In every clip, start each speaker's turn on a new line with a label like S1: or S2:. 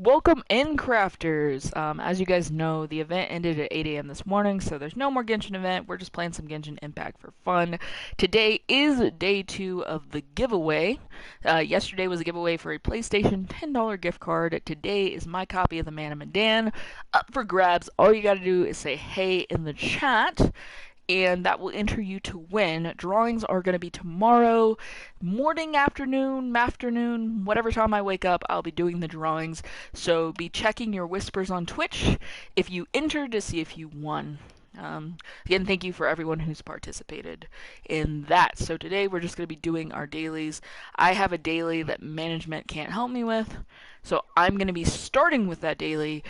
S1: Welcome in, crafters. As you guys know, the event ended at 8 a.m. this morning, so there's no more Genshin event. We're just playing some Genshin Impact for fun. Today is day 2 of the giveaway. Yesterday was a giveaway for a PlayStation $10 gift card. Today is my copy of the Man of Medan up for grabs. All you gotta do is say hey in the chat, and that will enter you to win. Drawings are going to be tomorrow morning, afternoon, whatever time I wake up, I'll be doing the drawings. So be checking your whispers on Twitch if you entered to see if you won. Again, thank you for everyone who's participated in that. So today we're just going to be doing our dailies. I have a daily that management can't help me with, so I'm going to be starting with that daily.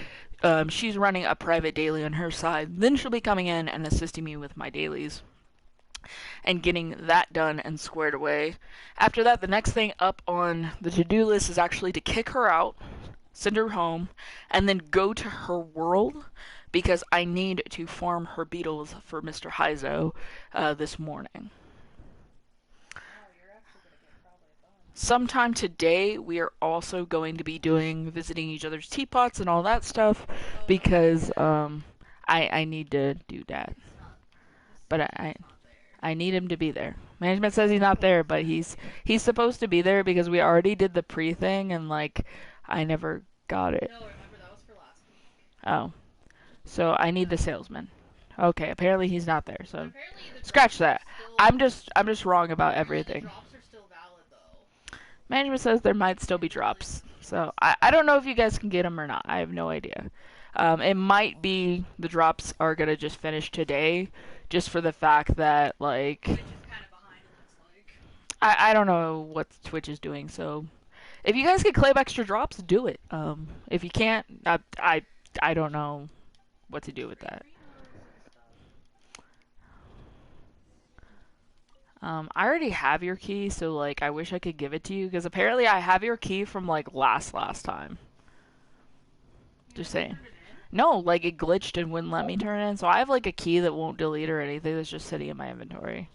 S1: She's running a private daily on her side. Then she'll be coming in and assisting me with my dailies and getting that done and squared away. After that, the next thing up on the to-do list is actually to kick her out, send her home, and then go to her world because I need to farm her beetles for Mr. Heizo this morning. Sometime today, we are also going to be visiting each other's teapots and all that stuff because I need to do that. But I need him to be there. Management says he's not there, but he's supposed to be there because we already did the pre thing and like I never got it.
S2: No, remember that was for last week.
S1: Oh, so I need the salesman. Okay, apparently he's not there. So
S2: Apparently
S1: scratch that.
S2: still,
S1: I'm just wrong about everything.
S2: The drops are still valid though.
S1: Management says there might still be drops. So I don't know if you guys can get them or not. I have no idea. It might be the drops are going to just finish today just for the fact that, like,
S2: Twitch is kind of behind, it looks like.
S1: I don't know what Twitch is doing. So if you guys can claim extra drops, do it. If you can't, I don't know what to do with that. I already have your key, so like I wish I could give it to you because apparently I have your key from like last time. Just saying. No, like it glitched and wouldn't let me turn it in, so I have like a key that won't delete or anything that's just sitting in my inventory.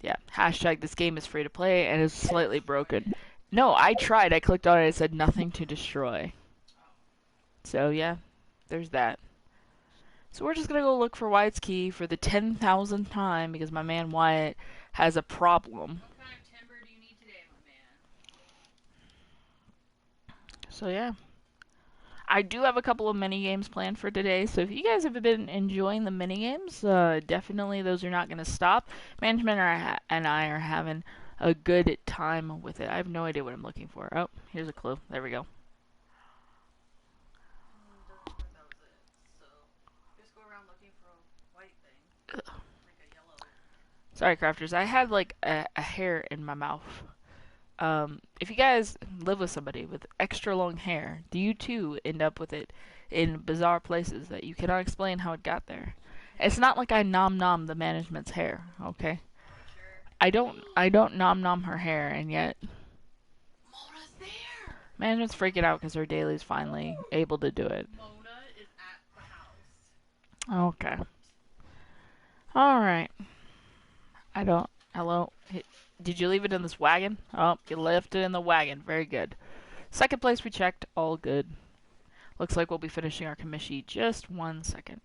S1: Yeah, hashtag this game is free to play and is slightly broken. No, I tried. I clicked on it. It said nothing to destroy. So yeah, there's that. So we're just gonna go look for Wyatt's key for the 10,000th time because my man Wyatt has a problem.
S2: What kind of timber do you need today, my man?
S1: So yeah. I do have a couple of mini games planned for today, so if you guys have been enjoying the mini games, definitely those are not going to stop. Management and I are having a good time with it. I have no idea what I'm looking for. Oh, here's a clue. There we go. Sorry, crafters. I had like a hair in my mouth. If you guys live with somebody with extra long hair, do you too end up with it in bizarre places that you cannot explain how it got there? It's not like I nom the management's hair, okay? I don't nom her hair, and yet
S2: Mona's there.
S1: management's freaking out because her daily's finally able to do it.
S2: Mona is at the house.
S1: Okay. All right. I don't. Hello. Did you leave it in this wagon? Oh, you left it in the wagon. Very good. Second place we checked. All good. Looks like we'll be finishing our commission just 1 second.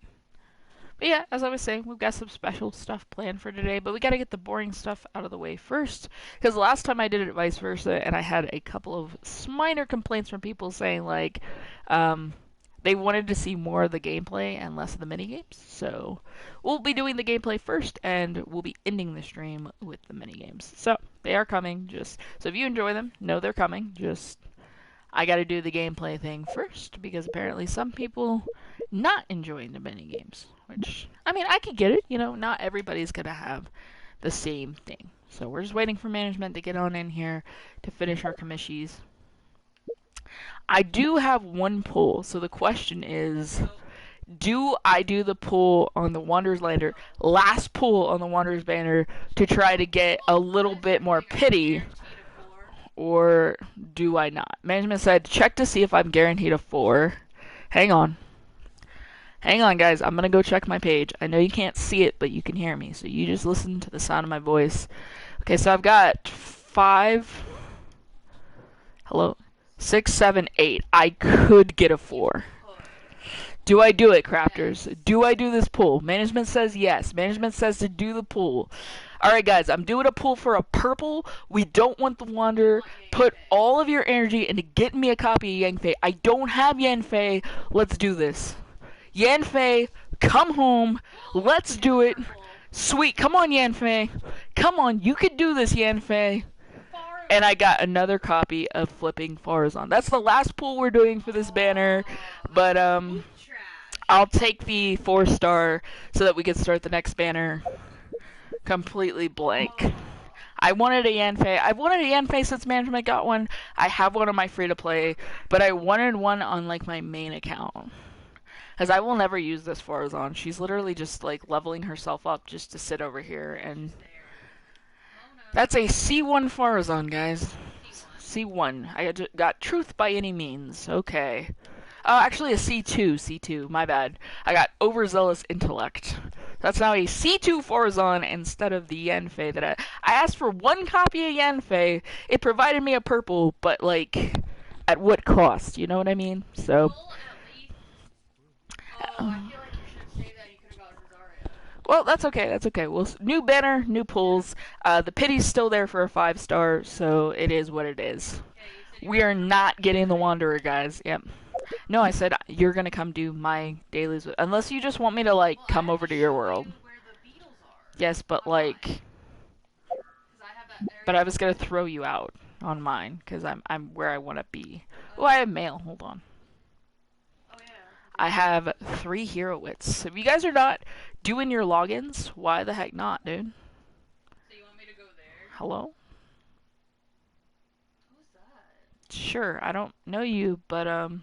S1: But yeah, as I was saying, we've got some special stuff planned for today, but we got to get the boring stuff out of the way first. Because last time I did it vice versa, and I had a couple of minor complaints from people saying, like, they wanted to see more of the gameplay and less of the minigames. So we'll be doing the gameplay first, and we'll be ending the stream with the minigames. So they are coming. So if you enjoy them, know they're coming. I got to do the gameplay thing first because apparently some people not enjoying the minigames. Which, I mean, I could get it. You know, not everybody's gonna have the same thing. So we're just waiting for management to get on in here to finish our commissions. I do have one pull, so the question is, do I do the pull on the Wanderer's Lander, last pull on the Wanderer's Banner, to try to get a little bit more pity, or do I not? Management said, check to see if I'm guaranteed a 4. Hang on. Hang on, guys. I'm going to go check my page. I know you can't see it, but you can hear me, so you just listen to the sound of my voice. Okay, so I've got 5. Hello. 6, 7, 8. I could get a
S2: You
S1: 4.
S2: could.
S1: Do I do it,
S2: Yes.
S1: crafters? Do I do this pull? Management says yes. Management says to do the pull. Alright, guys, I'm doing a pull for a purple. We don't want the
S2: You
S1: Wander.
S2: want Yang
S1: Put
S2: Fei.
S1: all of your energy into getting me a copy of Yanfei. I don't have Yanfei. Let's do this. Yanfei, come home. Let's
S2: It's a
S1: do it.
S2: purple.
S1: Sweet, come on, Yanfei. Come on, you can do this, Yanfei.
S2: Far.
S1: And I got another copy of Flipping Farazan. That's the last pull we're doing for this banner. But
S2: Loot trash.
S1: I'll take the 4-star so that we can start the next banner completely blank. I wanted a Yanfei. I've wanted a Yanfei since management got one. I have one on my free to play, but I wanted one on like my main account. Because I will never use this Farazan. She's literally just like leveling herself up just to sit over here. And that's a C1 Farazan, guys. C1. I got truth by any means. Okay. Actually a C2. C2. My bad. I got overzealous intellect. That's now a C2 Farazan instead of the Yanfei that I asked for one copy of Yanfei. It provided me a purple, but like at what cost? You know what I mean? So.
S2: Well, at least. Oh, I feel like you should have saved that. You could have got Rosario.
S1: Well, that's okay. That's okay. Well, new banner, new pulls. The pity's still there for a 5-star, so it is what it is.
S2: Okay,
S1: We are not getting the Wanderer, guys. Yep. No, I said you're gonna come do my dailies, unless you just want me to like
S2: well,
S1: come over to your world.
S2: where the beetles are.
S1: Yes, but like,
S2: Because I have that area.
S1: but I was gonna throw you out on mine because I'm where I want to be. Oh, I have mail. Hold on.
S2: Oh yeah.
S1: I have 3 hero wits. If you guys are not doing your logins, why the heck not, dude?
S2: So you want me to go there?
S1: Hello?
S2: Who's that?
S1: Sure, I don't know you, but
S2: XX.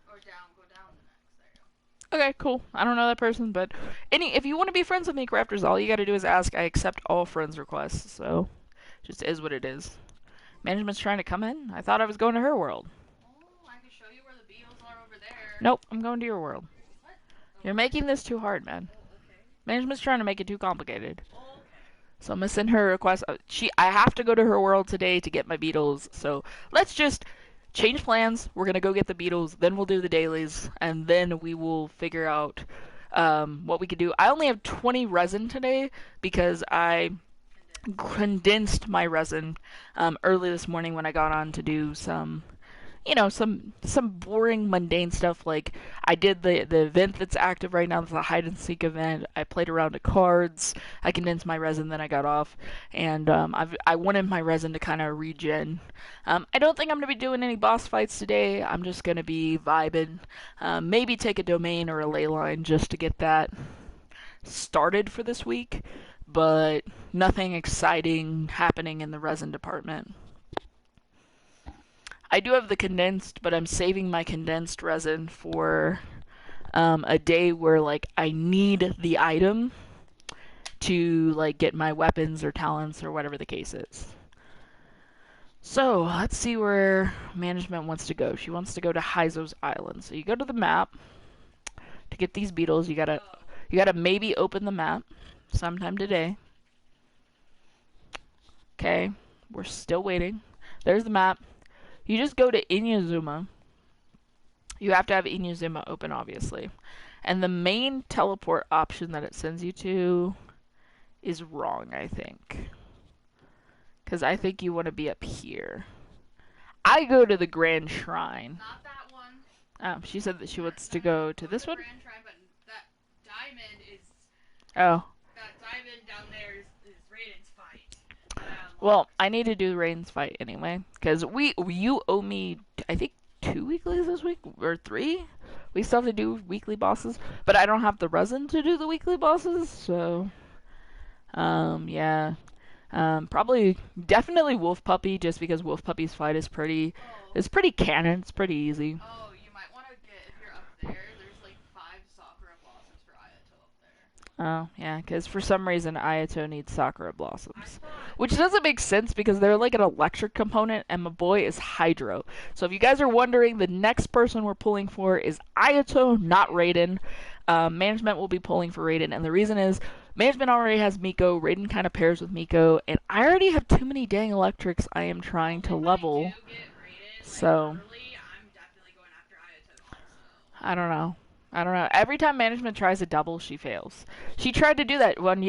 S2: Or down. Go down the next. There you go.
S1: okay, cool. I don't know that person, but if you want to be friends with me, crafters, all you got to do is ask. I accept all friends requests, so just is what it is. Management's trying to come in. I thought I was going to her world.
S2: Oh, I can show you where the beetles are over there.
S1: Nope, I'm going to your world.
S2: What?
S1: You're making this too hard, man.
S2: Oh, okay.
S1: Management's trying to make it too complicated.
S2: Oh, okay.
S1: So I'm gonna send her a request. I have to go to her world today to get my beetles. So let's just change plans. We're gonna go get the beetles, then we'll do the dailies, and then we will figure out what we could do. I only have 20 resin today because I condensed my resin early this morning when I got on to do some some boring mundane stuff. Like I did the event that's active right now. It's a hide and seek event. I played around with cards. I condensed my resin, then I got off, and I wanted my resin to kind of regen. I don't think I'm gonna be doing any boss fights today. I'm just gonna be vibing. Maybe take a domain or a ley line just to get that started for this week, but nothing exciting happening in the resin department. I do have the condensed, but I'm saving my condensed resin for a day where like I need the item to like get my weapons or talents or whatever the case is. So let's see where management wants to go. She wants to go to Heizo's Island. So you go to the map to get these beetles. You gotta maybe open the map sometime today. Okay, we're still waiting. There's the map. You just go to Inazuma. You have to have Inazuma open, obviously. And the main teleport option that it sends you to is wrong, I think. Because I think you want to be up here. I go to the Grand Shrine.
S2: Not that one.
S1: Oh, she said that she wants to go to this one?
S2: Grand Shrine, but that diamond is.
S1: Oh.
S2: That diamond down there is Raiden's fight.
S1: Well, I need to do Rain's fight anyway. Because you owe me, I think, 2 weeklies this week? Or 3? We still have to do weekly bosses. But I don't have the resin to do the weekly bosses, so... yeah. Probably, definitely Wolf Puppy, just because Wolf Puppy's fight is pretty... It's pretty canon. It's pretty easy.
S2: Oh, you might want to get, if you're up there, there's like 5 Sakura blossoms for Ayato up there.
S1: Oh, yeah, because for some reason Ayato needs Sakura Blossoms. Which doesn't make sense because they're like an electric component and my boy is Hydro. So if you guys are wondering, the next person we're pulling for is Ayato, not Raiden. Management will be pulling for Raiden, and the reason is Management already has Miko. Raiden kind of pairs with Miko, and I already have too many dang electrics I am trying
S2: Well,
S1: to
S2: if I do
S1: level.
S2: get rated like
S1: So
S2: early, I'm definitely going after Ayato also.
S1: I don't know. I don't know. Every time management tries a double, she fails. She tried to do that
S2: Child.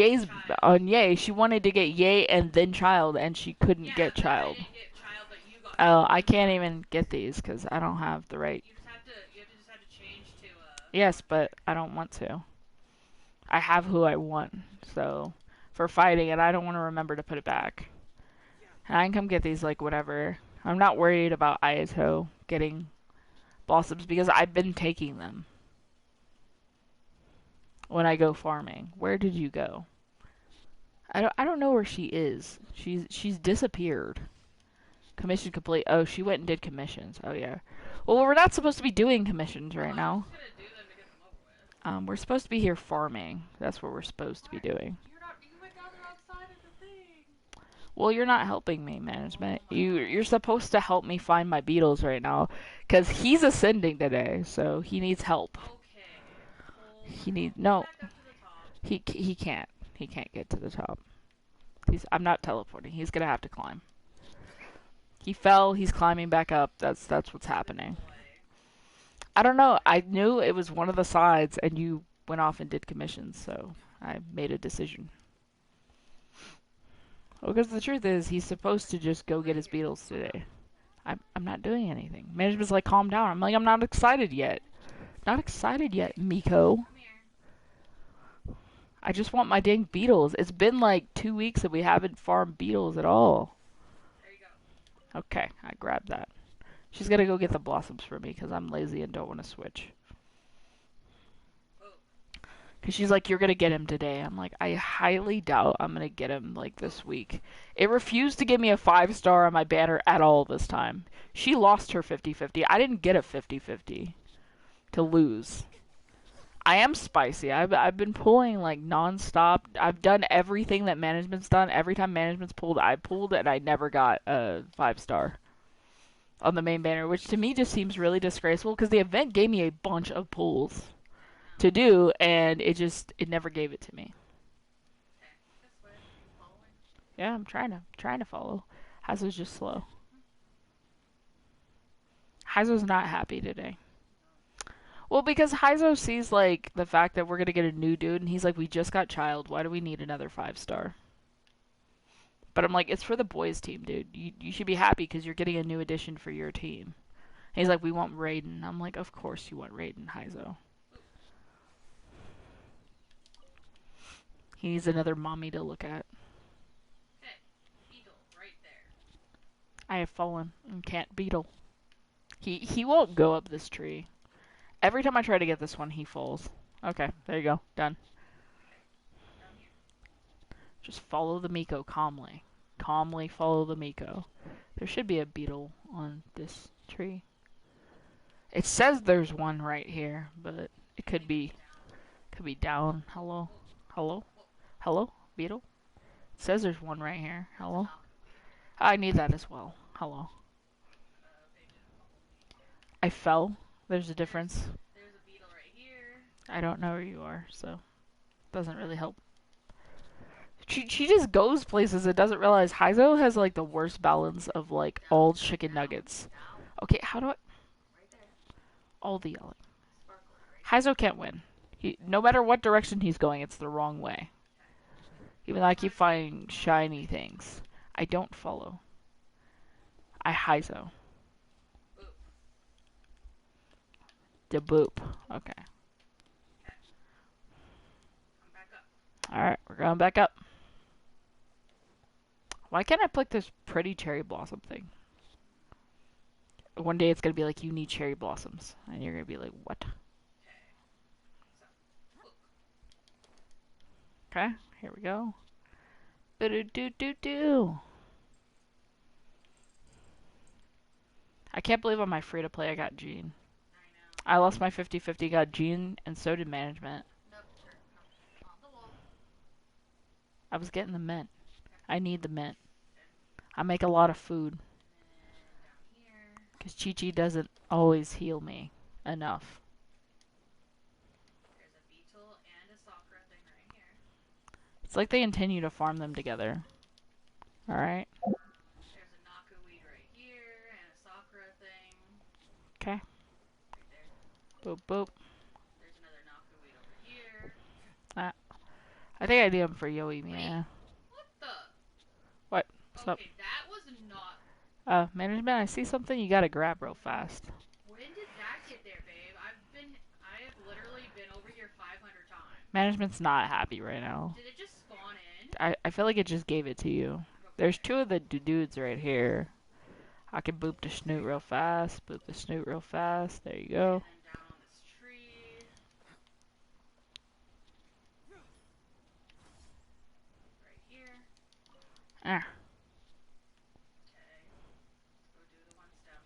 S1: on Yay. She wanted to get Yay and then Child, and she couldn't
S2: Yeah,
S1: get
S2: but I
S1: Child.
S2: didn't get child, but you got
S1: Oh,
S2: child
S1: I
S2: one
S1: can't
S2: time.
S1: even get these because I don't have the right.
S2: You just change to
S1: Yes, but I don't want to. I have who I want, so for fighting, and I don't want to remember to put it back. And I can come get these like whatever. I'm not worried about Ayato getting blossoms because I've been taking them when I go farming. Where did you go? I don't know where she is. She's disappeared. Commission complete. Oh, she went and did commissions. Oh yeah. Well, we're not supposed to be doing commissions
S2: No,
S1: right
S2: I was
S1: now.
S2: just gonna do them to get them over with.
S1: We're supposed to be here farming. That's what we're supposed to be
S2: Why?
S1: doing.
S2: You're not. You went down there outside of the thing.
S1: Well, you're not helping me, management.
S2: Oh my
S1: You're
S2: gosh.
S1: supposed to help me find my beetles right now, cause he's ascending today, so he needs help.
S2: Okay. Hold
S1: He needs
S2: get
S1: no.
S2: back up to the top.
S1: He can't. He can't get to the top. I'm not teleporting. He's gonna have to climb. He fell. He's climbing back up. That's what's
S2: Good
S1: happening.
S2: boy.
S1: I don't know. I knew it was one of the sides, and you went off and did commissions, so I made a decision. Well, because the truth is, he's supposed to just go get his beetles today. I'm not doing anything. Management's like, calm down. I'm like, I'm not excited yet. Not excited yet, Miko.
S2: Come here.
S1: I just want my dang beetles. It's been like 2 weeks that we haven't farmed beetles at all.
S2: There you go.
S1: Okay, I grabbed that. She's gonna go get the blossoms for me because I'm lazy and don't want to switch.
S2: Oh.
S1: Because she's like, you're gonna get him today. I'm like, I highly doubt I'm gonna get him like this week. It refused to give me a 5-star on my banner at all this time. She lost her 50-50. I didn't get a 50-50 to lose. I am spicy. I've been pulling like nonstop. I've done everything that management's done. Every time management's pulled, I pulled and I never got a 5-star on the main banner, which to me just seems really disgraceful because the event gave me a bunch of pulls
S2: I
S1: to
S2: know.
S1: do and it never gave it to me.
S2: Okay. This way. Are you following?
S1: Yeah, I'm trying to follow. Hazo's just slow. Hazo's not happy today.
S2: No.
S1: Well, because Hazo sees like the fact that we're gonna get a new dude, and he's like, "We just got Child. Why do we need another 5-star?" But I'm like, "It's for the boys' team, dude. You should be happy because you're getting a new addition for your team." And he's like, "We want Raiden." I'm like, "Of course you want Raiden, Hazo. He needs another mommy to look at."
S2: Okay. Beetle right there.
S1: I have fallen and can't beetle. He won't go up this tree. Every time I try to get this one, he falls. Okay, there you go. Done.
S2: Okay. Down here.
S1: Just follow the Miko calmly. Calmly follow the Miko. There should be a beetle on this tree. It says there's one right here, but it
S2: I think it's down.
S1: could be down. Hello?
S2: Oh.
S1: Hello?
S2: Oh.
S1: Hello? Beetle? It says there's one right here.
S2: That's an
S1: Hello?
S2: alchemy.
S1: I need that as well. Hello?
S2: They didn't follow me.
S1: I fell. There's a
S2: There's
S1: difference.
S2: there's a beetle right here.
S1: I don't know where you are, so it doesn't really help. She just goes places and doesn't realize Heizo has like the worst balance of like all
S2: Down.
S1: chicken
S2: Down.
S1: nuggets.
S2: Down.
S1: Okay, how do I
S2: Right there.
S1: all the yelling?
S2: Sparkly right there.
S1: Heizo can't win. No matter what direction he's going, it's the wrong way.
S2: Okay.
S1: Even though I keep
S2: Try
S1: finding
S2: following
S1: shiny
S2: me.
S1: things. I don't follow. I Heizo.
S2: Oop.
S1: The boop. Okay.
S2: Okay. Come back up.
S1: Alright, we're going back up. Why can't I pick this pretty cherry blossom thing? One day it's gonna be like, you need cherry blossoms. And you're gonna be like, what?
S2: Okay. So look.
S1: Okay, here we go. Do. I can't believe on my free to play I got Gene.
S2: I know.
S1: I lost my 50-50, got Gene, and so did management.
S2: Nope. Sure. No. On the wall.
S1: I was getting the mint.
S2: Okay.
S1: I need the mint.
S2: Okay.
S1: I make a lot of food.
S2: And then down here.
S1: Because Chi Chi doesn't always heal me enough.
S2: There's a beetle and a sakura thing right here.
S1: It's like they intend to farm them together. Alright.
S2: There's a knockerweed right here and a sakura thing.
S1: Okay.
S2: Right there.
S1: Boop, boop.
S2: There's another knockerweed over here.
S1: Ah. I think I need them for Yoimi,
S2: Wait,
S1: yeah.
S2: what the?
S1: What? What's up?
S2: Okay, that was not.
S1: Management, I see something you gotta grab real fast.
S2: When did that get there, babe? I have literally been over here 500 times.
S1: Management's not happy right now.
S2: Did it just spawn in?
S1: I feel like it just gave it to you. There's
S2: Okay.
S1: two of the dudes right here. I can boop the snoot real fast. Boop the snoot real fast. There you go.
S2: And then down on this tree. Right here.
S1: Ah.
S2: Okay. Let's go do the ones down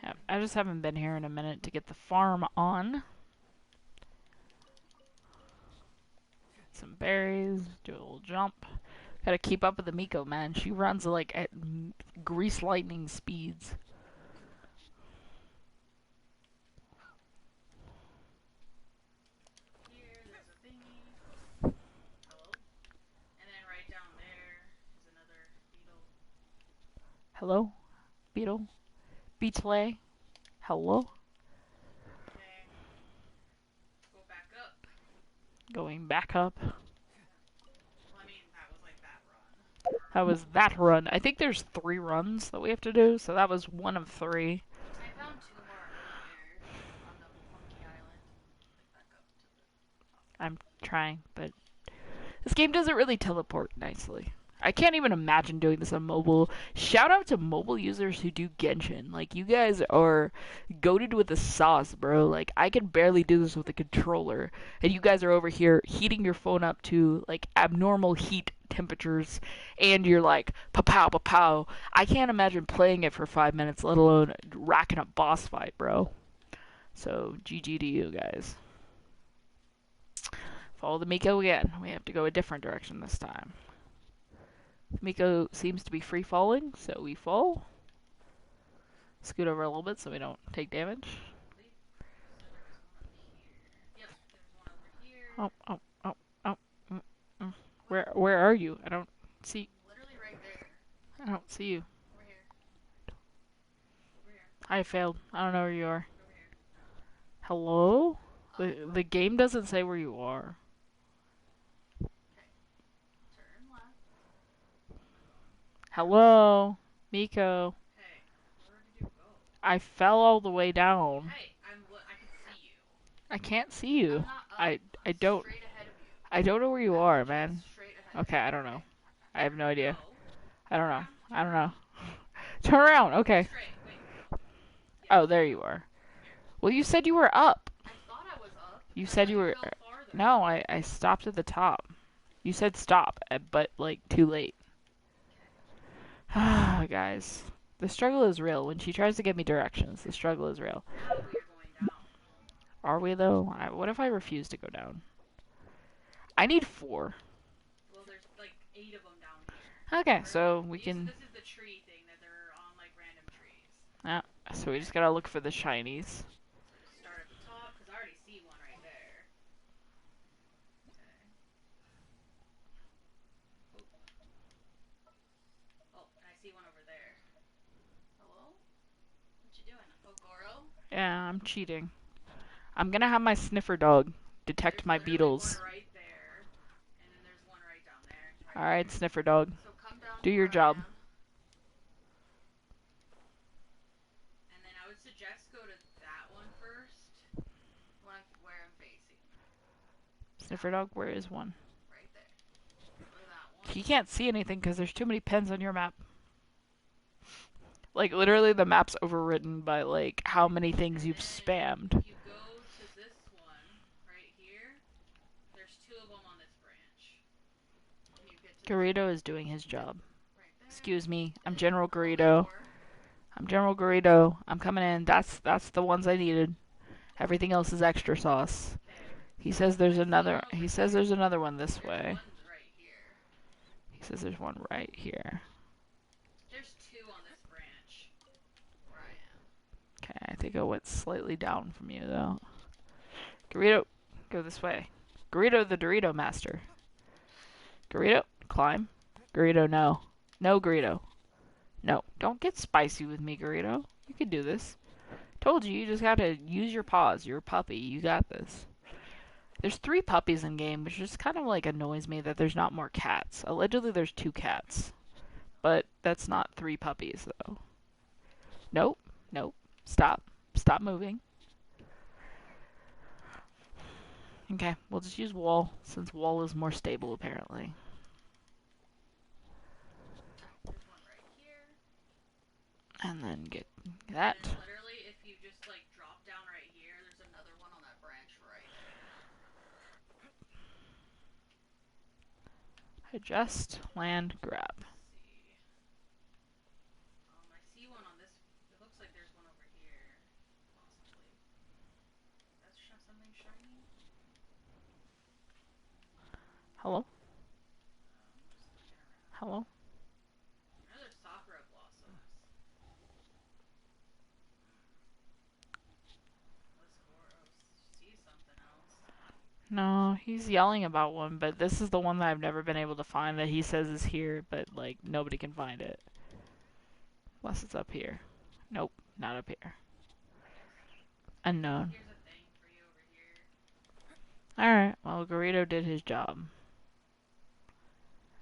S2: here.
S1: Yeah, I just haven't been here in a minute to get the farm on. Some berries. Do a little jump. Gotta keep up with the Miko, man. She runs like at grease lightning speeds.
S2: Here, there's a thingy. Hello? And then right down there is another beetle.
S1: Hello? Beetle? Beetle? Hello?
S2: Okay. Go back up.
S1: Going back up.
S2: Well, I mean, that was like that run.
S1: How was that run? I think there's 3 runs that we have to do, so that was one of 3.
S2: I found 2 more earlier on the Monkey Island. Like back up to the top.
S1: I'm trying, but this game doesn't really teleport nicely. I can't even imagine doing this on mobile. Shout out to mobile users who do Genshin. Like, you guys are goated with the sauce, bro. Like, I can barely do this with a controller. And you guys are over here heating your phone up to, like, abnormal heat temperatures. And you're like, pa-pow, pa-pow. I can't imagine playing it for 5 minutes, let alone racking up boss fight, bro. So, GG to you guys. Follow the Miko again. We have to go a different direction this time. Miko seems to be free falling, so we fall. Scoot over a little bit so we don't take damage.
S2: Yep, there's one over here.
S1: Oh, oh, oh, oh. Mm, mm. Where are you? I don't see.
S2: Literally right there.
S1: I don't see you.
S2: Over here. Over here.
S1: I failed. I don't know where you are.
S2: Over here.
S1: Hello? The game doesn't say where you are.
S2: Okay. Turn left.
S1: Hello, Miko.
S2: Hey, where did you go?
S1: I fell all the way down.
S2: Hey, I can see you.
S1: I can't see you.
S2: I'm not up.
S1: I
S2: I'm
S1: don't.
S2: straight ahead of you.
S1: I don't know where you
S2: I'm
S1: are,
S2: just
S1: man.
S2: straight ahead
S1: Okay,
S2: of
S1: I
S2: you.
S1: don't know. I have no idea.
S2: Go.
S1: I don't know.
S2: Around.
S1: I don't know. Turn around. Okay.
S2: Straight. Wait.
S1: Oh, there you are. Well, you said you were up.
S2: I thought I was up.
S1: You
S2: I
S1: said
S2: thought
S1: you were.
S2: fell farther.
S1: No, I stopped at the top. You said stop, but like too late. Guys, the struggle is real. When she tries to give me directions, the struggle is real.
S2: Now we are going down.
S1: Are we though? What if I refuse to go down? I need 4.
S2: Well, there's like 8 of them down here.
S1: Okay, so we can.
S2: This is the tree thing that they're on like random trees.
S1: Yeah, so we just gotta look for the shinies.
S2: So just start at the top because I already see one right there. Okay. Oh, and I see one over there. Hello? What you doing? Oh, Goro?
S1: Yeah, I'm cheating. I'm gonna have my sniffer dog detect
S2: There's
S1: my
S2: literally
S1: beetles.
S2: one right there, and then there's one right down there. Right
S1: Alright,
S2: there.
S1: sniffer dog.
S2: So come down
S1: Do
S2: to
S1: your
S2: where I
S1: job.
S2: am. And then I would suggest go to that one first, where I'm facing.
S1: Sniffer dog, where is one?
S2: Right there. Go to that one.
S1: You can't see anything because there's too many pens on your map. Like, literally, the map's overwritten by, like, how many things you've spammed.
S2: You go to this one right here. There's 2 of them on this branch. And you get to
S1: Garrido is doing his job.
S2: right there.
S1: Excuse me, I'm
S2: And
S1: General
S2: a little bit
S1: Garrido.
S2: more.
S1: I'm General Garrido. I'm coming in. That's the ones I needed. Everything else is extra sauce.
S2: Okay.
S1: He says there's
S2: I see
S1: another.
S2: one over
S1: He says
S2: here.
S1: there's another one this
S2: There's
S1: way.
S2: one's right here.
S1: He says there's one right here.
S2: There's 2 on this branch where I am.
S1: Okay, I think I went slightly down from you though. Garrido, go this way. Garrido the Dorito Master. Garrido, climb. Garrido, no. No, Garrido. No. Don't get spicy with me, Garrido. You can do this. Told you, you just gotta use your paws. You're a puppy. You got this. There's 3 puppies in game, which just kind of like annoys me that there's not more cats. Allegedly, there's 2 cats. But that's not 3 puppies, though. Nope. Nope. Stop. Stop moving. Okay, we'll just use wall, since wall is more stable, apparently.
S2: There's one right here.
S1: And then get that.
S2: And literally, if you just like drop down right here, there's another one on that branch right there.
S1: Adjust, land, grab.
S2: Let's see. I see one on this. It looks like there's one over here, possibly. That's something shiny.
S1: Hello?
S2: Just looking around.
S1: Hello?
S2: I know there's sakura blossoms. Let's go see something else.
S1: No, he's yelling about one, but this is the one that I've never been able to find that he says is here, but like nobody can find it. Unless it's up here. Nope, not up here. Unknown.
S2: Here's a thing for you over here.
S1: Alright, well, Garrido did his job.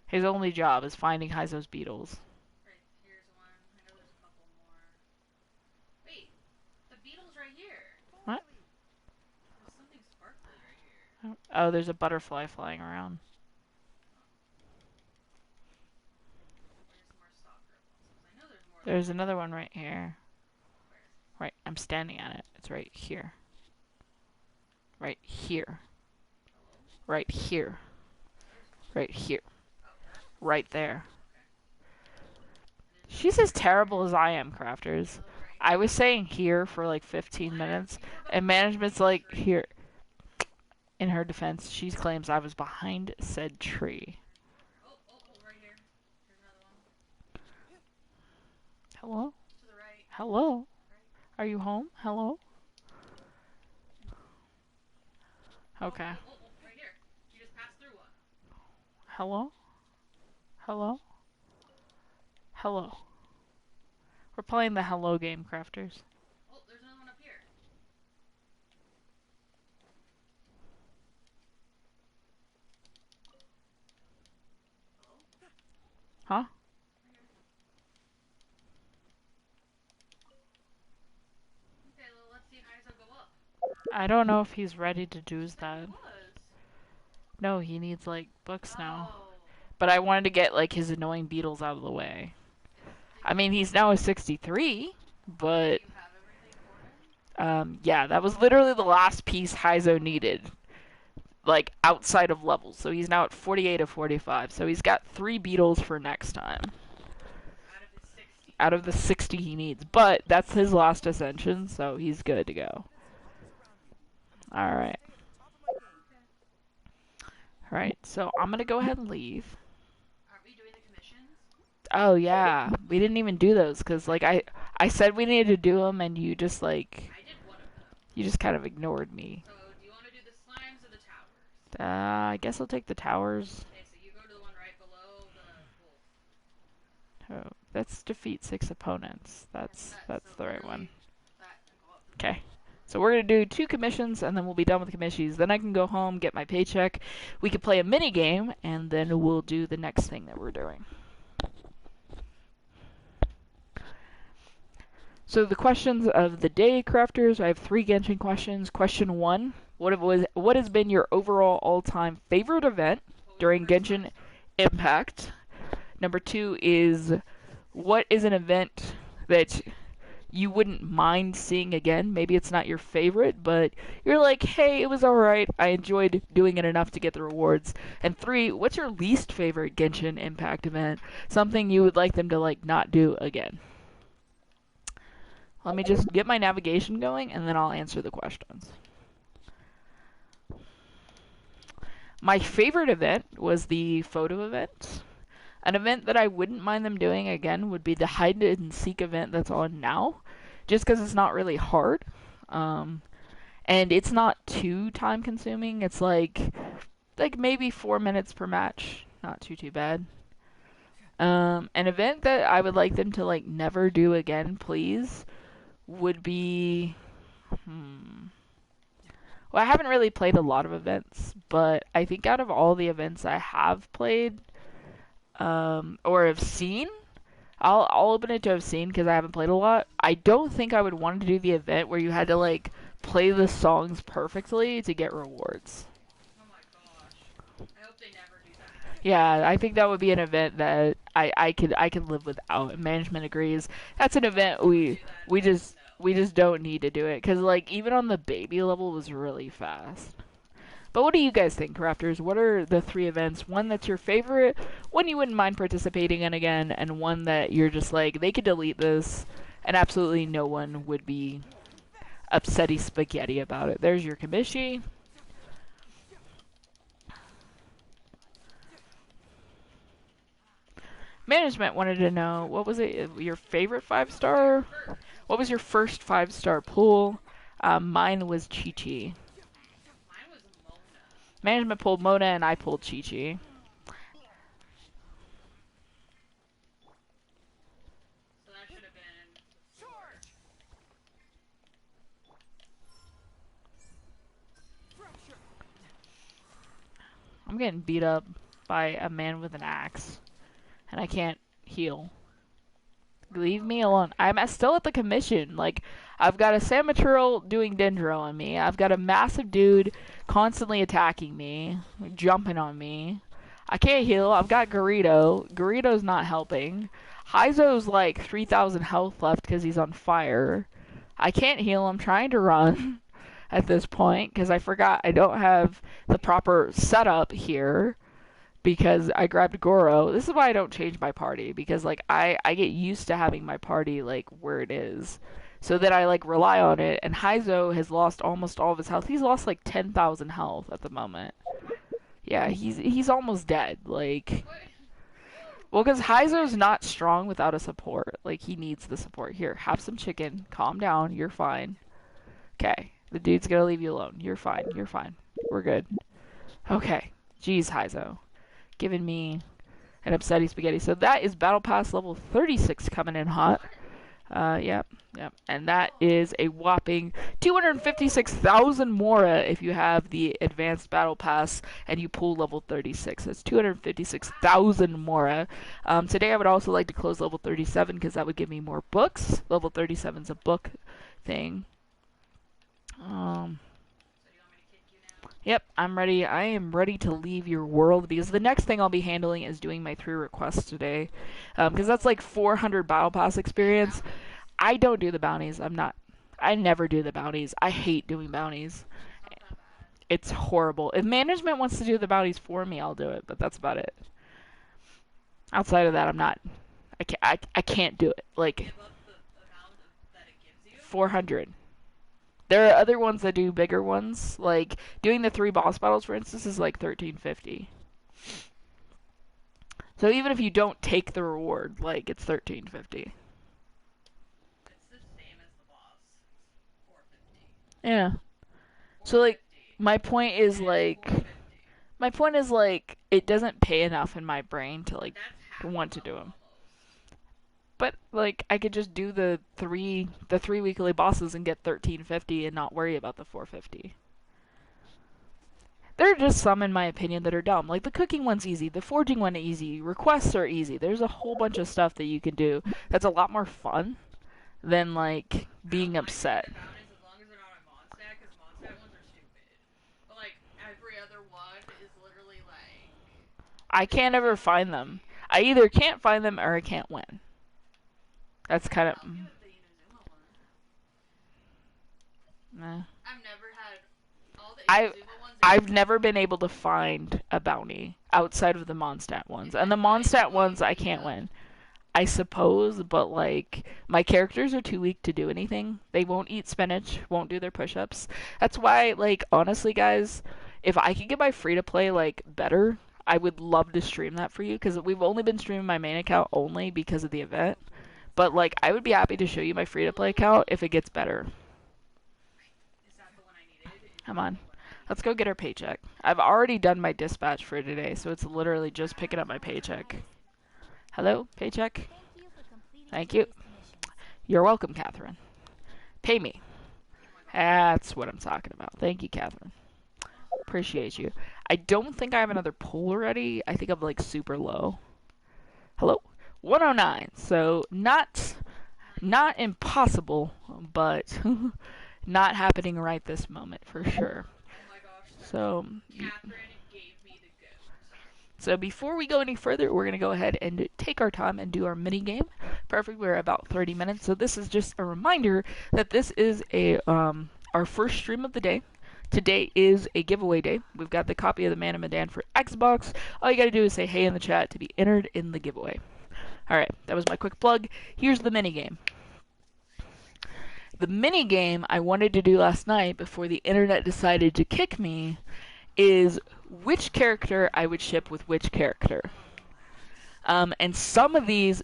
S1: His only job is finding Heizo's beetles.
S2: Right, here's one. I know there's a couple more. Wait, the beetle's right here.
S1: What?
S2: There's something sparkly right here.
S1: Oh, there's a butterfly flying around.
S2: Where's more sakura blossoms? I know there's more.
S1: There's another one right here.
S2: Where is it?
S1: Right, I'm standing at it. It's right here. Right here.
S2: Hello?
S1: Right here. Right here.
S2: Oh, that's
S1: Right there.
S2: okay.
S1: She's as terrible as I am, crafters.
S2: Right
S1: I was saying here for like 15 minutes, and management's like, here. In her defense, she claims I was behind said tree.
S2: Oh, right here. Here's another one.
S1: Hello?
S2: To the right.
S1: Hello?
S2: Right.
S1: Are you home? Hello? Okay.
S2: Right here. You just passed through one.
S1: Hello? Hello? Hello. We're playing the hello game, crafters.
S2: Oh, there's another one up here. Hello?
S1: Huh?
S2: Right here. Okay, well, let's see Heizo go up.
S1: I don't know if he's ready to do that.
S2: He was.
S1: No, he needs like books now.
S2: Oh.
S1: But I wanted to get like his annoying beetles out of the way. I mean, he's now a 63, but
S2: You have everything for him?
S1: yeah, that was literally the last piece Heizo needed, like outside of levels. So he's now at 48 of 45. So he's got 3 beetles for next time
S2: Out of his 60.
S1: out of the 60 he needs. But that's his last ascension, so he's good to go. All right. All right. So I'm gonna go ahead and leave.
S2: Aren't we doing the commissions?
S1: Oh yeah, we didn't even do those because like I said we needed to do them, and you just like
S2: I did one of them.
S1: you just kind of ignored me.
S2: So, do you want to do the slimes or the towers?
S1: I guess I'll take the towers.
S2: Okay, so you go to the one right below the wolf.
S1: Oh, that's defeat 6 opponents. That's
S2: so
S1: the right one.
S2: That and go up the
S1: Okay. So we're gonna do 2 commissions, and then we'll be done with the commissions. Then I can go home, get my paycheck. We can play a mini game, and then we'll do the next thing that we're doing. So the questions of the day, crafters. I have 3 Genshin questions. Question 1: What has been your overall all-time favorite event during Genshin Impact? Number 2 is, what is an event that you wouldn't mind seeing again? Maybe it's not your favorite, but you're like, hey, it was alright. I enjoyed doing it enough to get the rewards. And 3, what's your least favorite Genshin Impact event? Something you would like them to like not do again. Let me just get my navigation going, and then I'll answer the questions. My favorite event was the photo event. An event that I wouldn't mind them doing again would be the hide and seek event that's on now, just because it's not really hard, and it's not too time consuming. It's like maybe 4 minutes per match. Not too bad. An event that I would like them to like never do again, please, would be. Hmm. Well, I haven't really played a lot of events, but I think out of all the events I have played, or have seen, I'll open it to have seen because I haven't played a lot. I don't think I would want to do the event where you had to like play the songs perfectly to get rewards.
S2: Oh my gosh. I hope they never do that.
S1: Yeah, I think that would be an event that I could live without. Management agrees. That's an event
S2: Don't do that
S1: we
S2: event.
S1: just
S2: No.
S1: we just don't need to do it because like even on the baby level was really fast. But what do you guys think, Raptors? What are the three events? One that's your favorite, one you wouldn't mind participating in again, and one that you're just like they could delete this, and absolutely no one would be upsetty spaghetti about it. There's your Kamishi. Management wanted to know what was it your favorite 5 star?
S2: First,
S1: What was your first 5 star pool? Mine was Chi Chi.
S2: mine was Mona.
S1: Management pulled Mona and I pulled Chi Chi.
S2: So that should have been before.
S1: I'm getting beat up by a man with an axe, and I can't heal. Leave me alone. I'm still at the commission. Like, I've got a Samaturl doing Dendro on me. I've got a massive dude constantly attacking me, jumping on me. I can't heal. I've got Garrido. Garrido's not helping. Heizo's like 3,000 health left because he's on fire. I can't heal. I'm trying to run at this point because I forgot I don't have the proper setup here because I grabbed Goro. This is why I don't change my party because like I get used to having my party like where it is. So that I like rely on it and Heizo has lost almost all of his health. He's lost like 10,000 health at the moment. Yeah, he's almost dead. Like
S2: What?
S1: well cuz Heizo's not strong without a support. Like he needs the support. Here, have some chicken. Calm down. You're fine. Okay. The dude's going to leave you alone. You're fine. You're fine. We're good. Okay. Jeez, Heizo. Giving me an upsetty spaghetti. So that is Battle Pass level 36 coming in hot. Yep. And that is a whopping 256,000 Mora if you have the Advanced Battle Pass and you pull level 36. That's 256,000 Mora. Today I would also like to close level 37 because that would give me more books. Level 37 is a book thing.
S2: So you want me to kick you now?
S1: Yep, I'm ready. I am ready to leave your world because the next thing I'll be handling is doing my 3 requests today. Because that's like 400 Battle Pass experience. I don't do the bounties. I never do the bounties. I hate doing bounties.
S2: It's not that bad.
S1: It's horrible. If management wants to do the bounties for me, I'll do it. But that's about it. Outside of that, I'm not. I can't do it. Like
S2: Give up the amount that it gives you?
S1: 400. There are other ones that do bigger ones. Like doing the 3 boss battles, for instance, is like 1350. So even if you don't take the reward, like it's 1350.
S2: It's the same as the boss. 450.
S1: Yeah. So like
S2: 450.
S1: my point is
S2: And
S1: like
S2: 450.
S1: my point is like it doesn't pay enough in my brain to like
S2: That's half
S1: want
S2: the
S1: to do
S2: level
S1: them.
S2: almost.
S1: But like I could just do the three weekly bosses and get 1350 and not worry about the 450. There are just some, in my opinion, that are dumb. Like the cooking one's easy, the forging one easy, requests are easy. There's a whole bunch of stuff that you can do that's a lot more fun than like
S2: I don't
S1: being
S2: mind doing
S1: upset.
S2: the bounties as long as they're not on Mondstadt, because Mondstadt ones are stupid. But like every other one is literally like
S1: I can't ever find them. I either can't find them or I can't win. That's
S2: I can
S1: kind of
S2: help you with the Inazuma one.
S1: meh.
S2: I've never had all the
S1: I
S2: Inazuma ones.
S1: I've never been able to find a bounty outside of the Mondstadt ones, and the Mondstadt ones I can't win. I suppose, but like my characters are too weak to do anything. They won't eat spinach, won't do their push-ups. That's why, like honestly, guys, if I could get my free to play like better, I would love to stream that for you because we've only been streaming my main account only because of the event. But like, I would be happy to show you my free to play account if it gets better.
S2: Is that the one I needed? Is
S1: Come
S2: that
S1: on.
S2: the one I
S1: Let's go get our paycheck. I've already done my dispatch for today, so it's literally just picking up my paycheck. Hello, paycheck? Thank you. You're welcome, Catherine. Pay me. That's what I'm talking about. Thank you, Catherine. Appreciate you. I don't think I have another pull already. I think I'm like super low. Hello? 109. So not impossible, but not happening right this moment for sure.
S2: Oh my gosh.
S1: So
S2: Catherine gave me the goat.
S1: So before we go any further, we're going to go ahead and take our time and do our mini game. Perfect. We're about 30 minutes. So this is just a reminder that this is our first stream of the day. Today is a giveaway day. We've got the copy of the Man and Medan for Xbox. All you got to do is say hey in the chat to be entered in the giveaway. All right, that was my quick plug. Here's the mini game. The mini game I wanted to do last night before the internet decided to kick me is which character I would ship with which character. And some of these,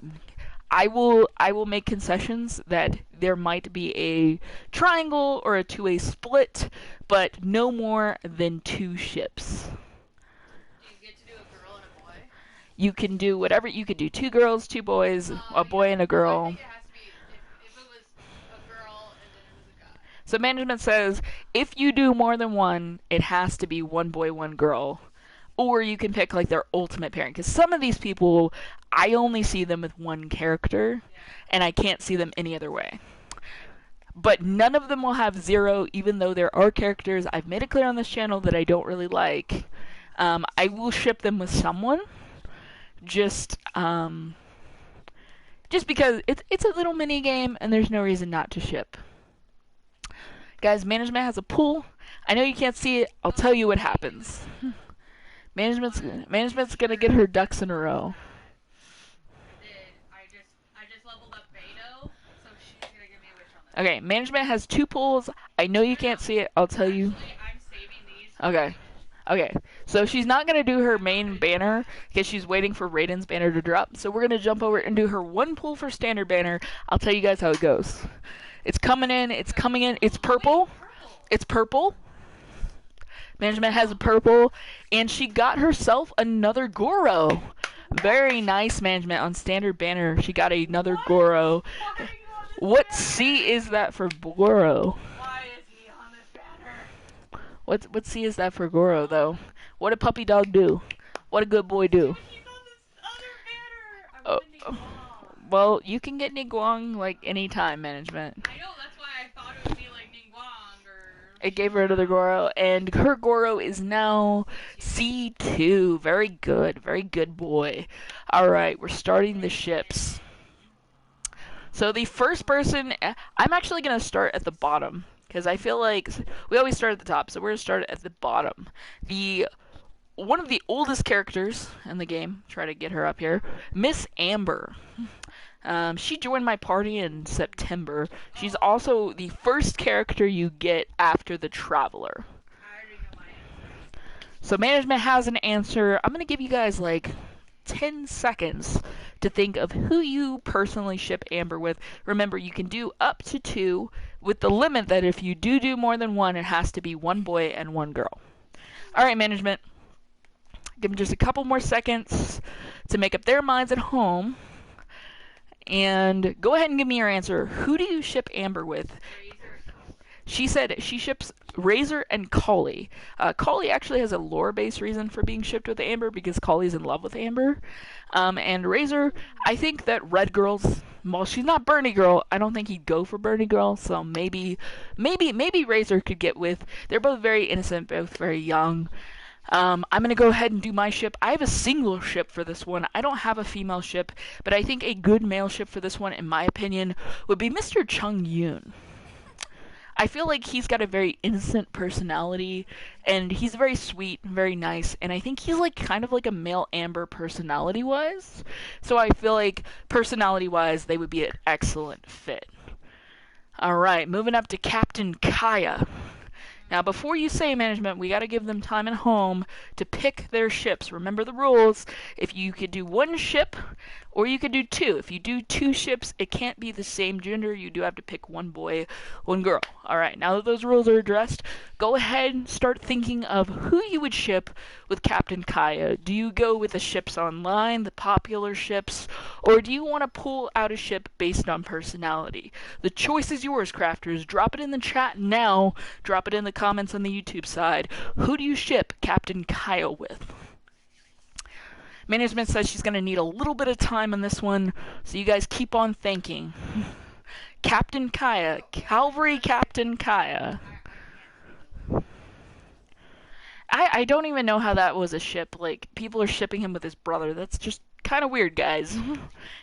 S1: I will make concessions that there might be a triangle or a two-way split, but no more than 2 ships.
S2: Do you get to do a girl and a boy?
S1: You can do whatever. You could do 2 girls, 2 boys, a boy and a
S2: I
S1: girl.
S2: think it has to be if it was a girl and then it was a guy.
S1: So management says if you do more than one, it has to be 1 boy, 1 girl. Or you can pick like their ultimate pairing. Because some of these people, I only see them with 1 character, and I can't see them any other way. But none of them will have 0, even though there are characters I've made it clear on this channel that I don't really like. I will ship them with someone, just because it's a little mini game, and there's no reason not to ship. Guys, management has a pool. I know you can't see it. I'll tell you what happens. Management's gonna get her ducks in a row.
S2: I just leveled up Beto, so she's gonna give me a wish on this.
S1: Okay, management has 2 pools. I know you can't see it. I'll tell you.
S2: Actually, I'm saving these.
S1: Okay. Okay. So she's not gonna do her main banner because she's waiting for Raiden's banner to drop. So we're gonna jump over and do her 1 pool for standard banner. I'll tell you guys how it goes. It's coming in. It's coming in. It's purple. It's purple. Management has a purple, and she got herself another Goro. Very nice, management. On standard banner, she got another Goro. What C is that for Goro?
S2: Why is he on this banner?
S1: What C is that for Goro, though? What a puppy dog do? What a good boy do?
S2: He's on this other banner. I want
S1: Well, you can get Niguang like anytime, management.
S2: I know, that's why I thought it would be like Ningguang or...
S1: It gave her another Goro, and her Goro is now C2. Very good boy. Alright, we're starting the ships. So the first person, I'm actually going to start at the bottom, because I feel like we always start at the top, so we're going to start at the bottom. One of the oldest characters in the game, try to get her up here, Miss Amber. She joined my party in September. She's also the first character you get after the Traveler.
S2: I already know my answer.
S1: So management has an answer. I'm going to give you guys like 10 seconds to think of who you personally ship Amber with. Remember, you can do up to 2 with the limit that if you do more than 1, it has to be 1 boy and 1 girl. Alright, management. Give them just a couple more seconds to make up their minds at home. And go ahead and give me your answer. Who do you ship Amber with? She said she ships Razor and Collie. Collie actually has a lore-based reason for being shipped with Amber because Collie's in love with Amber. And Razor, I think that Red Girl's, well, she's not Bernie Girl. I don't think he'd go for Bernie Girl, so maybe Razor could get with. They're both very innocent, both very young. I'm going to go ahead and do my ship. I have a single ship for this one. I don't have a female ship, but I think a good male ship for this one, in my opinion, would be Mr. Chung Yoon. I feel like he's got a very innocent personality, and he's very sweet, very nice, and I think he's like kind of like a male Amber personality-wise. So I feel like personality-wise, they would be an excellent fit. Alright, moving up to Captain Kaya. Now, before you say management, we got to give them time at home to pick their ships. Remember the rules. If you could do 1 ship, or you could do 2. If you do 2 ships, it can't be the same gender. You do have to pick 1 boy, 1 girl. All right, now that those rules are addressed, go ahead and start thinking of who you would ship with Captain Kaya. Do you go with the ships online, the popular ships, or do you want to pull out a ship based on personality? The choice is yours, crafters. Drop it in the chat now. Drop it in the comments on the YouTube side. Who do you ship Captain Kaya with? Management says she's going to need a little bit of time on this one, so you guys keep on thinking. Captain Kaya, Calvary Captain Kaya. I don't even know how that was a ship. Like, people are shipping him with his brother. That's just kind of weird, guys.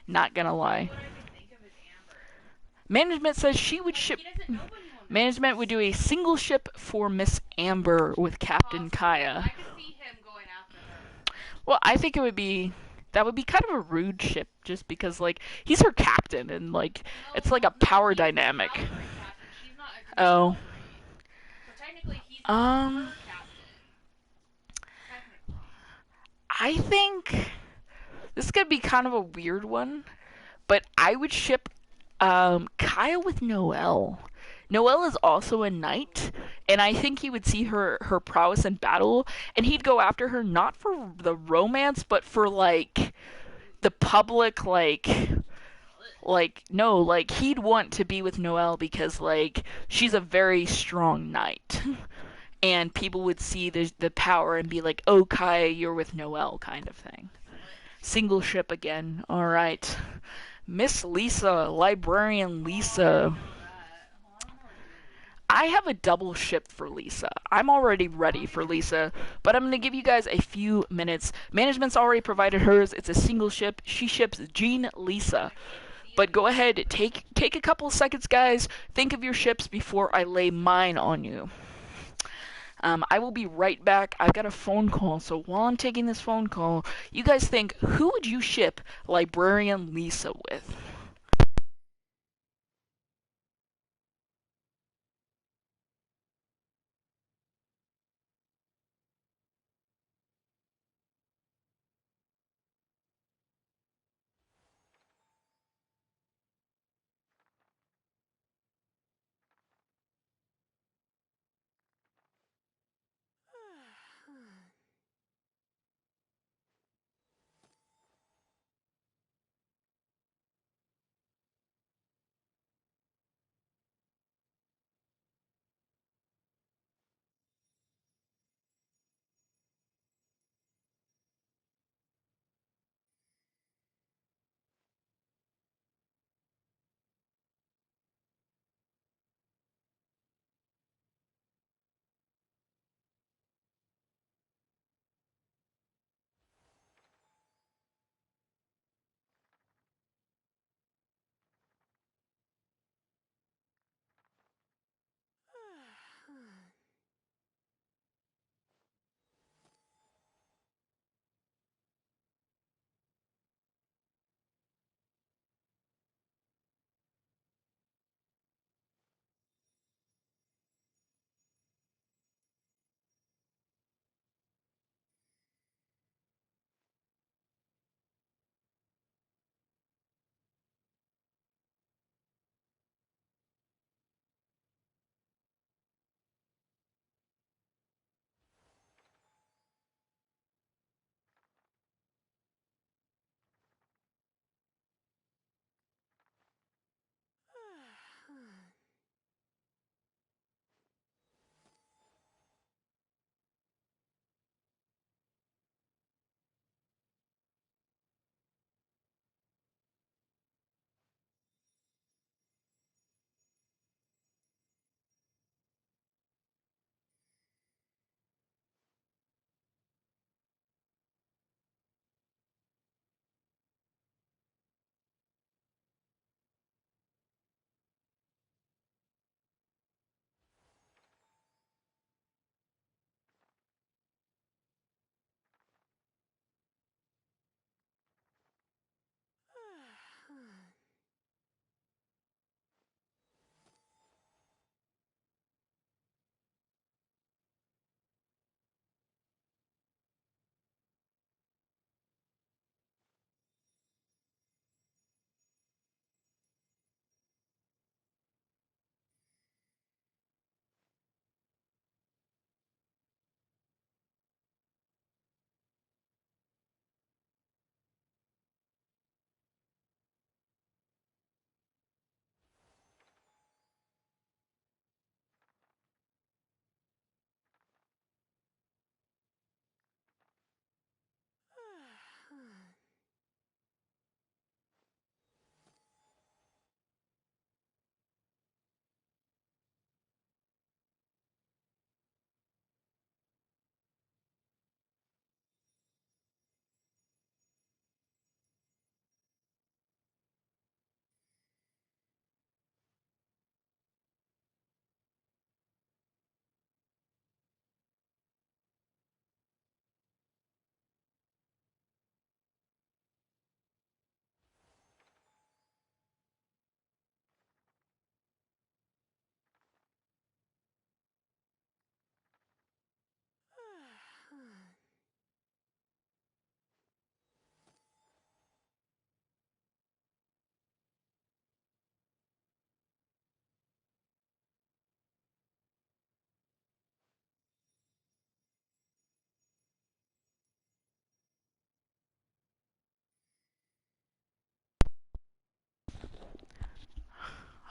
S1: Not gonna lie. Management says she would ship. Management would do a single ship for Miss Amber with Captain Kaya.
S2: I could see him going after her.
S1: Well, I think it would be. That would be kind of a rude ship, just because, like, he's her captain, and, like, it's like a power dynamic.
S2: She's not a
S1: Oh.
S2: So technically, he's
S1: Um.
S2: her captain. Technically.
S1: I think this is gonna be kind of a weird one, but I would ship Kaya with Noelle. Noelle is also a knight, and I think he would see her prowess in battle, and he'd go after her not for the romance, but for like the public, like no, like he'd want to be with Noelle because like she's a very strong knight. And people would see the power and be like, "Oh, Kaya, you're with Noelle," kind of thing. Single ship again. All right. Miss Lisa, Librarian Lisa. I have a double ship for Lisa. I'm already ready for Lisa, but I'm going to give you guys a few minutes. Management's already provided hers. It's a single ship. She ships Jean Lisa. But go ahead, take a couple seconds, guys. Think of your ships before I lay mine on you. I will be right back. I've got a phone call, so while I'm taking this phone call, you guys think, who would you ship Librarian Lisa with?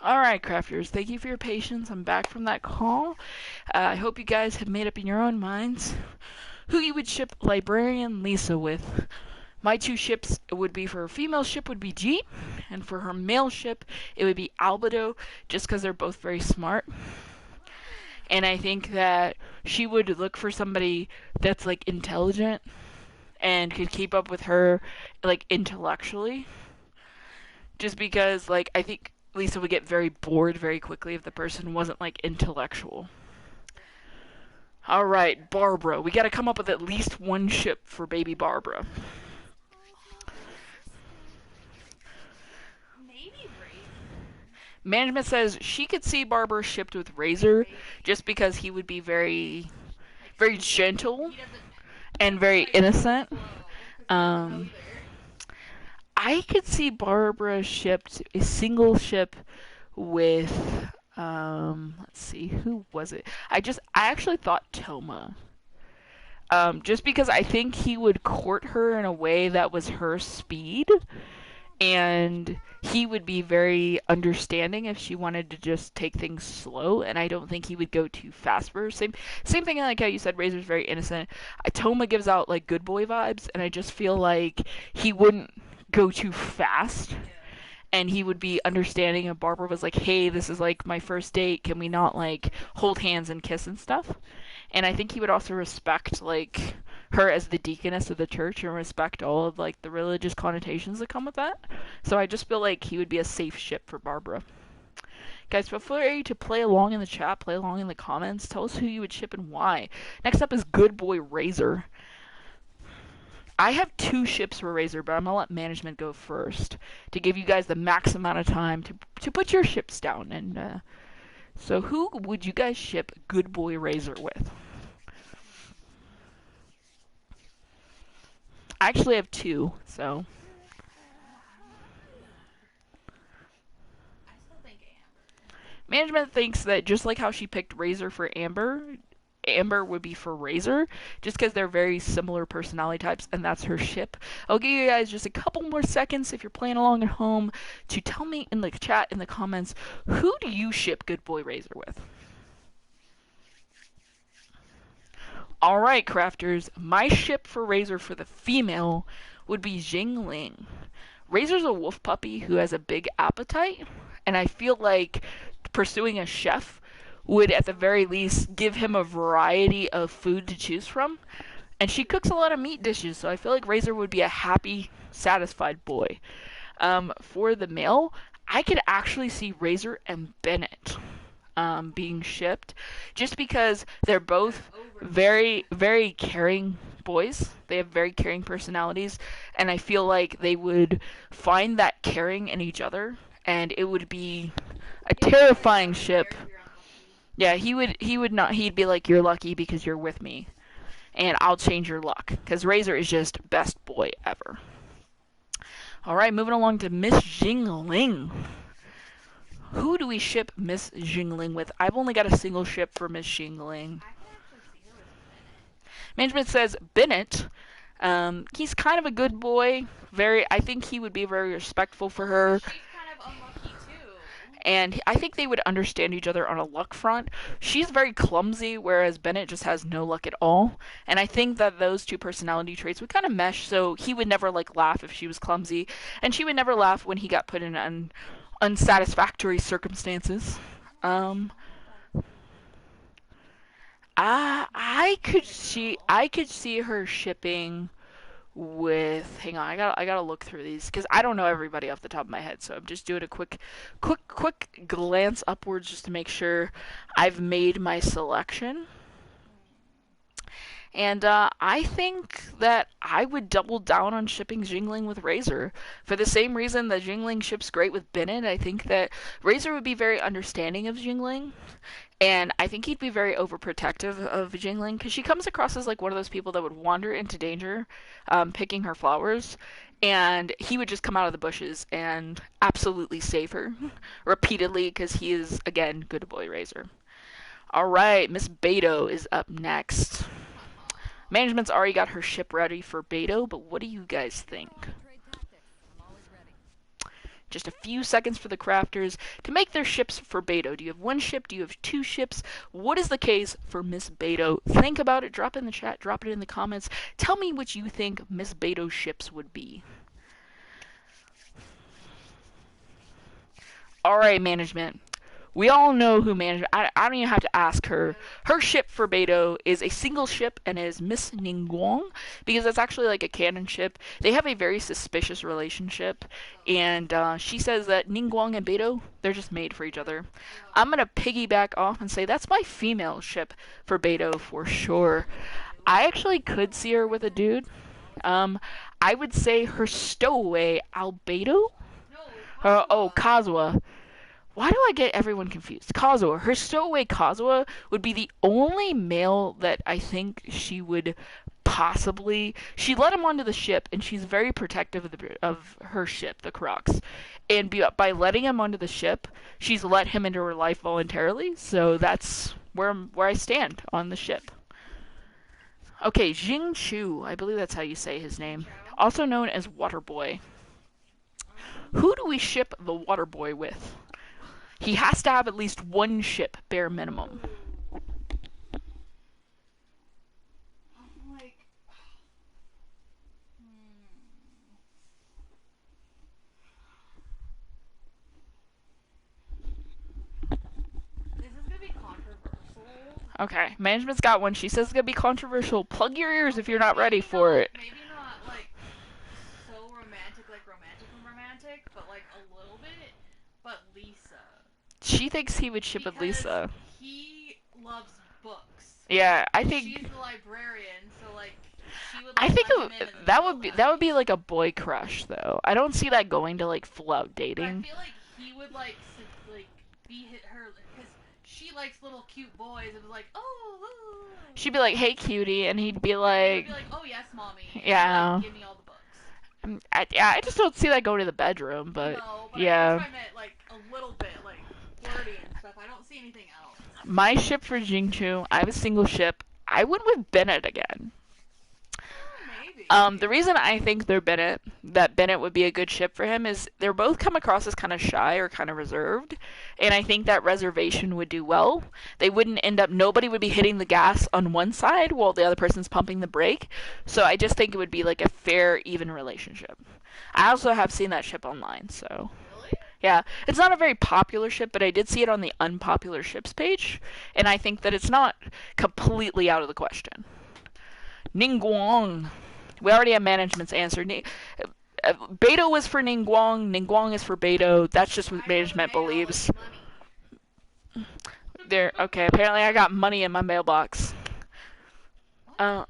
S1: All right, crafters, thank you for your patience. I'm back from that call. I hope you guys have made up in your own minds who you would ship Librarian Lisa with. My two ships would be for her female ship would be G, and for her male ship it would be Albedo, just because they're both very smart. And I think that she would look for somebody that's like intelligent and could keep up with her like intellectually. Just because like I think Lisa would get very bored very quickly if the person wasn't like intellectual. All right, Barbara. We got to come up with at least one ship for baby Barbara.
S2: Maybe Razor.
S1: Management says she could see Barbara shipped with Razor just because he would be very, very gentle
S2: He doesn't
S1: and very
S2: like
S1: innocent.
S2: flow, 'cause he doesn't know
S1: Um,
S2: either.
S1: I could see Barbara shipped a single ship with let's see, who was it? I actually thought Toma. Just because I think he would court her in a way that was her speed, and he would be very understanding if she wanted to just take things slow, and I don't think he would go too fast for her. Same thing like how you said Razor's very innocent. Toma gives out like good boy vibes, and I just feel like he wouldn't go too fast,
S2: Yeah.
S1: and he would be understanding if Barbara was like, hey, this is like my first date, can we not like hold hands and kiss and stuff? And I think he would also respect like her as the deaconess of the church and respect all of like the religious connotations that come with that. So I just feel like he would be a safe ship for Barbara. Guys, feel free to play along in the chat, play along in the comments. Tell us who you would ship and why. Next up is Good Boy Razor. I have two ships for Razor, but I'm gonna let management go first to give you guys the max amount of time to put your ships down. And so, who would you guys ship Good Boy Razor with? I actually have two, so
S2: I still think Amber.
S1: management thinks that just like how she picked Razor for Amber, Amber would be for Razor, just because they're very similar personality types, and that's her ship. I'll give you guys just a couple more seconds if you're playing along at home to tell me in the chat, in the comments, who do you ship Good Boy Razor with? Alright, crafters, my ship for Razor for the female would be Jingling. Razor's a wolf puppy who has a big appetite, and I feel like pursuing a chef would at the very least give him a variety of food to choose from. And she cooks a lot of meat dishes, so I feel like Razor would be a happy, satisfied boy. For the male, I could actually see Razor and Bennett being shipped, just because they're both very, very caring boys. They have very caring personalities, and I feel like they would find that caring in each other, and it would be a terrifying ship. Yeah, he would not. He'd be like, "You're lucky because you're with me, and I'll change your luck." Because Razor is just best boy ever. All right, moving along to Miss Jingling. Who do we ship Miss Jingling with? I've only got a single ship for Miss Jingling.
S2: I could actually see her with Bennett.
S1: Management says Bennett. He's kind of a good boy. I think he would be very respectful for her,
S2: She's kind of unlucky too.
S1: and I think they would understand each other on a luck front. She's very clumsy, whereas Bennett just has no luck at all. And I think that those two personality traits would kind of mesh. So he would never like laugh if she was clumsy, and she would never laugh when he got put in unsatisfactory circumstances. Um, I could see her shipping with. Hang on, I gotta look through these because I don't know everybody off the top of my head. So I'm just doing a quick glance upwards just to make sure I've made my selection. And I think that I would double down on shipping Jingling with Razor. For the same reason that Jingling ships great with Bennett, I think that Razor would be very understanding of Jingling. And I think he'd be very overprotective of Jingling because she comes across as like one of those people that would wander into danger picking her flowers. And he would just come out of the bushes and absolutely save her repeatedly because he is, again, good boy Razor. All right, Miss Beto is up next. Management's already got her ship ready for Beto, but what do you guys think? Just a few seconds for the crafters to make their ships for Beto. Do you have one ship? Do you have two ships? What is the case for Miss Beto? Think about it. Drop it in the chat. Drop it in the comments. Tell me what you think Miss Beto's ships would be. Alright, management. We all know who management. I don't even have to ask her. Her ship for Beto is a single ship and is Miss Ningguang because it's actually like a canon ship. They have a very suspicious relationship, and she says that Ningguang and Beto they're just made for each other. I'm gonna piggyback off and say that's my female ship for Beto for sure. I actually could see her with a dude. I would say her stowaway Albedo. Oh, Kazuha. Why do I get everyone confused? Kazuha. Her stowaway Kazuha would be the only male that I think she would possibly. She let him onto the ship, and she's very protective of her ship, the Crocs. And by letting him onto the ship, she's let him into her life voluntarily. So that's where I stand on the ship. Okay, Jing Chu. I believe that's how you say his name. Also known as Waterboy. Who do we ship the Waterboy with? He has to have at least one ship, bare minimum.
S2: This is gonna be controversial.
S1: Okay, management's got one. She says it's gonna be controversial. Plug your ears if you're not ready for it.
S2: Maybe not like so romantic, but like a little bit. But Lisa.
S1: She thinks he would ship with
S2: Because
S1: Lisa.
S2: he loves books.
S1: Yeah, I think
S2: She's the librarian, so like she would.
S1: I
S2: Like,
S1: think
S2: let him in in the
S1: that would be like a boy crush though. I don't see that going to like full out
S2: But I
S1: dating.
S2: feel like he would like be hit her because she likes little cute boys. It was like oh.
S1: She'd be like, "Hey, cutie," and he'd be
S2: He'd
S1: like,
S2: be like, oh yes, mommy. And
S1: Yeah.
S2: Like, give me all the books.
S1: I just don't see that going to the bedroom, but
S2: No, but
S1: yeah.
S2: I meant like a little bit like flirty and stuff. I don't see anything else.
S1: My ship for Jingchu, I have a single ship. I went with Bennett again.
S2: Maybe.
S1: The reason I think that Bennett would be a good ship for him is they're both come across as kind of shy or kind of reserved, and I think that reservation would do well. They wouldn't end up, nobody would be hitting the gas on one side while the other person's pumping the brake, so I just think it would be like a fair, even relationship. I also have seen that ship online, so.
S2: Really?
S1: Yeah, it's not a very popular ship, but I did see it on the unpopular ships page, and I think that it's not completely out of the question. Ningguang. We already have management's answer. Beto was for Ningguang. Ningguang is for Beto. That's just what management believes. There. Okay. Apparently, I got money in my mailbox.
S2: What?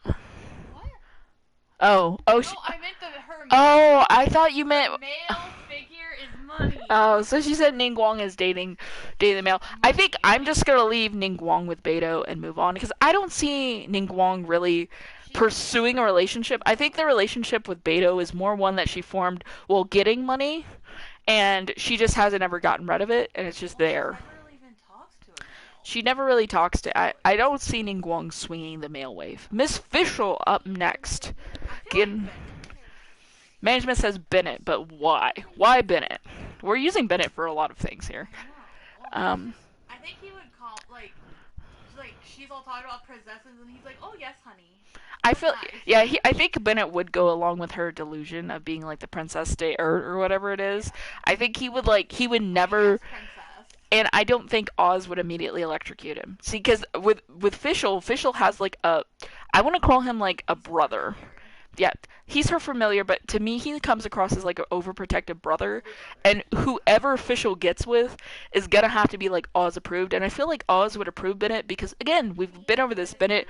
S1: Oh. Oh.
S2: No, I meant her.
S1: Oh, I thought you meant.
S2: Male figure is money.
S1: Oh, so she said Ningguang is dating the male. I think I'm just gonna leave Ningguang with Beto and move on because I don't see Ningguang really pursuing a relationship. I think the relationship with Beto is more one that she formed while getting money, and she just hasn't ever gotten rid of it, and it's just there. She never really talks to. I don't see Ningguang swinging the male wave. Miss Fischl up next. Management says Bennett, but why? Why Bennett? We're using Bennett for a lot of things here.
S2: I think he would call like she's all talking about princesses, and he's like, "Oh yes, honey."
S1: I feel, yeah. I think Bennett would go along with her delusion of being like the princess state or whatever it is. I think he would never. And I don't think Oz would immediately electrocute him. See, because with Fischl has like a, I want to call him like a brother. Yeah, he's her familiar, but to me he comes across as like an overprotective brother, and whoever Fischl gets with is gonna have to be like Oz approved, and I feel like Oz would approve Bennett because again we've been over this. Bennett's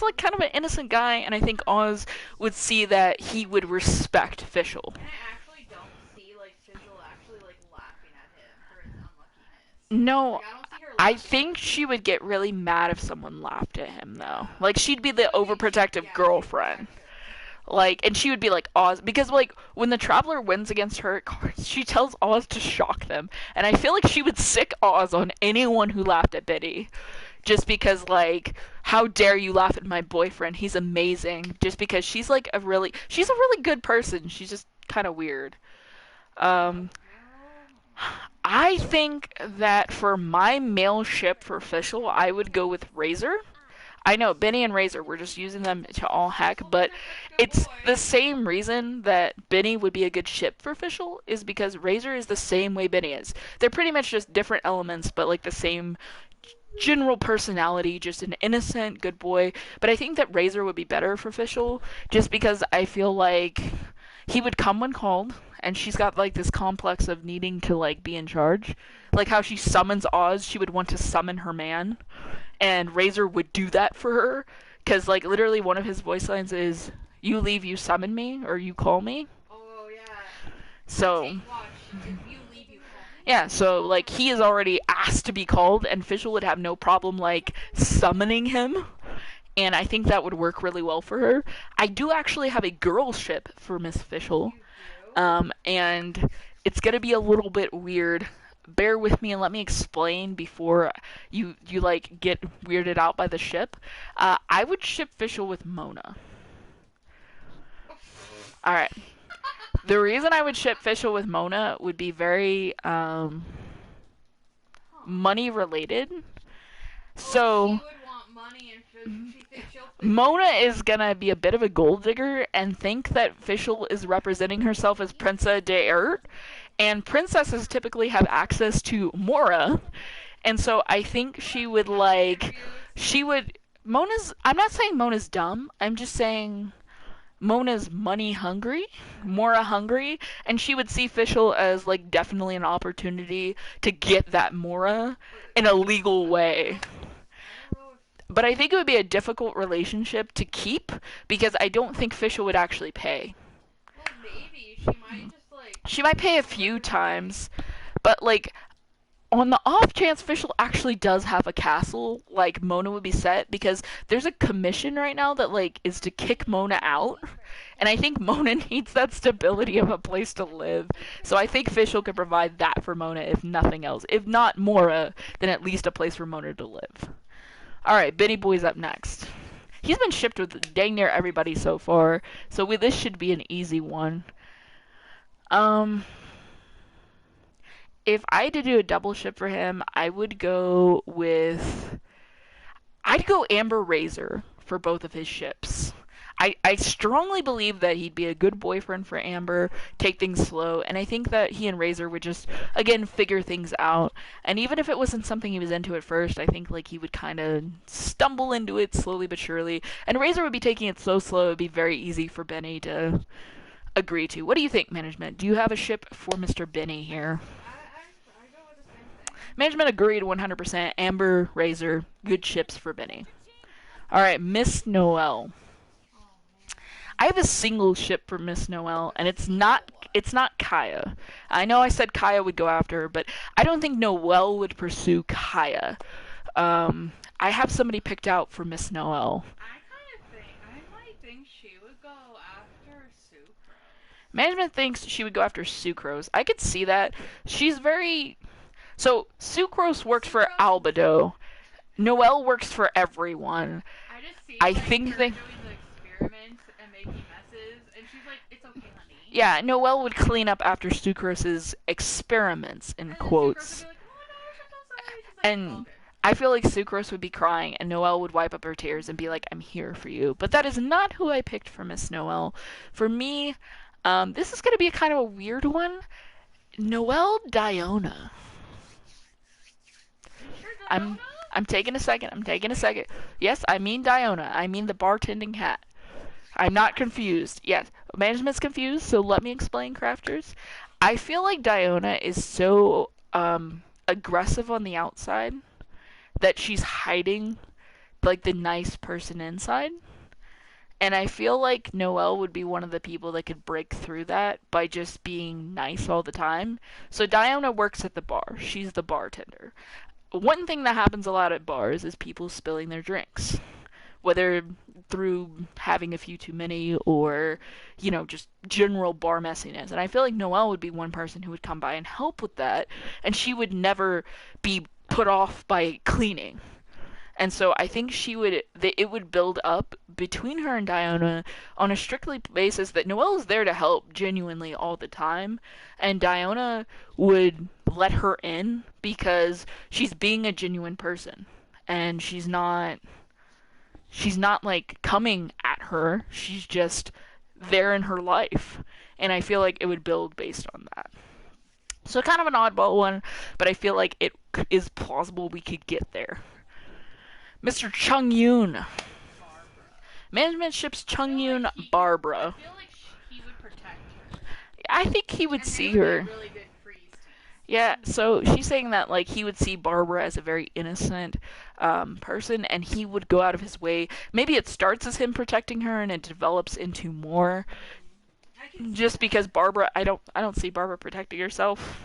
S1: like kind of an innocent guy, and I think Oz would see that he would respect Fischl.
S2: And I actually don't see like Fischl actually like laughing at him for his unluckiness.
S1: No,
S2: Like, I don't see her
S1: I
S2: laughing.
S1: think she would get really mad if someone laughed at him though. Like she'd be the overprotective girlfriend. Like, and she would be like Oz, because like when the Traveler wins against her at cards, she tells Oz to shock them, and I feel like she would sick Oz on anyone who laughed at Biddy, just because like, how dare you laugh at my boyfriend? He's amazing. Just because she's a really good person. She's just kind of weird. I think that for my male ship for official, I would go with Razor. I know Benny and Razor, we're just using them to all heck,
S2: Oh,
S1: but
S2: they're such good
S1: it's the
S2: boys.
S1: same reason that Benny would be a good ship for official is because Razor is the same way Benny is. They're pretty much just different elements, but like the same general personality, just an innocent, good boy. But I think that Razor would be better for official just because I feel like he would come when called, and she's got like this complex of needing to like be in charge. Like how she summons Oz, she would want to summon her man, and Razor would do that for her because like literally one of his voice lines is "You leave, you summon me, or you call me."
S2: Oh yeah.
S1: So
S2: Take watch. If you leave, you call me.
S1: yeah, so like he is already asked to be called, and Fischl would have no problem like summoning him, and I think that would work really well for her. I do actually have a girl ship for Miss Fischl,
S2: You do?
S1: and it's gonna be a little bit weird. Bear with me and let me explain before you like get weirded out by the ship. I would ship Fischl with Mona. All right. The reason I would ship Fischl with Mona would be very
S2: Huh.
S1: money related.
S2: Oh, she
S1: So
S2: would want money, and she thinks she'll fix
S1: Mona
S2: it.
S1: is gonna be a bit of a gold digger and think that Fischl is representing herself as Princess de Ert, and princesses typically have access to Mora, and so I think she would
S2: Now I'm
S1: like
S2: confused.
S1: she would Mona's I'm not saying Mona's dumb. I'm just saying Mona's money hungry, Mora hungry, and she would see Fischl as like definitely an opportunity to get that Mora
S2: But
S1: in a legal
S2: I don't
S1: way.
S2: know. I don't know if.
S1: But I think it would be a difficult relationship to keep because I don't think Fischl would actually pay.
S2: Well, maybe she might just like
S1: She might pay a
S2: slip
S1: few
S2: it away.
S1: times, but like on the off chance Fischl actually does have a castle, like Mona would be set because there's a commission right now that like is to kick Mona out, and I think Mona needs that stability of a place to live. So I think Fischl could provide that for Mona if nothing else. If not Mora, then at least a place for Mona to live. All right, Benny Boy's up next. He's been shipped with dang near everybody so far, so this should be an easy one. Um, if I had to do a double ship for him, I'd go Amber Razor for both of his ships. I strongly believe that he'd be a good boyfriend for Amber, take things slow, and I think that he and Razor would just, again, figure things out. And even if it wasn't something he was into at first, I think like he would kind of stumble into it slowly but surely. And Razor would be taking it so slow, it would be very easy for Benny to agree to. What do you think, management? Do you have a ship for Mr. Benny here?
S2: I go with the same thing.
S1: Management agreed 100%. Amber, Razor, good ships for Benny. All right, Miss Noel.
S2: Oh man.
S1: I have a single ship for Miss Noel,
S2: A
S1: and
S2: single one.
S1: it's not Kaya. I know I said Kaya would go after her, but I don't think Noel would pursue Kaya. I have somebody picked out for Miss Noel.
S2: I kind of think I might think she would go after Sucrose.
S1: Management thinks she would go after Sucrose. I could see that. She's very so Sucrose works for
S2: Sucrose.
S1: Albedo. Noel works for everyone.
S2: I just see
S1: I
S2: like
S1: think
S2: her
S1: they
S2: doing the experiments and making messes, and she's like, "It's okay, honey."
S1: yeah, Noel would clean up after Sucrose's experiments in
S2: And then Sucrose would be
S1: quotes.
S2: like, "Oh my gosh, I'm so sorry." She's like, "It's all
S1: And
S2: good."
S1: I feel like Sucrose would be crying and Noelle would wipe up her tears and be like, I'm here for you. But that is not who I picked for Miss Noel. For me, this is going to be a kind of a weird one. Noelle Diona.
S2: Are you sure,
S1: I'm
S2: Diona?
S1: I'm taking a second. I'm taking a second. Yes, I mean Diona. I mean the bartending hat. I'm not confused. Yes, management's confused, so let me explain, crafters. I feel like Diona is so aggressive on the outside that she's hiding like the nice person inside. And I feel like Noelle would be one of the people that could break through that by just being nice all the time. So Diana works at the bar. She's the bartender. One thing that happens a lot at bars is people spilling their drinks. Whether through having a few too many or, just general bar messiness. And I feel like Noelle would be one person who would come by and help with that. And she would never be put off by cleaning. And so I think it would build up between her and Diona on a strictly basis that Noelle is there to help genuinely all the time, and Diona would let her in because she's being a genuine person, and she's not like coming at her. She's just there in her life, and I feel like it would build based on that. So kind of an oddball one, but I feel like it is plausible we could get there. Mr. Chung Yoon.
S2: Barbara.
S1: Management ships
S2: I
S1: Chung
S2: feel like
S1: Yoon,
S2: he could. I
S1: Barbara.
S2: feel like he would protect her,
S1: I think he would
S2: and they
S1: see
S2: would be a
S1: her.
S2: really good freeze
S1: Yeah,
S2: team.
S1: so she's saying that like he would see Barbara as a very innocent person, and he would go out of his way. Maybe it starts as him protecting her, and it develops into more.
S2: I can see
S1: Just
S2: that.
S1: because Barbara, I don't see Barbara protecting herself.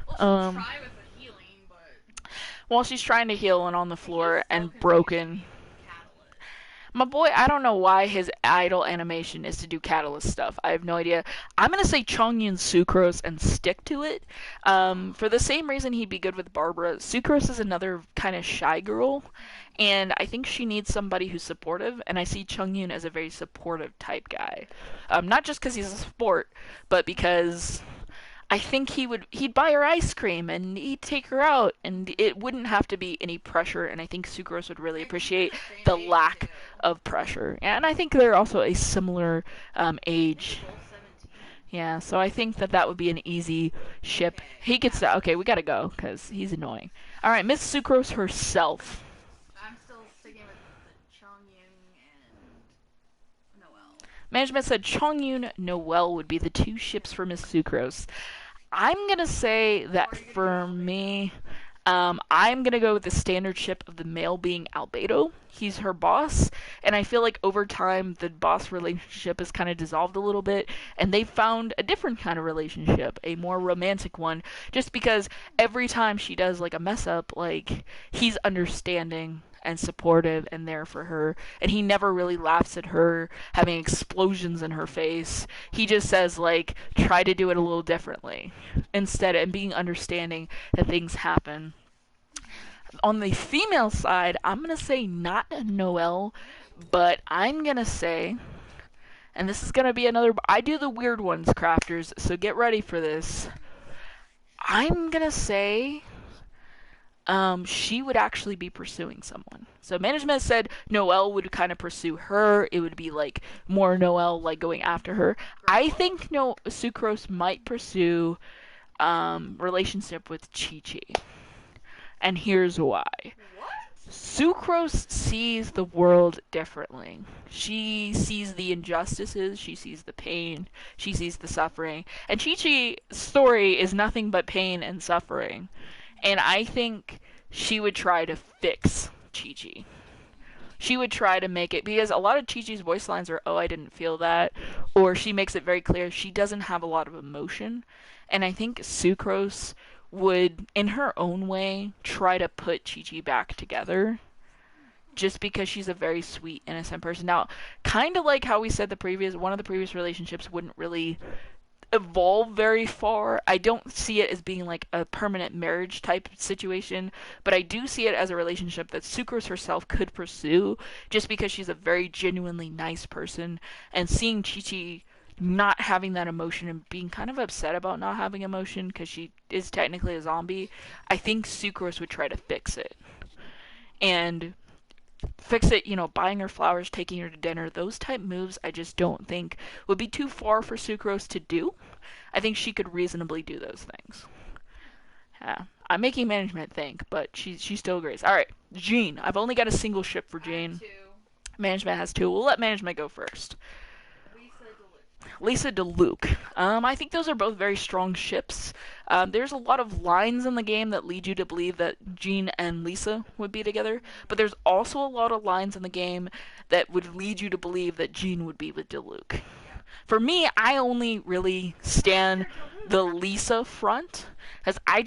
S2: No. Well, she'll
S1: Um,
S2: try with the healing, but
S1: while she's trying to heal and on the
S2: he keeps
S1: floor
S2: so
S1: and
S2: confusing
S1: broken.
S2: me with Catalyst.
S1: My boy, I don't know why his idol animation is to do Catalyst stuff. I have no idea. I'm gonna say Chongyun Sucrose and stick to it. For the same reason he'd be good with Barbara. Sucrose is another kind of shy girl, and I think she needs somebody who's supportive. And I see Chongyun as a very supportive type guy, not just because he's a sport, but because I think he'd buy her ice cream and he'd take her out and it wouldn't have to be any pressure, and I think Sucrose would really
S2: I think they're
S1: appreciate
S2: the same
S1: the
S2: age
S1: lack
S2: too.
S1: of pressure. And I think they're also a similar
S2: I think they're
S1: age.
S2: both 17.
S1: Yeah, so I think that would be an easy ship.
S2: Okay,
S1: He gets
S2: yeah.
S1: to. Okay, we gotta go because he's annoying. All right, Miss Sucrose herself.
S2: I'm still sticking with the Chongyun and Noelle.
S1: Management said Chongyun Noelle would be the two ships for Miss Sucrose. I'm gonna say
S2: Or
S1: that
S2: are you gonna do
S1: for
S2: Albedo?
S1: me, I'm gonna go with the standard ship of the male being Albedo. He's her boss, and I feel like over time the boss relationship has kind of dissolved a little bit, and they've found a different kind of relationship, a more romantic one. Just because every time she does like a mess up, like he's understanding and supportive and there for her, and he never really laughs at her having explosions in her face. He just says like try to do it a little differently instead, and being understanding that things happen. On the female side, I'm gonna say not Noelle, but I'm gonna say, and this is gonna be another. I do the weird ones, crafters, so get ready for this. I'm gonna say she would actually be pursuing someone. So management said Noelle would kind of pursue her. It would be like more Noelle like going after her. I
S2: Girl?
S1: think no Sucrose might pursue relationship with Chi Chi, and here's why.
S2: What?
S1: Sucrose sees the world differently. She sees the injustices, she sees the pain, she sees the suffering. And Chi Chi's story is nothing but pain and suffering. And I think she would try to fix Chi Chi. She would try to make it, because a lot of Chi Chi's voice lines are, oh, I didn't feel that, or she makes it very clear she doesn't have a lot of emotion. And I think Sucrose would, in her own way, try to put Chi Chi back together just because she's a very sweet, innocent person. Now, kind of like how we said one of the previous relationships wouldn't really evolve very far. I don't see it as being like a permanent marriage type situation, but I do see it as a relationship that Sucrose herself could pursue just because she's a very genuinely nice person, and seeing Chi Chi not having that emotion and being kind of upset about not having emotion because she is technically a zombie, I think Sucrose would try to fix it. And fix it, buying her flowers, taking her to dinner, those type moves I just don't think would be too far for Sucrose to do. I think she could reasonably do those things. Yeah. I'm making management think, but she still agrees. All right, Jean. I've only got a single ship for
S2: I have
S1: Jean.
S2: two.
S1: Management has two. We'll let management go first.
S2: Lisa DeLuca.
S1: Lisa DeLuke. I think those are both very strong ships. There's a lot of lines in the game that lead you to believe that Jean and Lisa would be together, but there's also a lot of lines in the game that would lead you to believe that Jean would be with DeLuke.
S2: Yeah.
S1: For me, I only really stand the Lisa front, because I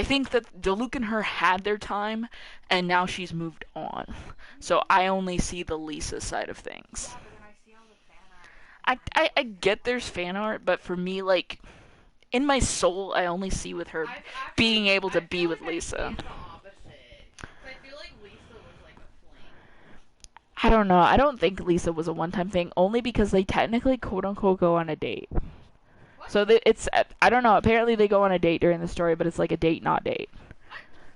S1: think that DeLuke and her had their time, and now she's moved on. So I only see the Lisa side of things.
S2: Yeah, but then I see all the fan art,
S1: I,
S2: and I'm
S1: I, I
S2: like,
S1: get there's fan art, but for me, like, in my soul, I only see with her
S2: I actually,
S1: being able to
S2: I
S1: be
S2: feel
S1: with
S2: like I see
S1: Lisa.
S2: it the opposite. Because I feel like Lisa was like
S1: I don't know. I don't think Lisa was a one-time thing, only because they technically quote unquote go on a date.
S2: What?
S1: So it's I don't know. Apparently they go on a date during the story, but it's like a date not date.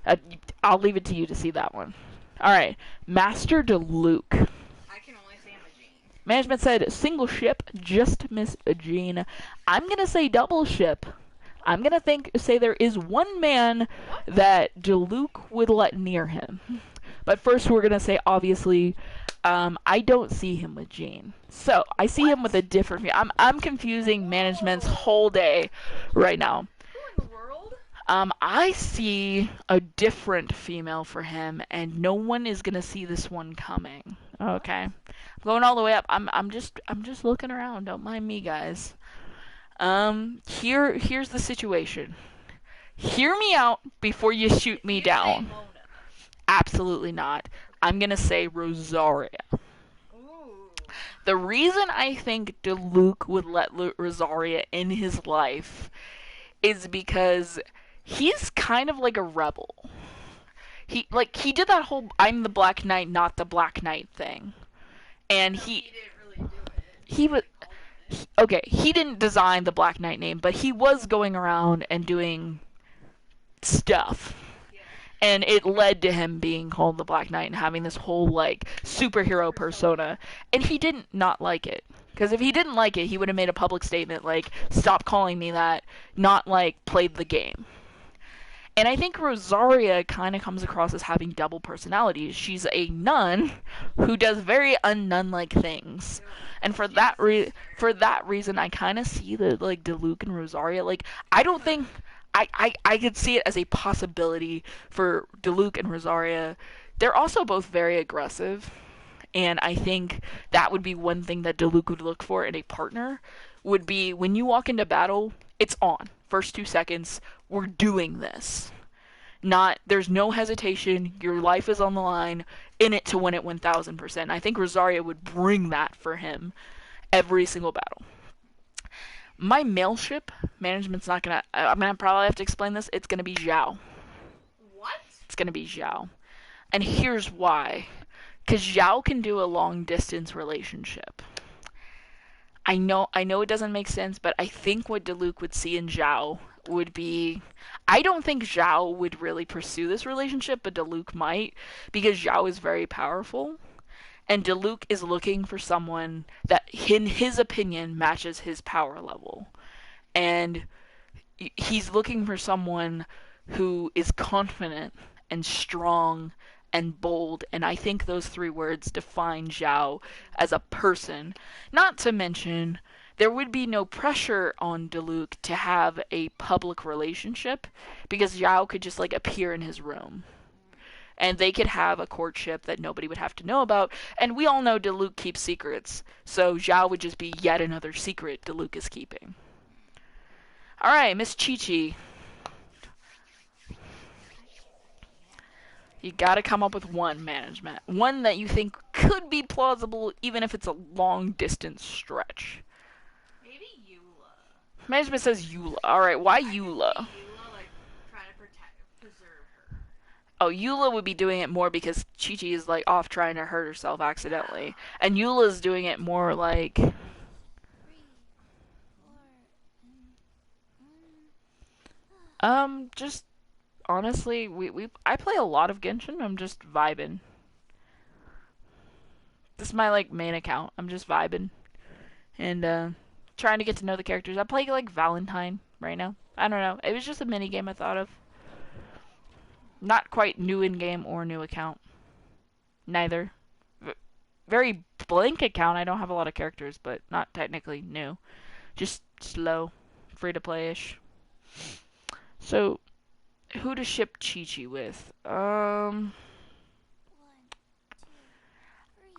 S2: What?
S1: Uh, I'll leave it to you to see that one. All right, Master DeLuke.
S2: I can only say I'm a Jean.
S1: Management said single ship, just miss a Jean. I'm gonna say double ship. I'm gonna say there is one man
S2: What?
S1: that DeLuke would let near him. But first, we're gonna say obviously, I don't see him with Jean. So I see him with a different. I'm confusing management's whole day right now.
S2: Who in the world?
S1: I see a different female for him, and no one is gonna see this one coming. Okay, I'm going all the way up. I'm just looking around. Don't mind me, guys. Here's the situation. Hear me out before you shoot me
S2: You
S1: down.
S2: say Mona.
S1: Absolutely not. I'm gonna say Rosaria.
S2: Ooh.
S1: The reason I think DeLuke would let Rosaria in his life is because he's kind of like a rebel. He did that whole "I'm the Black Knight, not the Black Knight" thing, and
S2: No,
S1: he
S2: didn't really do it.
S1: he was
S2: Called him it.
S1: okay. He didn't design the Black Knight name, but he was going around and doing stuff.
S2: Yeah.
S1: And it led to him being called the Black Knight and having this whole like superhero persona. And he didn't not like it. Because if he didn't like it, he would have made a public statement like, "Stop calling me that," not like played the game. And I think Rosaria kind of comes across as having double personalities. She's a nun who does very un-nun-like things. And for that reason, I kind of see the like DeLuke and Rosaria. Like I don't think I could see it as a possibility for DeLuke and Rosaria. They're also both very aggressive, and I think that would be one thing that DeLuke would look for in a partner. Would be when you walk into battle, it's on. First 2 seconds, we're doing this. Not there's no hesitation. Your life is on the line. In it to win it 1,000%. I think Rosaria would bring that for him every single battle. My male ship, management's not gonna. I'm gonna probably have to explain this. It's gonna be Zhao.
S2: What?
S1: It's gonna be Zhao, and here's why. Because Zhao can do a long distance relationship. I know it doesn't make sense, but I think what DeLuke would see in Zhao would be. I don't think Zhao would really pursue this relationship, but DeLuke might, because Zhao is very powerful, and DeLuke is looking for someone that, in his opinion, matches his power level. And he's looking for someone who is confident and strong and bold, and I think those three words define Zhao as a person. Not to mention, there would be no pressure on DeLuke to have a public relationship because Zhao could just like appear in his room. And they could have a courtship that nobody would have to know about. And we all know DeLuke keeps secrets, so Zhao would just be yet another secret DeLuke is keeping. Alright, Miss Chi-Chi. You gotta come up with one, management. One that you think could be plausible, even if it's a long distance stretch.
S2: Maybe Eula.
S1: Management says Eula. Alright, why Eula?
S2: Eula, like, trying to preserve her.
S1: Oh, Eula would be doing it more because Chi-Chi is like off trying to hurt herself accidentally. And Eula's doing it more like just honestly, we I play a lot of Genshin. I'm just vibing. This is my like main account. I'm just vibing and trying to get to know the characters. I play like Valentine right now. I don't know. It was just a mini game I thought of. Not quite new in game or new account. Neither. Very blank account. I don't have a lot of characters, but not technically new. Just slow, free to play ish. So, who to ship Chi Chi with?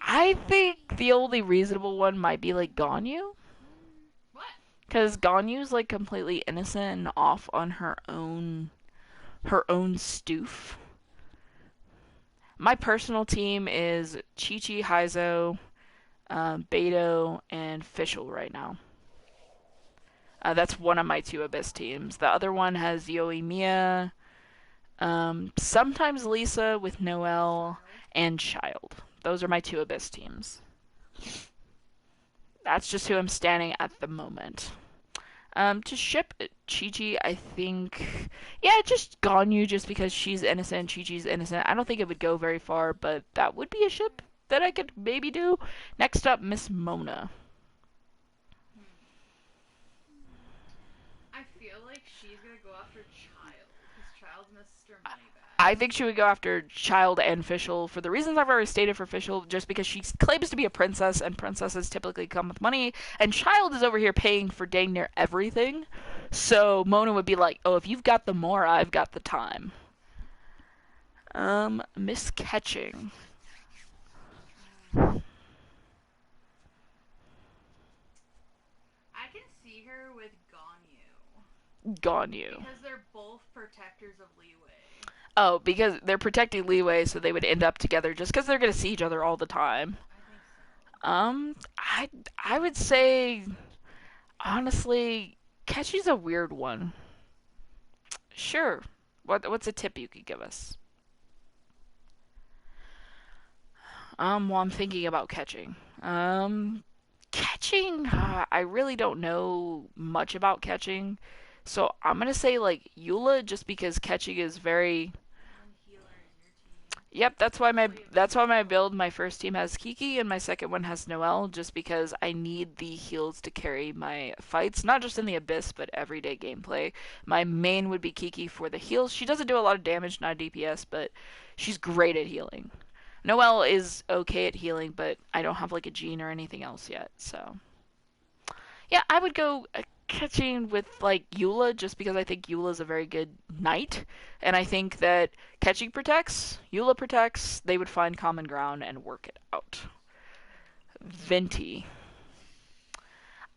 S1: I think the only reasonable one might be like Ganyu.
S2: What?
S1: Because Ganyu's like completely innocent and off on her own stoof. My personal team is Chi-Chi, Heizo, Beto, and Fischl right now. That's one of my two Abyss teams. The other one has Yoimiya, sometimes Lisa with Noelle, and Child. Those are my two Abyss teams. That's just who I'm standing at the moment. To ship Chi-Chi, I think, yeah, just Ganyu just because she's innocent, Chi-Chi's innocent. I don't think it would go very far, but that would be a ship that I could maybe do. Next up, Miss Mona.
S2: Hmm. I feel like she's gonna go after Child because Child's Mr.
S1: I
S2: Moneybags.
S1: think she would go after Child and Fischl for the reasons I've already stated for Fischl, just because she claims to be a princess, and princesses typically come with money, and Child is over here paying for dang near everything. So Mona would be like, oh, if you've got the more, I've got the time. Miss Catching.
S2: Um, I can see her with Ganyu
S1: Ganyu.
S2: because they're both protectors of leeway.
S1: Oh, because they're protecting Leeway, so they would end up together just because they're gonna see each other all the time.
S2: I think so.
S1: I would say honestly, Catchy's a weird one. Sure. What's a tip you could give us? Well, I'm thinking about catching. Catching. I really don't know much about catching, so I'm gonna say like Eula, just because catching is very.
S2: One healer in your team,
S1: Yep,
S2: especially if
S1: that's why my
S2: Noelle.
S1: build, my first team has Kiki and my second one has Noelle, just because I need the heals to carry my fights, not just in the Abyss, but everyday gameplay. My main would be Kiki for the heals. She doesn't do a lot of damage, not DPS, but she's great at healing. Noelle is okay at healing, but I don't have like a gene or anything else yet, so yeah, I would go catching with like Eula, just because I think Eula is a very good knight, and I think that catching protects, Eula protects. They would find common ground and work it out. Venti.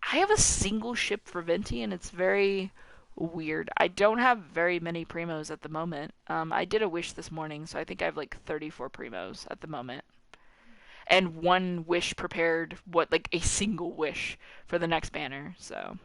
S1: I have a single ship for Venti, and it's very weird. I don't have very many primos at the moment. I did a wish this morning, so I think I have like 34 primos at the moment, and one wish prepared. What, like a single wish for the next banner? So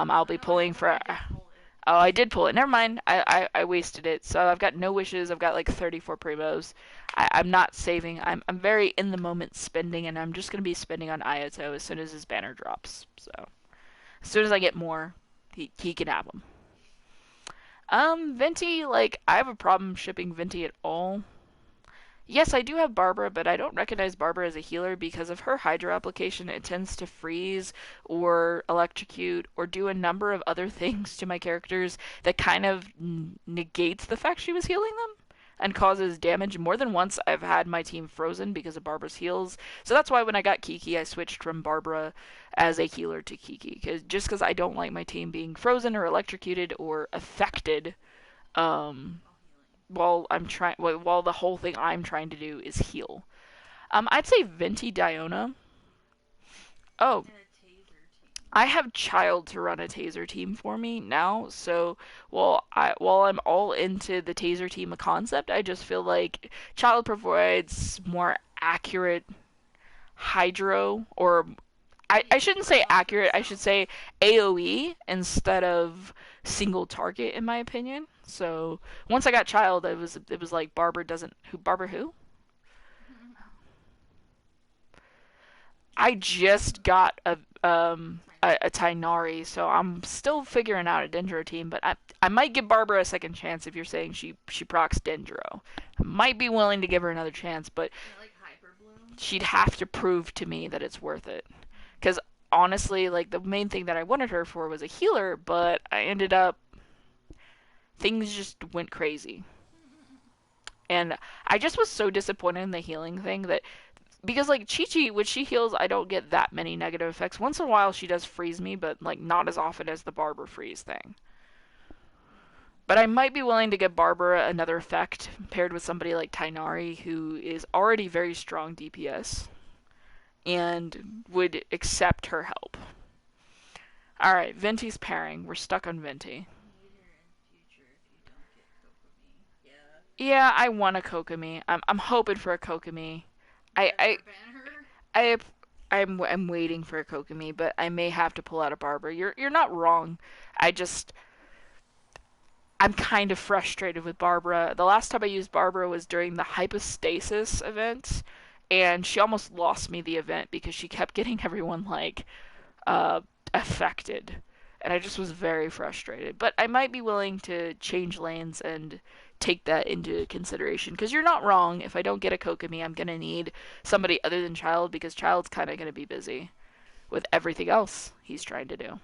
S1: I'll
S2: Oh
S1: be
S2: no, I
S1: pulling
S2: thought
S1: for.
S2: you did pull it.
S1: Oh, I did pull it. Never mind. I wasted it. So I've got no wishes. I've got like 34 primos. I'm not saving. I'm very in the moment spending, and I'm just gonna be spending on Ayato as soon as his banner drops. So as soon as I get more, he can have them. Venti, like I have a problem shipping Venti at all. Yes, I do have Barbara, but I don't recognize Barbara as a healer because of her Hydro application. It tends to freeze or electrocute or do a number of other things to my characters that kind of negates the fact she was healing them and causes damage. More than once, I've had my team frozen because of Barbara's heals. So that's why when I got Kiki, I switched from Barbara as a healer to Kiki. Just because I don't like my team being frozen or electrocuted or affected um,
S2: While healing.
S1: while the whole thing I'm trying to do is heal. I'd say Venti Diona. Oh,
S2: And a taser team.
S1: I have Child to run a taser team for me now, so while I'm all into the taser team concept, I just feel like Child provides more accurate hydro, or I
S2: It
S1: shouldn't say
S2: feeds off
S1: accurate, I should
S2: itself.
S1: say AoE instead of single target in my opinion. So once I got Child, it was like Barbara doesn't who Barbara who? I just got a
S2: Tinari.
S1: Tainari, so I'm still figuring out a Dendro team, but I might give Barbara a second chance if you're saying she procs Dendro. I might be willing to give her another chance, but
S2: Is it like Hyper Bloom?
S1: she'd have to prove to me that it's worth it. Because honestly, like the main thing that I wanted her for was a healer, but I ended up things just went crazy. And I just was so disappointed in the healing thing that because like Chi Chi, when she heals, I don't get that many negative effects. Once in a while, she does freeze me, but like not as often as the Barber freeze thing. But I might be willing to give Barbara another effect paired with somebody like Tainari, who is already very strong DPS and would accept her help. All right, Venti's pairing. We're stuck on Venti.
S2: Need her in future if you don't get Kokomi. Yeah.
S1: Yeah, I want a Kokomi. I'm hoping for a Kokomi. I I
S2: Barrier banner.
S1: I I'm waiting for a Kokomi, but I may have to pull out a Barber. You're not wrong. I just I'm kind of frustrated with Barbara. The last time I used Barbara was during the Hypostasis event, and she almost lost me the event because she kept getting everyone like uh, affected, and I just was very frustrated. But I might be willing to change lanes and take that into consideration because you're not wrong. If I don't get a Kokomi, I'm gonna need somebody other than Child because Child's kind of gonna be busy with everything else he's trying to do.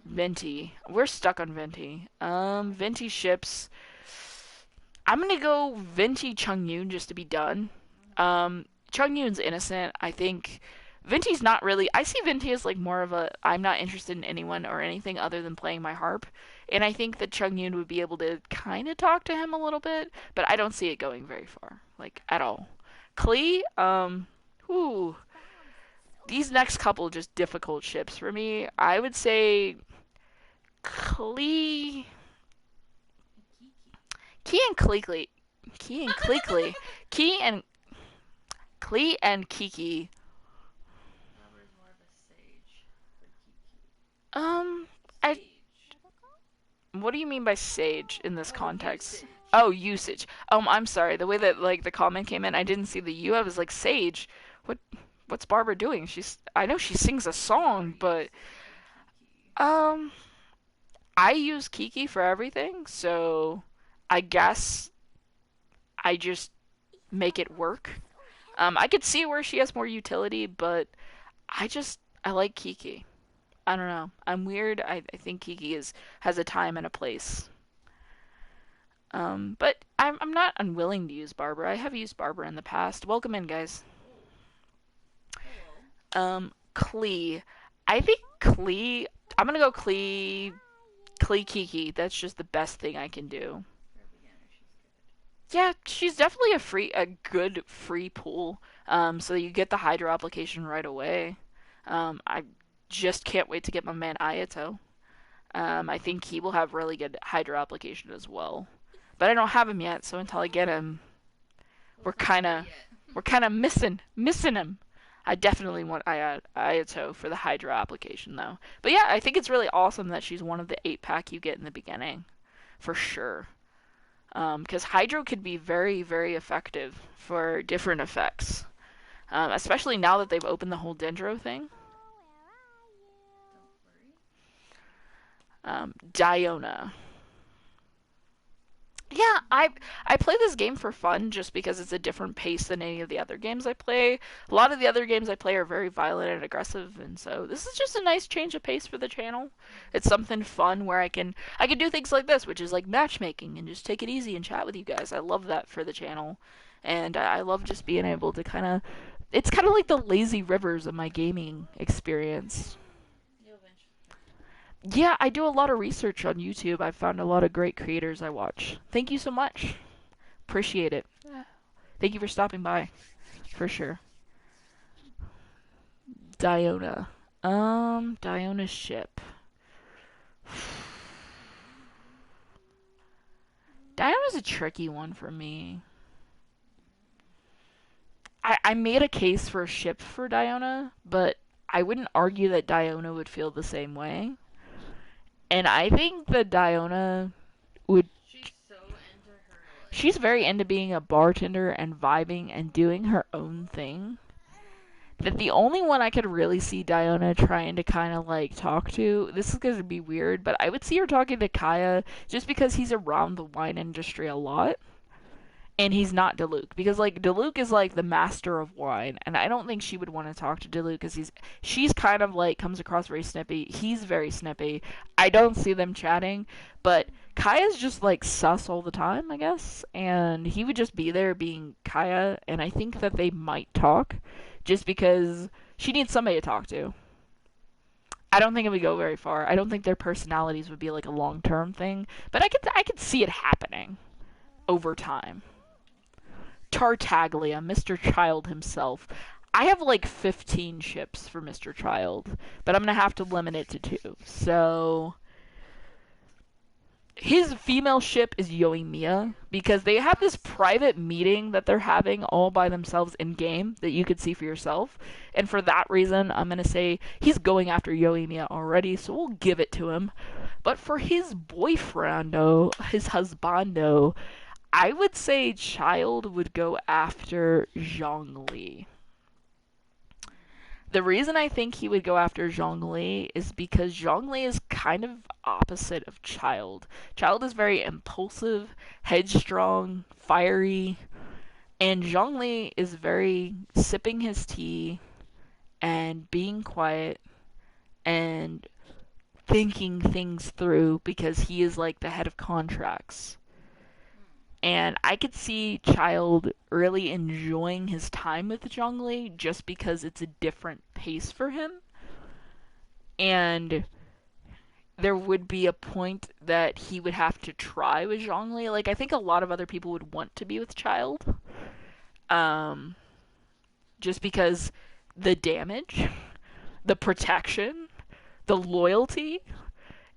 S1: Venti. We're stuck on Venti. Venti ships. I'm gonna go Venti Chung Yoon just to be done. Chung Yoon's innocent. I think Venti's not really. I see Venti as like more of a. I'm not interested in anyone or anything other than playing my harp. And I think that Chung Yoon would be able to kind of talk to him a little bit, but I don't see it going very far, like at all. Klee, whew, these next couple just difficult ships for me. I would say Klee, Key and Kleekly, Key and Kleekly, Key and Klee and Kiki.
S2: Lover's more of a sage for Kiki.
S1: Um, I.
S2: Sage.
S1: What do you mean by sage in this
S2: Oh,
S1: context?
S2: usage.
S1: Oh, usage. I'm sorry. The way that like the comment came in, I didn't see the U. I was like sage. What? What's Barbara doing? She's. I know she sings a
S2: You are
S1: song, but
S2: using Kiki.
S1: um, I use Kiki for everything, so I guess I just make it work. I could see where she has more utility, but I like Kiki. I don't know. I'm weird. I think Kiki is has a time and a place. But I'm not unwilling to use Barbara. I have used Barbara in the past. Welcome in, guys.
S2: Oh, hello.
S1: Klee. I think Klee. I'm gonna go Klee. Klee Kiki. That's just the best thing I can do.
S2: For a beginner, she's good.
S1: Yeah, she's definitely a good free pool. So you get the Hydro application right away. I just can't wait to get my man Ayato. I think he will have really good Hydro application as well. But I don't have him yet, so until I get him,
S2: We'll
S1: we're
S2: find
S1: kind
S2: out
S1: of
S2: yet.
S1: we're kind of missing him. I definitely want Ayato for the Hydro application though. But yeah, I think it's really awesome that she's one of the 8 pack you get in the beginning, for sure. Because Hydro could be very very effective for different effects, especially now that they've opened the whole Dendro thing.
S2: Don't worry.
S1: Diona. Yeah, I play this game for fun just because it's a different pace than any of the other games I play. A lot of the other games I play are very violent and aggressive, and so this is just a nice change of pace for the channel. It's something fun where I can do things like this, which is like matchmaking and just take it easy and chat with you guys. I love that for the channel, and I love just being able to kind of. It's kind of like the lazy rivers of my gaming experience.
S2: You'll eventually catch up.
S1: Yeah, I do a lot of research on YouTube. I've found a lot of great creators I watch. Thank you so much. Appreciate it. Thank you for stopping by, for sure. Diona. Diona's ship. Diona's a tricky one for me. I made a case for a ship for Diona, but I wouldn't argue that Diona would feel the same way. And I think that Diona would.
S2: She's so into her, like,
S1: She's very into being a bartender and vibing and doing her own thing. That the only one I could really see Diona trying to kind of like talk to, this is going to be weird, but I would see her talking to Kaya just because he's around the wine industry a lot. And he's not Diluc because like Diluc is like the master of wine, and I don't think she would want to talk to Diluc because she's kind of like comes across very snippy. He's very snippy. I don't see them chatting, but Kaya's just like sus all the time, I guess, and he would just be there being Kaya, and I think that they might talk just because she needs somebody to talk to. I don't think it would go very far. I don't think their personalities would be like a long term thing, but I could see it happening over time. Tartaglia, Mr. Child himself. I have like 15 ships for Mr. Child, but I'm gonna have to limit it to 2. So his female ship is Yoimiya because they have this private meeting that they're having all by themselves in game that you could see for yourself. And for that reason, I'm going to say he's going after Yoimiya already, so we'll give it to him. But for his boyfriendo, his husbando, I would say Child would go after Zhongli. The reason I think he would go after Zhongli is because Zhongli is kind of opposite of Child. Child is very impulsive, headstrong, fiery, and Zhongli is very sipping his tea and being quiet and thinking things through because he is like the head of contracts. And I could see Child really enjoying his time with Zhongli just because it's a different pace for him. And there would be a point that he would have to try with Zhongli. Like, I think a lot of other people would want to be with Child. Um, just because the damage, the protection, the loyalty,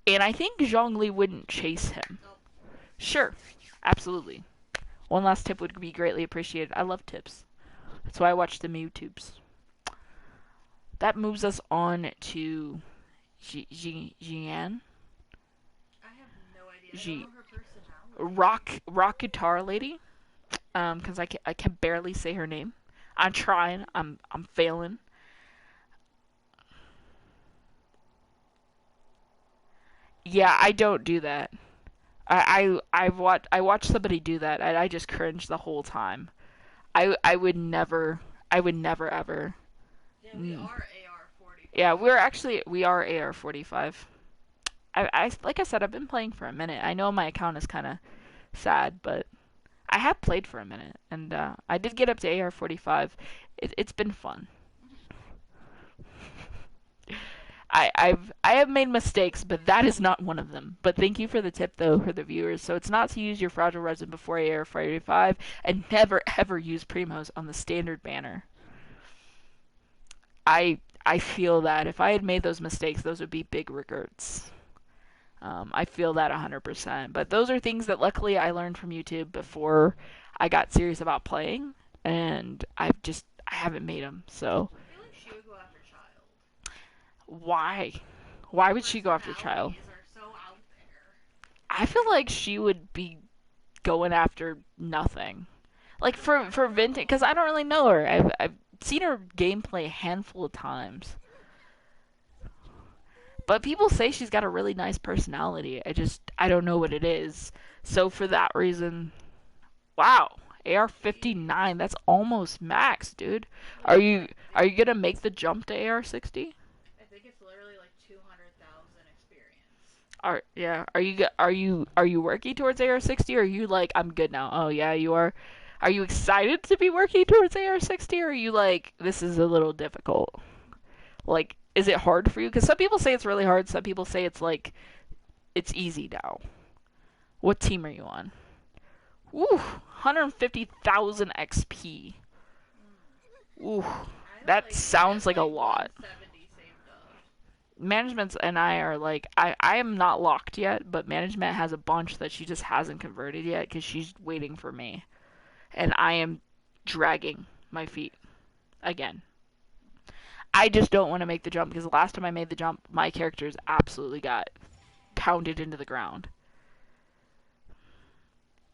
S1: and I think Zhongli wouldn't chase him. Sure, absolutely. One last tip would be greatly appreciated. I love tips. That's why I watch them YouTubes. That moves us on to Jian.
S2: I have no idea. I don't know her personality.
S1: Rock guitar lady. Because I can barely say her name. I'm trying. I'm failing. Yeah, I don't do that. I watched somebody do that and I just cringed the whole time. I would never, I would never ever.
S2: Yeah, we are AR-45.
S1: Yeah, we are AR-45. I like I said, I've been playing for a minute. I know my account is kind of sad, but I have played for a minute, and I did get up to AR-45. It's been fun. I have made mistakes, but that is not one of them. But thank you for the tip though for the viewers. So it's not to use your fragile resin before AR-45, and never ever use primos on the standard banner. I feel that if I had made those mistakes, those would be big regrets. I feel that 100%. But those are things that luckily I learned from YouTube before I got serious about playing, and I haven't made them. So
S2: I feel like she would go after Child.
S1: why? Why would she go after Child?
S2: Are so out there.
S1: I feel like she would be going after nothing. Like for Vintage, because I don't really know her. I've seen her gameplay a handful of times. But people say she's got a really nice personality. I don't know what it is. So for that reason, wow, AR-59, that's almost max, dude. Are you gonna make the jump to AR-60?
S2: I think it's literally like 200,000 experience.
S1: Are you working towards AR-60 or are you like I'm good now? Oh yeah, you are. Are you excited to be working towards AR-60 or are you like this is a little difficult? Like is it hard for you? Because some people say it's really hard. Some people say it's like it's easy now. What team are you on? Ooh, 150,000 XP. Ooh, that sounds like a lot.
S2: 70 saved up.
S1: Management's and I are like I am not locked yet, but management has a bunch that she just hasn't converted yet because she's waiting for me, and I am dragging my feet again. I just don't want to make the jump because the last time I made the jump, my characters absolutely got pounded into the ground.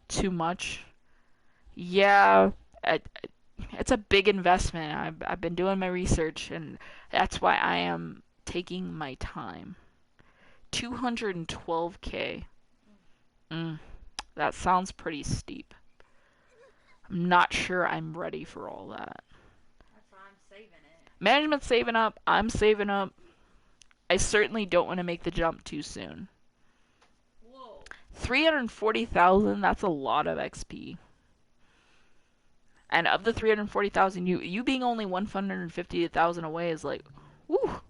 S1: Too much. Yeah, it's a big investment. I've been doing my research, and that's why I am taking my time. 212K. That sounds pretty steep. I'm not sure I'm ready for all that.
S2: That's why I'm saving it.
S1: Management's saving up. I'm saving up. I certainly don't want to make the jump too soon.
S2: Whoa.
S1: 340,000, that's a lot of XP. And of the 340,000, you being only 150,000 away is like, whew.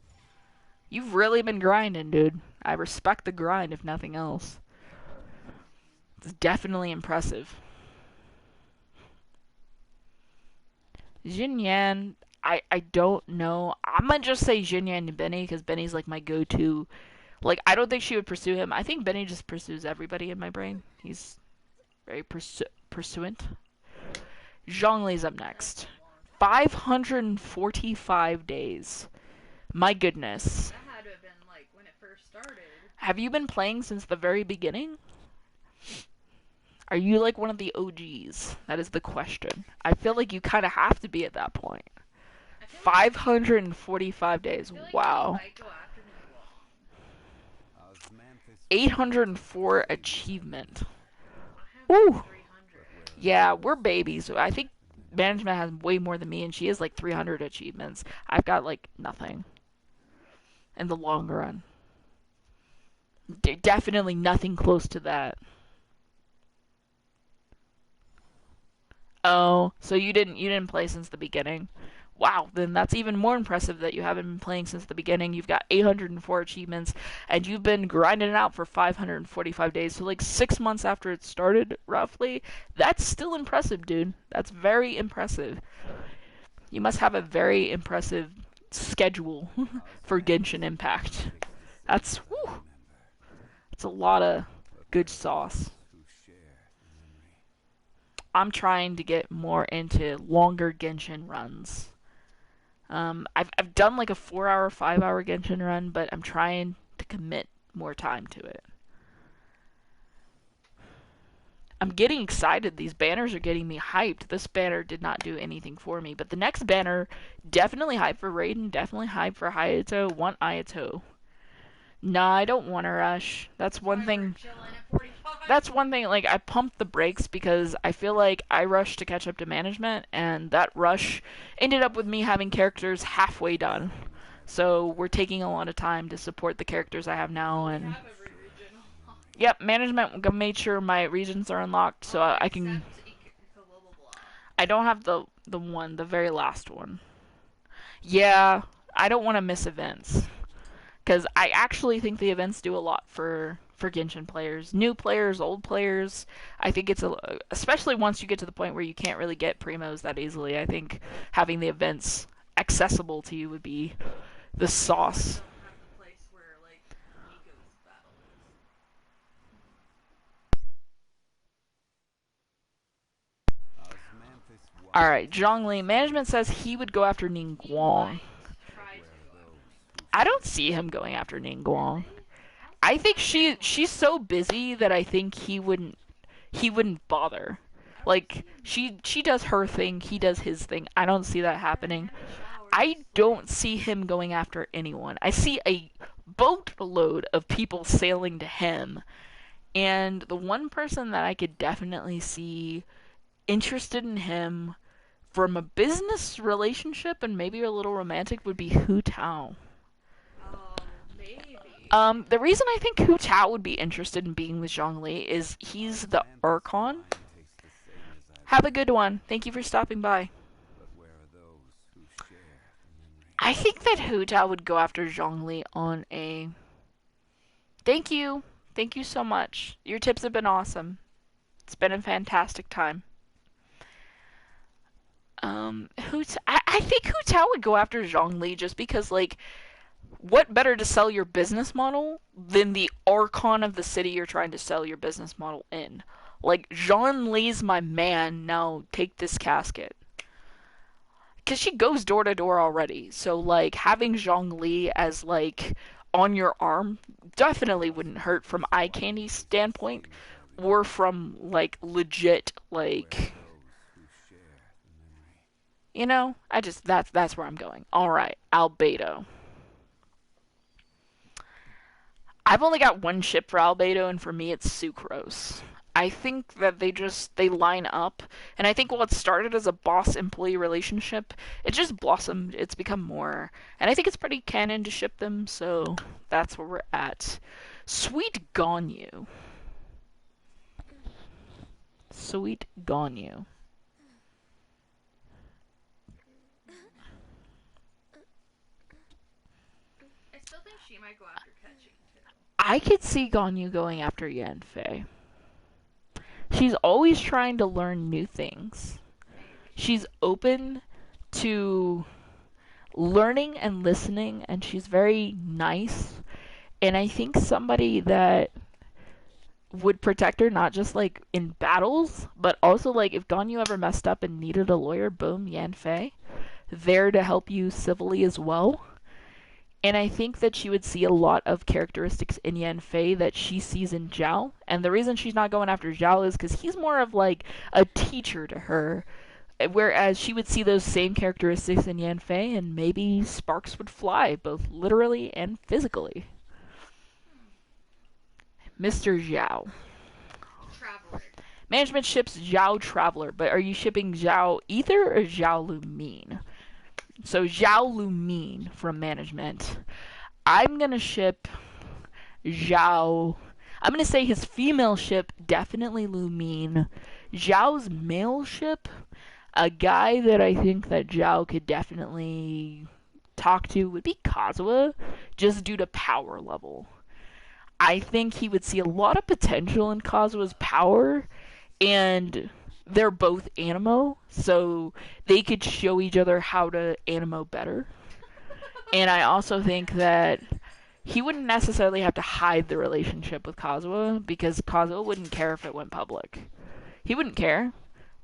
S1: You've really been grinding, dude. I respect the grind, if nothing else. It's definitely impressive. Jinyan, I don't know. I'm gonna just say Jinyan and Benny because Benny's like my go-to Like, I don't think she would pursue him. I think Benny just pursues everybody in my brain. He's very pursuant. Zhongli's up
S2: That's
S1: next.
S2: a long time.
S1: 545 days. My goodness.
S2: That had to have been like when it first started.
S1: Have you been playing since the very beginning? Are you like one of the OGs? That is the question. I feel like you kind of have to be at that point.
S2: I feel like
S1: 545 days.
S2: I feel like he
S1: Wow.
S2: might go after Ningguang.
S1: 804 achievement.
S2: I have like
S1: Ooh.
S2: 300.
S1: Yeah, we're babies. I think management has way more than me, and she has like 300 achievements. I've got like nothing in the long run. Definitely nothing close to that. Oh, so you didn't play since the beginning. Wow, then that's even more impressive that you haven't been playing since the beginning. You've got 804 achievements, and you've been grinding it out for 545 days. So, like 6 months after it started, roughly. That's still impressive, dude. That's very impressive. You must have a very impressive schedule for Genshin Impact. That's whew, that's a lot of good sauce. I'm trying to get more into longer Genshin runs. I've done like a 4 hour, 5 hour Genshin run, but I'm trying to commit more time to it. I'm getting excited. These banners are getting me hyped. This banner did not do anything for me, but the next banner definitely hype for Raiden, definitely hype for Hayato. Want Ayato? Nah, I don't want to rush. That's
S2: That's
S1: one
S2: why we're
S1: thing.
S2: chilling at 45.
S1: That's one thing. Like I pumped the brakes because I feel like I rushed to catch up to management, and that rush ended up with me having characters halfway done. So we're taking a lot of time to support the characters I have now,
S2: Oh, we
S1: and
S2: have every region.
S1: yep, management made sure my regions are unlocked, so I can.
S2: Except blah blah blah.
S1: I don't have the very last one. Yeah, I don't want to miss events because I actually think the events do a lot for Genshin players, new players, old players. I think it's especially once you get to the point where you can't really get primos that easily. I think having the events accessible to you would be the
S2: We also
S1: sauce.
S2: don't have the place where like Nico's battle is.
S1: All right, Zhongli. Management says he would go after
S2: He
S1: Ningguang.
S2: might try to.
S1: I don't see him going after Ningguang.
S2: Really? I don't
S1: I
S2: see
S1: think
S2: why
S1: she's
S2: anyone
S1: so busy that I think he wouldn't bother.
S2: would. I don't
S1: Like
S2: see him.
S1: she does her thing, he does his thing. I don't see that
S2: Yeah,
S1: happening.
S2: and he showers.
S1: I don't see him going after anyone. I see a boatload of people sailing to him, and the one person that I could definitely see interested in him from a business relationship and maybe a little romantic would be Hu Tao.
S2: Oh, maybe.
S1: The reason I think Hu Tao would be interested in being with Zhongli is he's the Archon. Have a good one. Thank you for stopping by. I think that Hu Tao would go after Zhongli on a. Thank you. Thank you so much. Your tips have been awesome. It's been a fantastic time. I think Hu Tao would go after Zhongli just because, like, what better to sell your business model than the Archon of the city you're trying to sell your business model in? Like, Jean Lee's my man, now take this casket. Because she goes door to door already. So, like, having Zhong Li as, like, on your arm definitely wouldn't hurt from eye candy standpoint or from, like, legit, like, that's where I'm going. Alright, Albedo. I've only got one ship for Albedo, and for me, it's Sucrose. I think that they line up, and I think what started as a boss-employee relationship, it just blossomed. It's become more, and I think it's pretty canon to ship them. So that's where we're at. Sweet Ganyu, Sweet Ganyu.
S2: I still think she might go after catching too.
S1: I could see Ganyu going after Yanfei. She's always trying to learn new things.
S2: Maybe.
S1: She's open to learning and listening, and she's very nice. And I think somebody that would protect her not just like in battles, but also like if Ganyu ever messed up and needed a lawyer, boom, Yan Fei, there to help you civilly as well. And I think that she would see a lot of characteristics in Yan Fei that she sees in Zhao. And the reason she's not going after Zhao is because he's more of like a teacher to her. Whereas she would see those same characteristics in Yan Fei, and maybe sparks would fly, both literally and physically. Mr. Zhao.
S2: Traveler.
S1: Management ships Zhao Traveler, but are you shipping Zhao Ether or Zhao Lumine? So Zhao Lumine from management. I'm gonna ship Zhao. I'm gonna say his female ship definitely Lumine. Zhao's male ship, a guy that I think that Zhao could definitely talk to would be Kazuha, just due to power level. I think he would see a lot of potential in Kazuha's power, and they're both animo, so they could show each other how to animo better. And I also think that he wouldn't necessarily have to hide the relationship with Kazuha because Kazuha wouldn't care if it went public. He wouldn't care.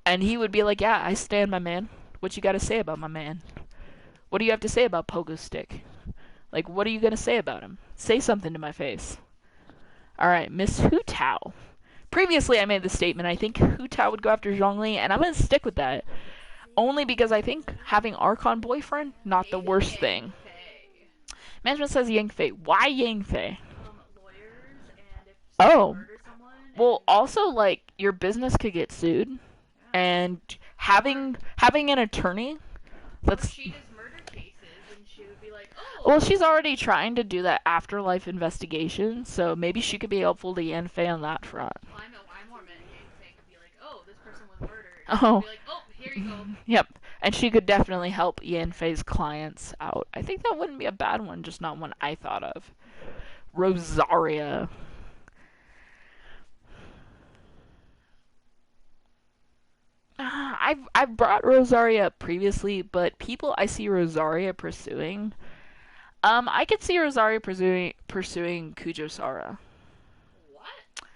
S1: And he would be like, yeah, I stand my man. What you got to say about my man? What do you have to say about Pogo Stick? Like, what are you going to say about him? Say something to my face. Alright, Miss Hu Tao. Previously, I made the statement I think Hu Tao would go after Zhongli, and I'm going to stick with that. Only because I think having Archon boyfriend, not the worst thing. Management says Yang Fei. Why Yang Fei?
S2: Lawyers, and if
S1: Oh,
S2: murder someone.
S1: well, also like your business could get sued, and having an attorney. That's
S2: she does murder cases, and she would be like, oh.
S1: well, she's already trying to do that afterlife investigation, so maybe she could be helpful to Yan Fei on that front.
S2: Well, I know. I more meant Yang Fei could be like, oh, this person was murdered.
S1: Oh.
S2: Be like, oh, here you go.
S1: Yep. And she could definitely help Yan Fei's clients out. I think that wouldn't be a bad one, just not one I thought of. Rosaria. I've brought Rosaria up previously, but people I see Rosaria pursuing, I could see Rosaria pursuing Kujo Sara.
S2: What?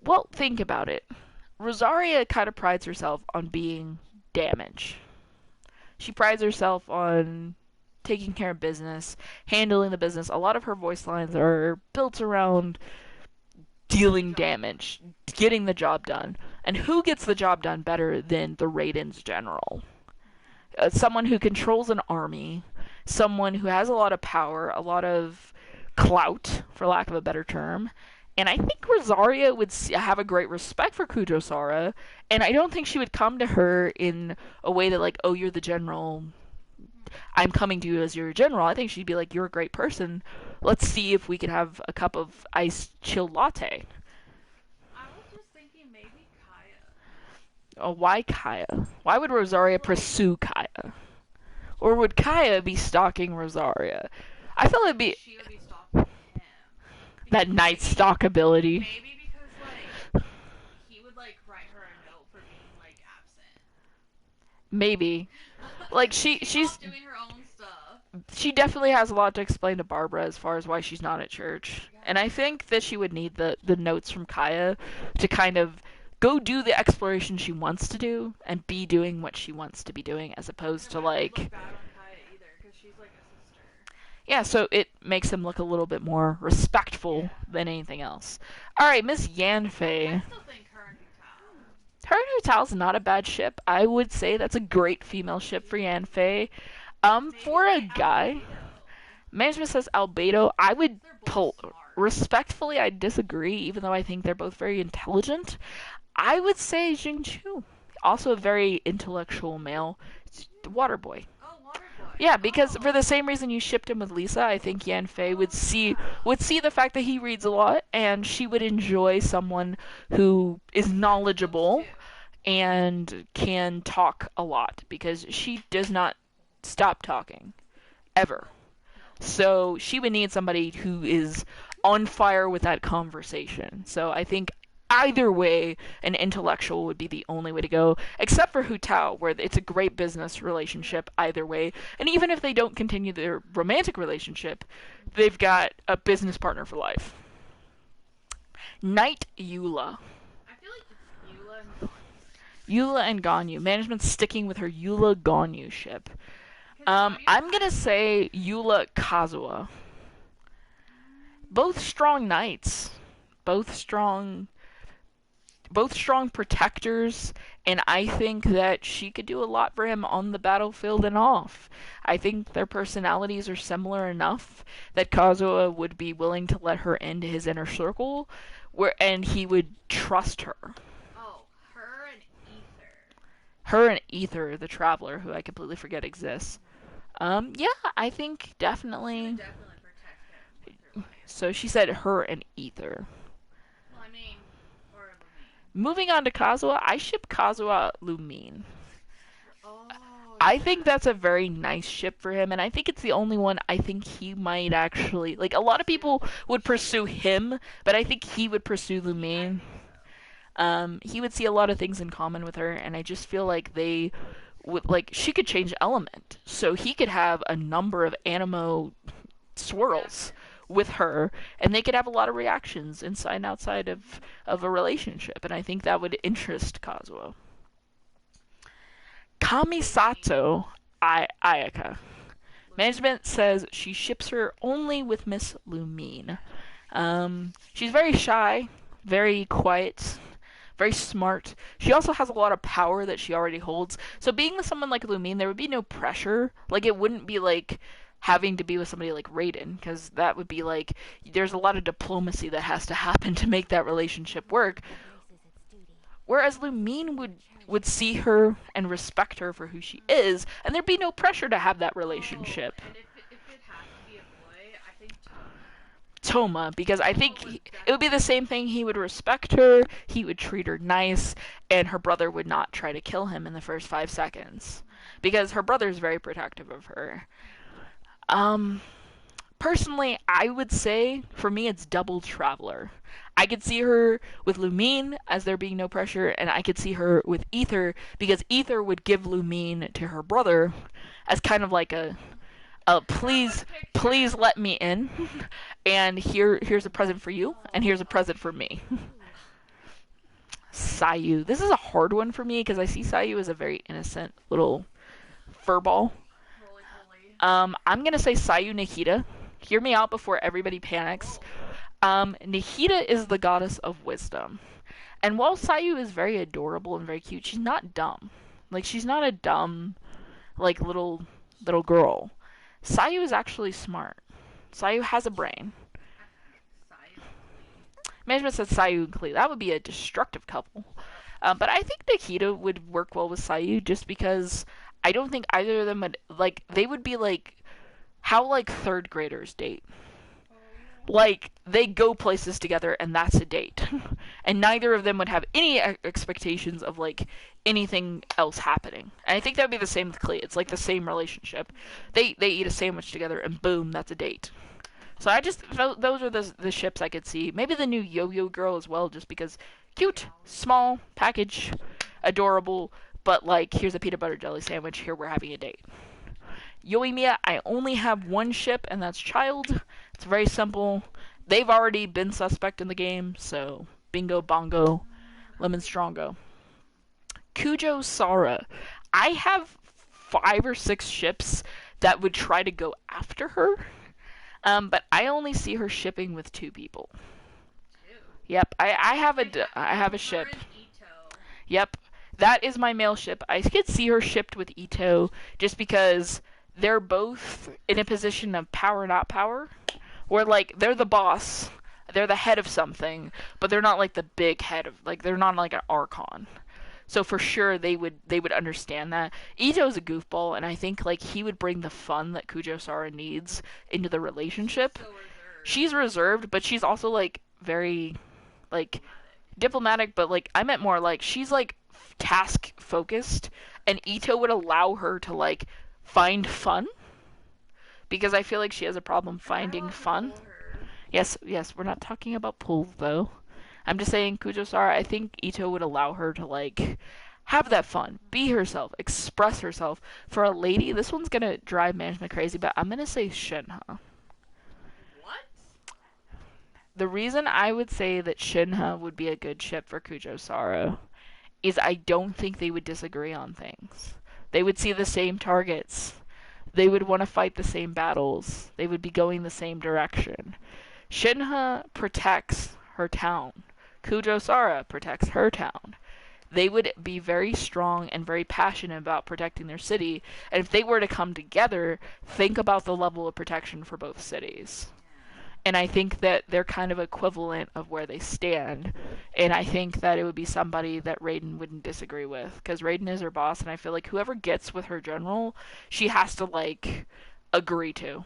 S1: Well, think about it. Rosaria kind of prides herself on being damage. She prides herself on taking care of business, handling the business. A lot of her voice lines are built around dealing damage, getting the job done. And who gets the job done better than the Raiden's general? Someone who controls an army, someone who has a lot of power, a lot of clout, for lack of a better term. And I think Rosaria would have a great respect for Kujo Sara, and I don't think she would come to her in a way that, like, oh, you're the general, I'm coming to you as your general. I think she'd be like, you're a great person. Let's see if we could have a cup of iced chill latte.
S2: I was just thinking maybe Kaya.
S1: Oh, why Kaya? Why would Rosaria pursue Kaya? Or would Kaya be stalking Rosaria? I feel it'd be
S2: She would be stalking him.
S1: that night stalk ability.
S2: Maybe because like he would like write her a note for being like absent.
S1: Maybe. Like she's
S2: doing her own stuff.
S1: She definitely has a lot to explain to Barbara as far as why she's not at church. And I think that she would need the notes from Kaya to kind of go do the exploration she wants to do and be doing what she wants to be doing as opposed to like
S2: Look bad on Kaya either, because she's like a sister.
S1: yeah, so it makes him look a little bit more respectful than anything else. All right, Miss Yan Fei.
S2: I still think her and Vital.
S1: Her and Vital's not a bad ship. I would say that's a great female ship for Yan Fei. For a guy, management says Albedo. I would pull respectfully. I disagree, even though I think they're both very intelligent. I would say Jingchu, also a very intellectual male, water boy.
S2: Oh, water boy.
S1: Yeah, because for the same reason you shipped him with Lisa, I think Yan Fei would see the fact that he reads a lot, and she would enjoy someone who is knowledgeable and can talk a lot, because she does not stop talking ever. So she would need somebody who is on fire with that conversation. So I think either way, an intellectual would be the only way to go, except for Hu Tao, where it's a great business relationship either way. And even if they don't continue their romantic relationship, they've got a business partner for life. Knight Eula.
S2: I feel like it's Eula and Ganyu.
S1: Eula and Ganyu. Management's sticking with her Eula Ganyu ship.
S2: Ganyu
S1: I'm gonna say Eula Kazuha. Both strong knights. Both strong protectors, and I think that she could do a lot for him on the battlefield and off. I think their personalities are similar enough that Kazuha would be willing to let her into his inner circle, and he would trust her.
S2: Oh, her and Ether.
S1: Her and Ether, the traveler, who I completely forget exists. Yeah, I think
S2: She
S1: definitely.
S2: would definitely protect him with her life.
S1: So she said her and Ether.
S2: Well, I mean, or Lumine.
S1: Moving on to Kazuha, I ship Kazuha Lumine.
S2: Oh,
S1: I think that's a very nice ship for him, and I think it's the only one I think he might actually like. A lot of people would pursue him, but I think he would pursue Lumine. He would see a lot of things in common with her, and I just feel like they would like she could change element, so he could have a number of animo swirls with her, and they could have a lot of reactions inside and outside of a relationship, and I think that would interest Kazuo. Kamisato Ayaka. Management says she ships her only with Miss Lumine. She's very shy, very quiet, very smart. She also has a lot of power that she already holds. So being with someone like Lumine, there would be no pressure. Like it wouldn't be like having to be with somebody like Raiden, because that would be like there's a lot of diplomacy that has to happen to make that relationship work. Whereas Lumine would see her and respect her for who she is, and there'd be no pressure to have that relationship.
S2: And if it has to be a boy, I think
S1: Toma, because I think it would be the same thing. He would respect her, he would treat her nice, and her brother would not try to kill him in the first 5 seconds. Because her brother is very protective of her. Personally, I would say for me it's double traveler. I could see her with Lumine as there being no pressure, and I could see her with Ether because Ether would give Lumine to her brother as kind of like a please let me in, and here's a present for you, and here's a present for me. Sayu. This is a hard one for me because I see Sayu as a very innocent little furball. I'm gonna say Sayu Nikita. Hear me out before everybody panics. Nikita is the goddess of wisdom. And while Sayu is very adorable and very cute, she's not dumb. Like she's not a dumb like little girl. Sayu is actually smart. Sayu has a brain. Management says Sayu and Klee. That would be a destructive couple. But I think Nikita would work well with Sayu just because I don't think either of them would like they would be like how like third graders date. Like they go places together and that's a date. And neither of them would have any expectations of like anything else happening. And I think that would be the same with Klee. It's like the same relationship. They eat a sandwich together and boom, that's a date. So I just those are the ships I could see. Maybe the new Yo-Yo Girl as well, just because cute, small package, adorable, but like here's a peanut butter jelly sandwich. Here we're having a date. Yoimiya, I only have one ship, and that's Child. It's very simple. They've already been suspect in the game, so bingo bongo, lemon strongo. Kujo Sara. I have 5 or 6 ships that would try to go after her. But I only see her shipping with 2 people. Yep, I have a ship. Yep, that is my male ship. I could see her shipped with Ito just because they're both in a position of power, not power, where like they're the boss, they're the head of something, but they're not like the big head of like they're not like an archon. So for sure they would understand that. Ito's a goofball, and I think like he would bring the fun that Kujo Sara needs into the relationship. She's reserved, but she's also like very like diplomatic, but like I meant more like she's like task focused, and Ito would allow her to like find fun because I feel like she has a problem finding fun. Yes, we're not talking about pools though. I'm just saying, Kujo Sara, I think Ito would allow her to, like, have that fun, be herself, express herself. For a lady, this one's gonna drive management crazy, but I'm gonna say Shinha.
S2: What?
S1: The reason I would say that Shinha would be a good ship for Kujo Sara is I don't think they would disagree on things. They would see the same targets. They would want to fight the same battles. They would be going the same direction. Shinha protects her town. Kujo Sara protects her town. They would be very strong and very passionate about protecting their city. And if they were to come together, think about the level of protection for both cities.
S2: Yeah.
S1: And I think that they're kind of equivalent of where they stand. And I think that it would be somebody that Raiden wouldn't disagree with, because Raiden is her boss, and I feel like whoever gets with her general, she has to like agree to.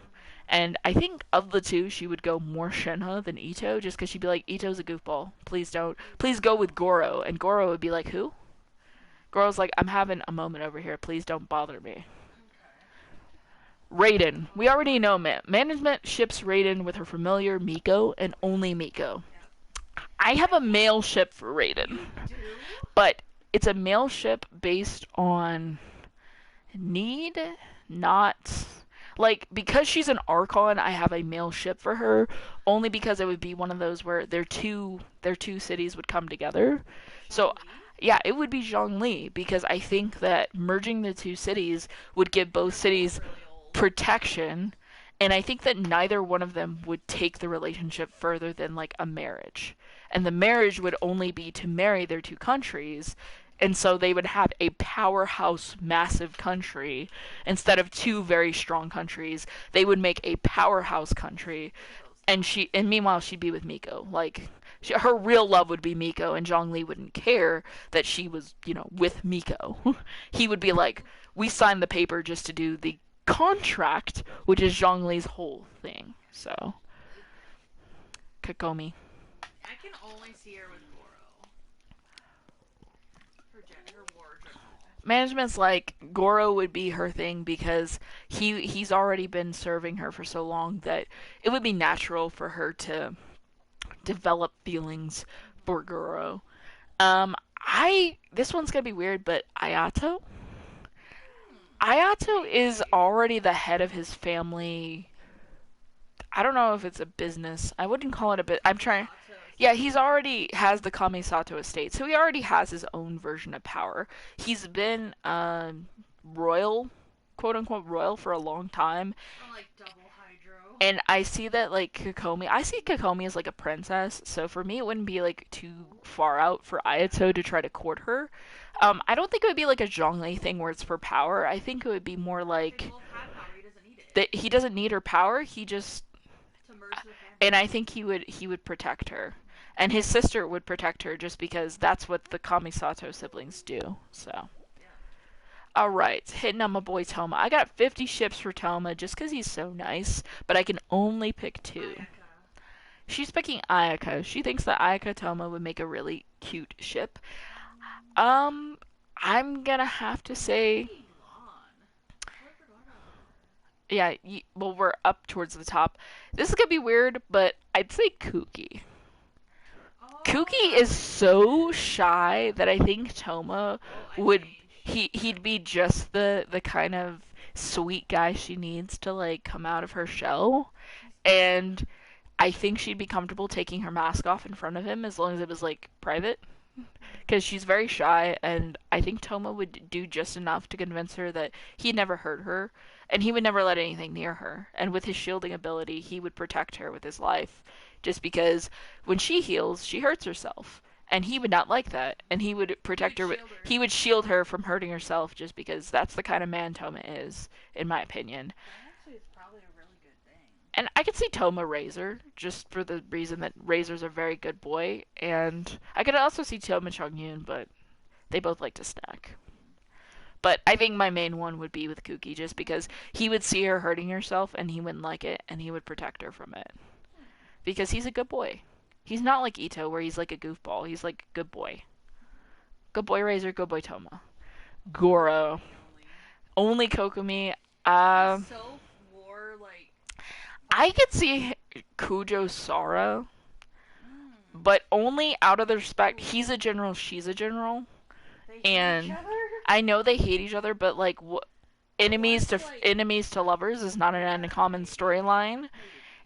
S1: And I think of the two, she would go more Shinha than Ito, just because she'd be like, Ito's a goofball. Please don't. Please go with Goro. And Goro would be like, who? Goro's like, I'm having a moment over here. Please don't bother me.
S2: Okay.
S1: Raiden. We already know management ships Raiden with her familiar Miko and only Miko.
S2: Yep.
S1: I have a male ship for Raiden,
S2: You do?
S1: but it's a male ship based on need, not like because she's an Archon. I have a male ship for her only because it would be one of those where their two cities would come together. So
S2: Zhongli?
S1: yeah, it would be Zhongli because I think that merging the two cities would give both
S2: They're both
S1: cities
S2: really old.
S1: protection, and I think that neither one of them would take the relationship further than like a marriage. And the marriage would only be to marry their two countries, and so they would have a powerhouse massive country instead of two very strong countries. They would make a powerhouse country,
S2: They could both
S1: and
S2: survive.
S1: meanwhile she'd be with Miko. Like her real love would be Miko, and Zhongli wouldn't care that she was, with Miko. He would be like, we signed the paper just to do the contract, which is Zhongli's whole thing. So, Kokomi.
S2: I can only see her with Goro. Her war general.
S1: Management's like Goro would be her thing because he's already been serving her for so long that it would be natural for her to develop feelings for Goro. I this one's gonna be weird, but Ayato. Ayato is
S2: Maybe.
S1: already the head of his family. I don't know if it's a business. I wouldn't call it a bit. I'm trying.
S2: Kamisato
S1: Yeah,
S2: estate.
S1: he's already has the Kamisato estate, so he already has his own version of power. He's been royal, quote unquote royal, for a long time,
S2: Or like double hydro.
S1: and I see that like Kokomi. I see Kokomi as like a princess, so for me it wouldn't be like too far out for Ayato to try to court her. I don't think it would be like a Zhongli thing where it's for power. I think it would be more
S2: They
S1: like
S2: both had power. He doesn't need it
S1: that he doesn't need her power. He just
S2: to merge the
S1: and I
S2: families.
S1: think he would protect her, and his sister would protect her just because that's what the Kamisato siblings do. So,
S2: Yeah.
S1: all right, hitting on my boy Toma. I got 50 ships for Toma just because he's so nice, but I can only pick two.
S2: Ayaka.
S1: She's picking Ayaka. She thinks that Ayaka Toma would make a really cute ship.
S2: Mm.
S1: Um, I'm gonna have to say,
S2: Maybe Lon. Oh, I forgot about her.
S1: yeah. Well, we're up towards the top. This is gonna be weird, but I'd say Kuki.
S2: Oh,
S1: Kuki
S2: that
S1: is
S2: would be
S1: so
S2: cute.
S1: shy that I think Toma
S2: Oh, I
S1: would
S2: changed.
S1: he'd be just the kind of sweet guy she needs to like come out of her shell,
S2: He's
S1: and I think she'd be comfortable taking her mask off in front of him as long as it was like private, because she's very shy, and I think Toma would do just enough to convince her that he'd never hurt her and he would never let anything near her, and with his shielding ability he would protect her with his life, just because when she heals she hurts herself, and he would not like that, and he would
S2: he would
S1: protect her with,
S2: shield her.
S1: he would shield her from hurting herself, just because that's the kind of man Toma is, in my opinion.
S2: That actually is probably a really good thing.
S1: And I could see Toma Razor, just for the reason that Razor's a very good boy, and I could also see Toma Chongyun, but they both like to stack. But I think my main one would be with Kuki, just because he would see her hurting herself and he wouldn't like it, and he would protect her from it. Because he's a good boy. He's not like Ito, where he's like a goofball. He's like good boy. Good boy Razor, good boy Toma. Goro.
S2: Kokomi only.
S1: Only Kokomi.
S2: He's
S1: Uh,
S2: so war like
S1: I could see Kujo Sara,
S2: mm,
S1: but only out of the respect. He's a general, she's a general,
S2: They hate each
S1: and
S2: other?
S1: I know they hate each other, but like
S2: Enemies like
S1: enemies to lovers is not an uncommon storyline,
S2: maybe.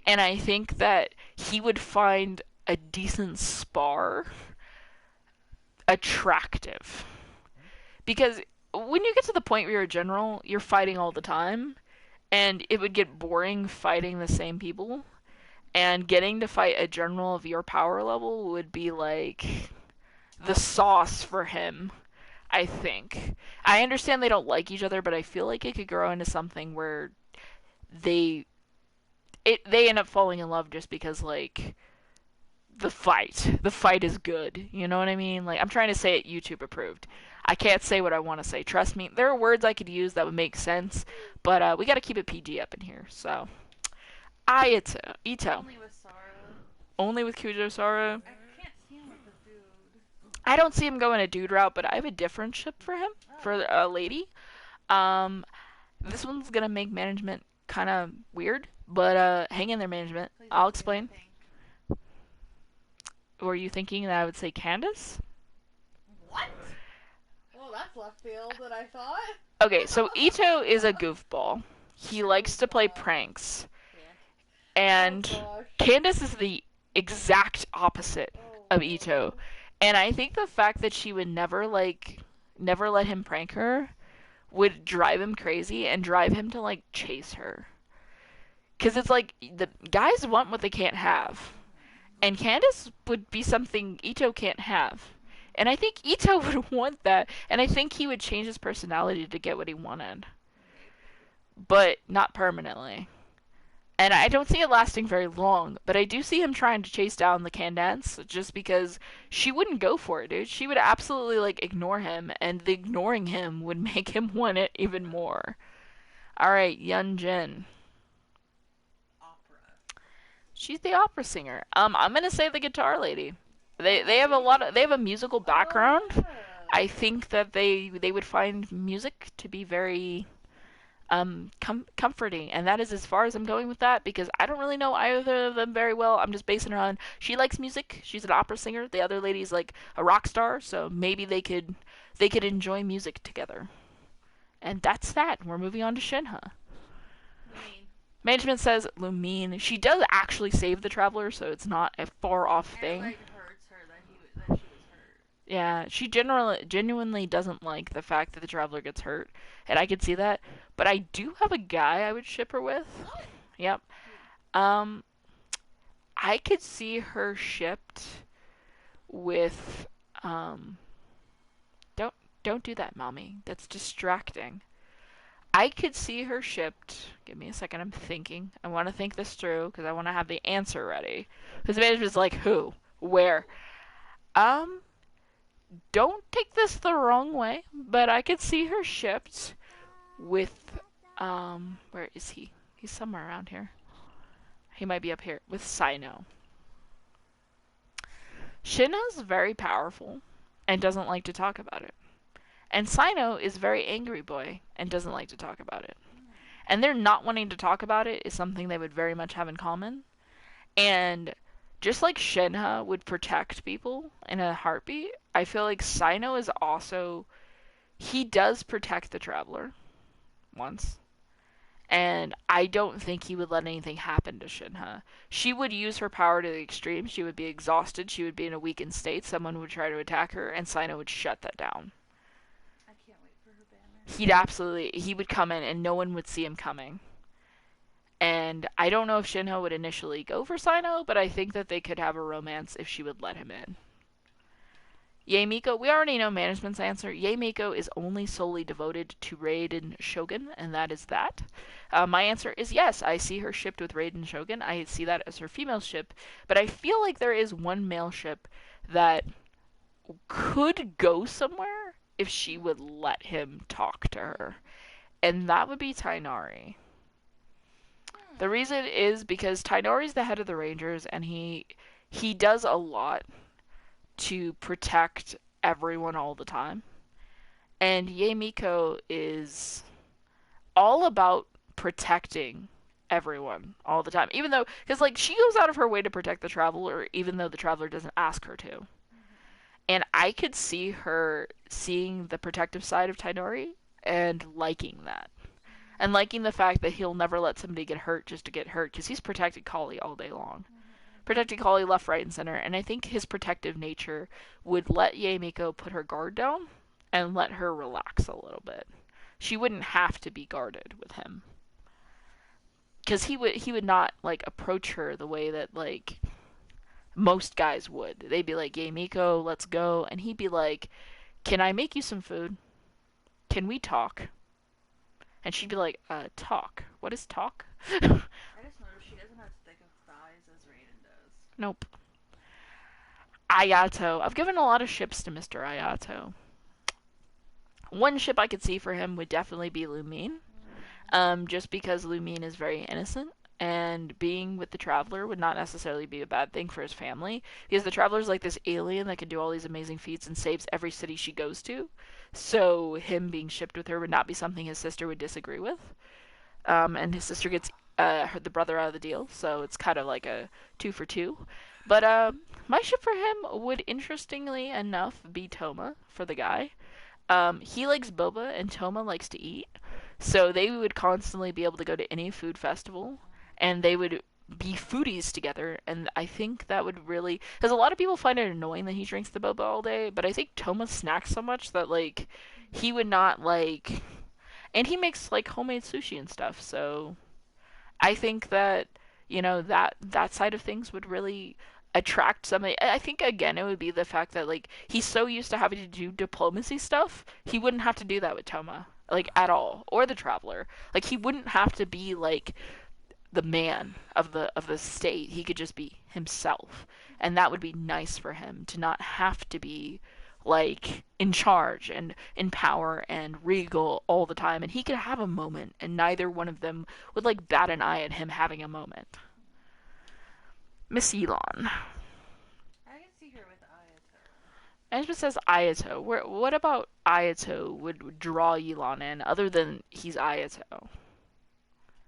S1: and I think that he would find a decent spar attractive because when you get to the point where you're a general, you're fighting all the time, and it would get boring fighting the same people. And getting to fight a general of your power level would be like the sauce for him, I think. I understand they don't like each other, but I feel like it could grow into something where they they end up falling in love just because like the fight is good. You know what I mean? Like I'm trying to say it YouTube approved. I can't say what I want to say. Trust me, there are words I could use that would make sense, but we got to keep it PG up in here. So, Ito,
S2: Only with Sarah.
S1: only with Kujo Sara.
S2: I can't see him with the dude.
S1: I don't see him going a dude route, but I have a different ship for him,
S2: Oh.
S1: for a lady. Um, this one's gonna make management kind of weird, but hang in there, management.
S2: Please
S1: I'll
S2: don't say
S1: explain.
S2: anything.
S1: Were you thinking that I would say Candace?
S2: What? Well, that's left field that I thought.
S1: Okay, so Ito is a goofball. He likes to play pranks, and
S2: Oh gosh.
S1: Candace is the exact opposite
S2: Oh,
S1: of Ito. And I think the fact that she would never let him prank her would drive him crazy and drive him to like chase her. Cuz it's like the guys want what they can't have. And Candace would be something Ito can't have. And I think Ito would want that, and I think he would change his personality to get what he wanted. But not permanently. And I don't see it lasting very long, but I do see him trying to chase down the Candace just because she wouldn't go for it, dude. She would absolutely like ignore him, and the ignoring him would make him want it even more. Alright, Yun Jin.
S2: Opera.
S1: She's the opera singer. I'm gonna say the guitar lady. They have they have a musical background.
S2: Oh, yeah.
S1: I think that they would find music to be very comforting, and that is as far as I'm going with that because I don't really know either of them very well. I'm just basing her on she likes music. She's an opera singer. The other lady's like a rock star, so maybe they could enjoy music together. And that's that. We're moving on to Shinha.
S2: Lumine.
S1: Management says Lumine. She does actually save the traveler, so it's not a far off
S2: And
S1: thing.
S2: it like hurts her that she was hurt.
S1: Yeah, she genuinely doesn't like the fact that the traveler gets hurt, and I could see that. But I do have a guy I would ship her with. Yep. Um, I could see her shipped with don't don't do that, mommy. That's distracting. I could see her shipped. Give me a second. I'm thinking. I want to think this through because I want to have the answer ready. Because the manager's like, who, where? Um, don't take this the wrong way, but I could see her shipped with where is he? He's somewhere around here. He might be up here with Sino. Shinna's very powerful and doesn't like to talk about it. And Sino is very angry boy and doesn't like to talk about it. And their not wanting to talk about it is something they would very much have in common. And just like Shinha would protect people in a heartbeat, I feel like Sino is also he does protect the traveler once. And I don't think he would let anything happen to Shinha. She would use her power to the extreme. She would be exhausted. She would be in a weakened state. Someone would try to attack her, and Sino would shut that down.
S2: I can't wait for her banner.
S1: He would come in, and no one would see him coming. And I don't know if Shinho would initially go for Sino, but I think that they could have a romance if she would let him in. Yae Miko, we already know management's answer. Yae Miko is only solely devoted to Raiden Shogun, and that is that. My answer is yes, I see her shipped with Raiden Shogun. I see that as her female ship, but I feel like there is one male ship that could go somewhere if she would let him talk to her, and that would be Tainari. The reason is because Tainari's the head of the Rangers, and he does a lot to protect everyone all the time. And Yae Miko is all about protecting everyone all the time, even though, because like she goes out of her way to protect the traveler, even though the traveler doesn't ask her to.
S2: Mm-hmm.
S1: And I could see her seeing the protective side of Tainori and liking that. And liking the fact that he'll never let somebody get hurt just to get hurt, because he's protected Kali all day long.
S2: Mm-hmm.
S1: Protecting Kali left, right, and center. And I think his protective nature would let Yaemiko put her guard down and let her relax a little bit. She wouldn't have to be guarded with him. Because he would not like approach her the way that like most guys would. They'd be like, Yaemiko, let's go. And he'd be like, can I make you some food? Can we talk? And she'd be like, talk. What is talk?
S2: I just noticed she doesn't have thick of thighs as Raiden does.
S1: Nope. Ayato. I've given a lot of ships to Mr. Ayato. One ship I could see for him would definitely be Lumine.
S2: Mm-hmm.
S1: Just because Lumine is very innocent, and being with the Traveler would not necessarily be a bad thing for his family, because the Traveler's like this alien that can do all these amazing feats and saves every city she goes to. So him being shipped with her would not be something his sister would disagree with. And his sister gets the brother out of the deal, so it's kind of like a two for two. But my ship for him would, interestingly enough, be Toma for the guy. He likes boba, and Toma likes to eat, so they would constantly be able to go to any food festival, and they would be foodies together. And I think that would really, because a lot of people find it annoying that he drinks the boba all day, but I think Toma snacks so much that like he would not like, and he makes like homemade sushi and stuff. So I think that that side of things would really attract somebody. I think again it would be the fact that like he's so used to having to do diplomacy stuff, he wouldn't have to do that with Toma like at all, or the Traveler. Like he wouldn't have to be like the man of the state. He could just be himself, and that would be nice for him to not have to be like in charge and in power and regal all the time, and he could have a moment and neither one of them would like bat an eye at him having a moment. Miss Elon.
S2: I can see her with Ayato.
S1: Angela says Ayato. What about Ayato would draw Elon in other than he's Ayato?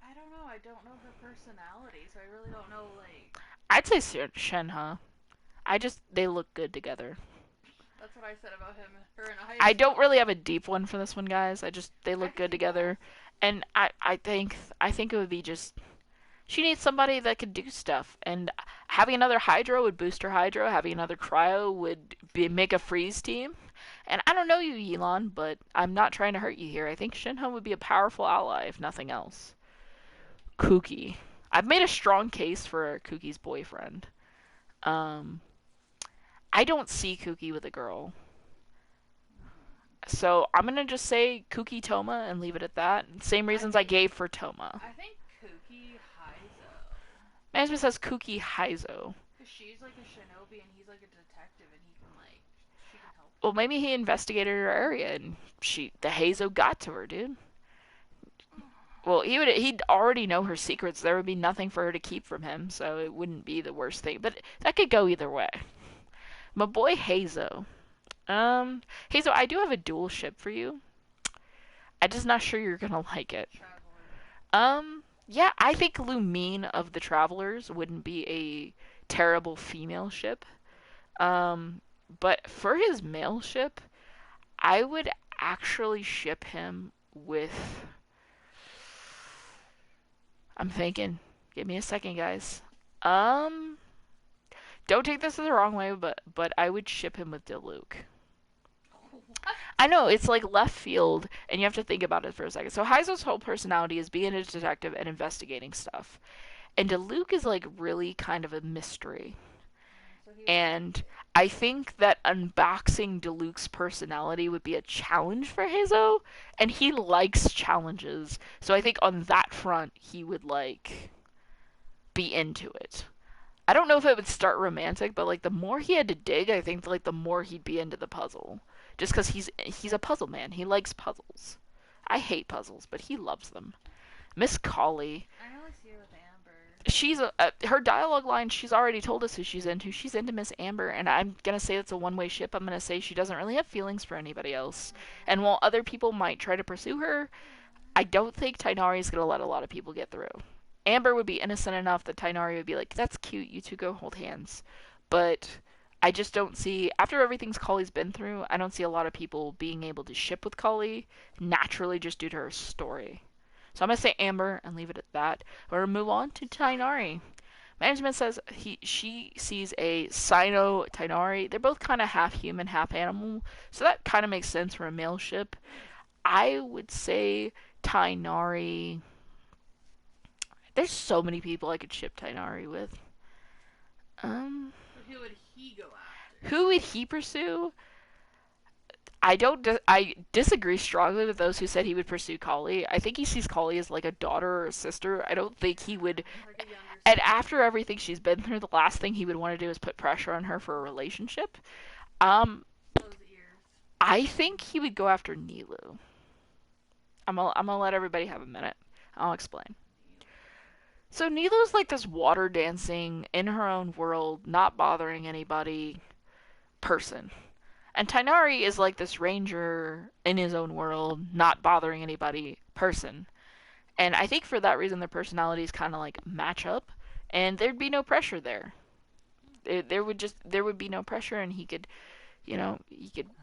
S2: I don't know. I don't know her personality, so I really don't know. Like,
S1: I'd say Shenhe. They look good together.
S2: that's what I said about him. Her and
S1: I
S2: Ayato.
S1: don't really have a deep one for this one, guys. They
S2: I
S1: look
S2: can
S1: good
S2: see both.
S1: together, and I think it would be just she needs somebody that could do stuff, and having another Hydro would boost her Hydro. Having another Cryo would make a freeze team. And I don't know you, Elon, but I'm not trying to hurt you here. I think Shinho would be a powerful ally, if nothing else. Kuki. I've made a strong case for Kuki's boyfriend. Um, I don't see Kuki with a girl. So I'm gonna just say Kuki Toma and leave it at that. Same
S2: I
S1: reasons I
S2: think
S1: gave for Toma.
S2: I think Kuki Heizo,
S1: Management says Kuki Heizo.
S2: cause she's like a shinobi and he's like a detective and he can like she can help
S1: Well,
S2: him.
S1: maybe he investigated her area and the Heizo got to her, dude. Well, he'd already know her secrets. There would be nothing for her to keep from him, so it wouldn't be the worst thing. But that could go either way. My boy Heizo. Heizo, I do have a dual ship for you. I'm just not sure you're gonna like it.
S2: Traveler.
S1: Yeah, I think Lumine of the Travelers wouldn't be a terrible female ship. Um, but for his male ship, I would actually ship him with. I'm thinking. Give me a second, guys. Um, don't take this the wrong way, but I would ship him with Diluc.
S2: What?
S1: I know it's like left field, and you have to think about it for a second. So Heizo's whole personality is being a detective and investigating stuff, and Diluc is like really kind of a mystery.
S2: So he would like
S1: And
S2: it.
S1: I think that unboxing Diluc's personality would be a challenge for Heizo, and he likes challenges. So I think on that front, he would like be into it. I don't know if it would start romantic, but like the more he had to dig, I think like the more he'd be into the puzzle. Just because he's a puzzle man, he likes puzzles. I hate puzzles, but he loves them. Miss Collie,
S2: I only see her with Amber.
S1: she's her dialogue line. She's already told us who she's into. She's into Miss Amber, and I'm gonna say it's a one-way ship. I'm gonna say she doesn't really have feelings for anybody else. And while other people might try to pursue her, I don't think Tainari is gonna let a lot of people get through. Amber would be innocent enough that Tainari would be like, "That's cute. You two go hold hands." But I just don't see, after everything's Collie's been through, I don't see a lot of people being able to ship with Collie naturally just due to her story. So I'm gonna say Amber and leave it at that. Or move on to Tainari. Management says she sees a Sino Tainari. They're both kind of half human, half animal, so that kind of makes sense for a male ship. I would say Tainari. There's so many people I could ship Tainari with. Um,
S2: But who would he go after?
S1: who would he pursue? I disagree strongly with those who said he would pursue Collie. I think he sees Collie as like a daughter or a sister. I don't think he would.
S2: Like a younger
S1: And
S2: sister.
S1: after everything she's been through, the last thing he would want to do is put pressure on her for a relationship. Um,
S2: Those ears.
S1: I think he would go after Nilu. I'm gonna let everybody have a minute. I'll explain. So Nilu's like this water dancing in her own world, not bothering anybody person. And Tainari is like this ranger in his own world, not bothering anybody person. And I think for that reason their personalities kind of like match up, and there'd be no pressure there. There would be no pressure, and he could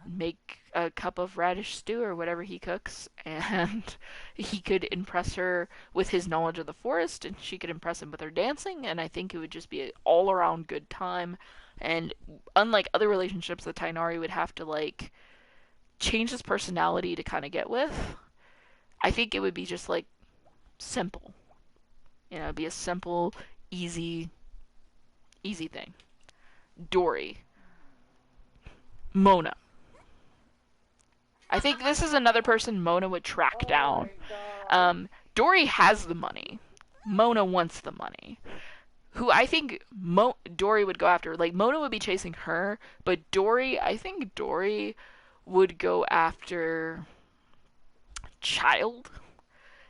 S1: make a cup of radish stew or whatever he cooks, and he could impress her with his knowledge of the forest, and she could impress him with her dancing, and I think it would just be an all around good time. And unlike other relationships that Tainari would have to like change his personality to kind of get with, I think it would be just like simple. It'd be a simple, easy, easy thing. Dory, Mona. I think this is another person Mona would track down. Dory has the money. Mona wants the money. Who I think Dory would go after. Like, Mona would be chasing her, but I think Dory would go after Child.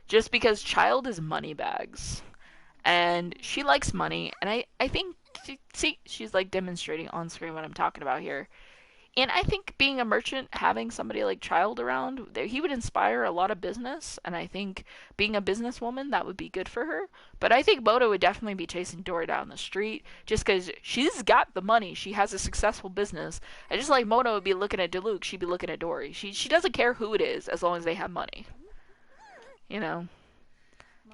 S1: Just because Child is money bags. And she likes money, and I think, see, she's like demonstrating on screen what I'm talking about here. And I think being a merchant, having somebody like Child around, he would inspire a lot of business. And I think being a businesswoman, that would be good for her. But I think Moto would definitely be chasing Dory down the street just because she's got the money. She has a successful business. And just like Moto would be looking at Diluc, she'd be looking at Dory. She doesn't care who it is as long as they have money. You know?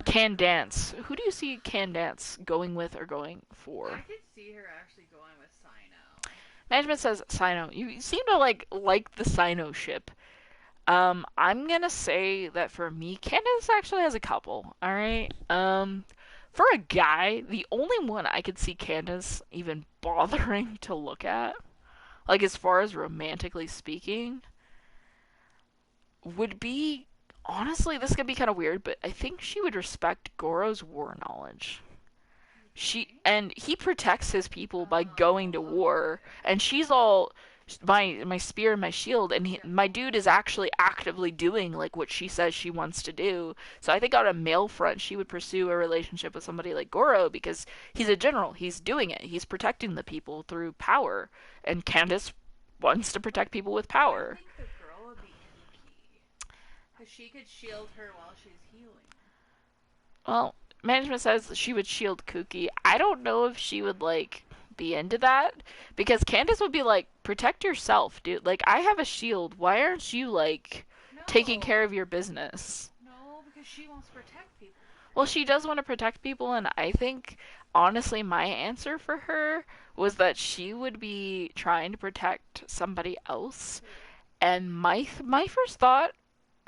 S1: Can Dance. Who do you see Can Dance going with or going for?
S2: I could see her actually going with Sino.
S1: Management says Sino. You seem to like the Sino ship. I'm gonna say that for me, Candace actually has a couple. All right. For a guy, the only one I could see Candace even bothering to look at, like as far as romantically speaking, would be honestly this could be kind of weird, but I think she would respect Goro's war knowledge. He protects his people by going to war, and she's all my spear and my shield, and my dude is actually actively doing like what she says she wants to do. So I think on a male front, she would pursue a relationship with somebody like Goro because he's a general. He's doing it. He's protecting the people through power, and Candace wants to protect people with
S2: I
S1: power.
S2: think the girl would be Kuki. Because she could shield her while she's healing.
S1: Well, management says she would shield Kuki. I don't know if she would like be into that because Candace would be like, protect yourself, dude. Like, I have a shield. Why aren't you like taking care of
S2: No.
S1: your business?
S2: No, because she wants to protect people.
S1: Well, she does want to protect people, and I think honestly my answer for her was that she would be trying to protect somebody else. And my first thought,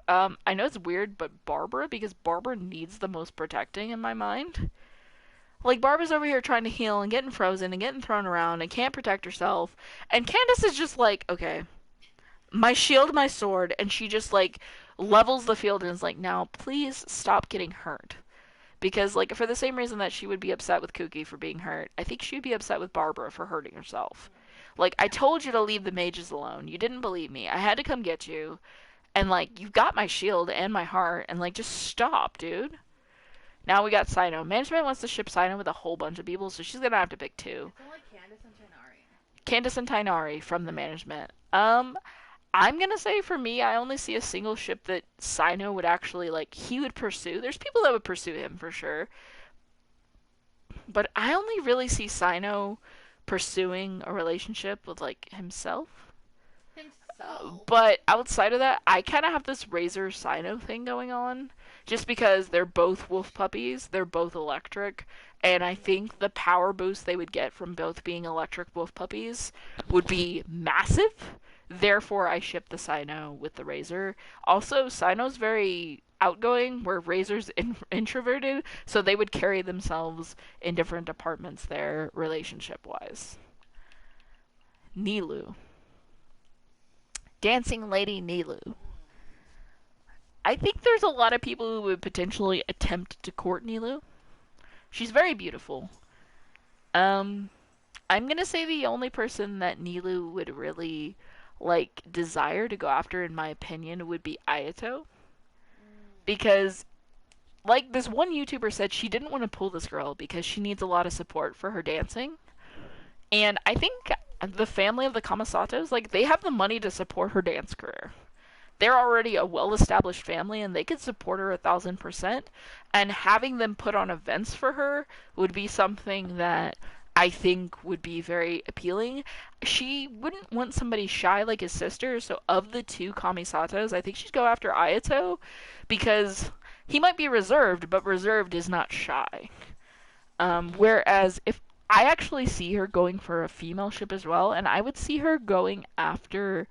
S1: I know it's weird, but Barbara, because Barbara needs the most protecting in my mind. Like, Barbara's over here trying to heal and getting frozen and getting thrown around and can't protect herself. And Candace is just like, okay, my shield, my sword. And she just, like, levels the field and is like, now, please stop getting hurt. Because, like, for the same reason that she would be upset with Kuki for being hurt, I think she'd be upset with Barbara for hurting herself. Like, I told you to leave the mages alone. You didn't believe me. I had to come get you. And, like, you've got my shield and my heart. And, like, just stop, dude. Now we got Sino. Management wants to ship Sino with a whole bunch of people, so she's gonna have to pick two.
S2: It's only Candace and Tainari.
S1: Candace and Tainari from the management. I'm gonna say for me, I only see a single ship that Sino would actually like. He would pursue. There's people that would pursue him for sure, but I only really see Sino pursuing a relationship with like himself.
S2: Himself.
S1: But outside of that, I kind of have this Razor Sino thing going on, just because they're both wolf puppies, they're both electric, and I think the power boost they would get from both being electric wolf puppies would be massive. Therefore, I ship the Sino with the Razor. Also, Sino's very outgoing, where Razor's introverted, so they would carry themselves in different departments there, relationship wise. Nilu. Dancing Lady Nilu. I think there's a lot of people who would potentially attempt to court Nilu. She's very beautiful. Um, I'm gonna say the only person that Nilu would really like desire to go after, in my opinion, would be Ayato, because like this one YouTuber said, she didn't want to pull this girl because she needs a lot of support for her dancing, and I think the family of the Kamasatos, like they have the money to support her dance career. They're already a well-established family and they could support her 1,000%, and having them put on events for her would be something that I think would be very appealing. She wouldn't want somebody shy like his sister, so of the two Kamisatos, I think she'd go after Ayato, because he might be reserved, but reserved is not shy. Whereas if I actually see her going for a female ship as well, and I would see her going after,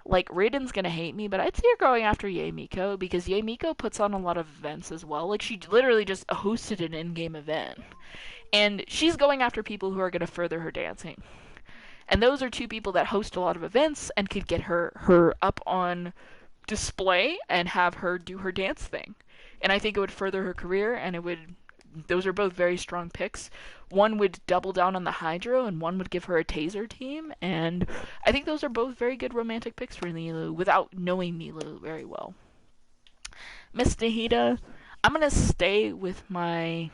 S1: like, Raiden's gonna hate me, but I'd see her going after Yamiko, because Yamiko puts on a lot of events as well. Like, she literally just hosted an in-game event, and she's going after people who are gonna further her dancing. And those are two people that host a lot of events and could get her up on display and have her do her dance thing. And I think it would further her career, and it would. Those are both very strong picks. One would double down on the Hydro, and one would give her a Taser team. And I think those are both very good romantic picks for Nilu without knowing Nilu very well. Miss Nahida, I'm gonna stay with my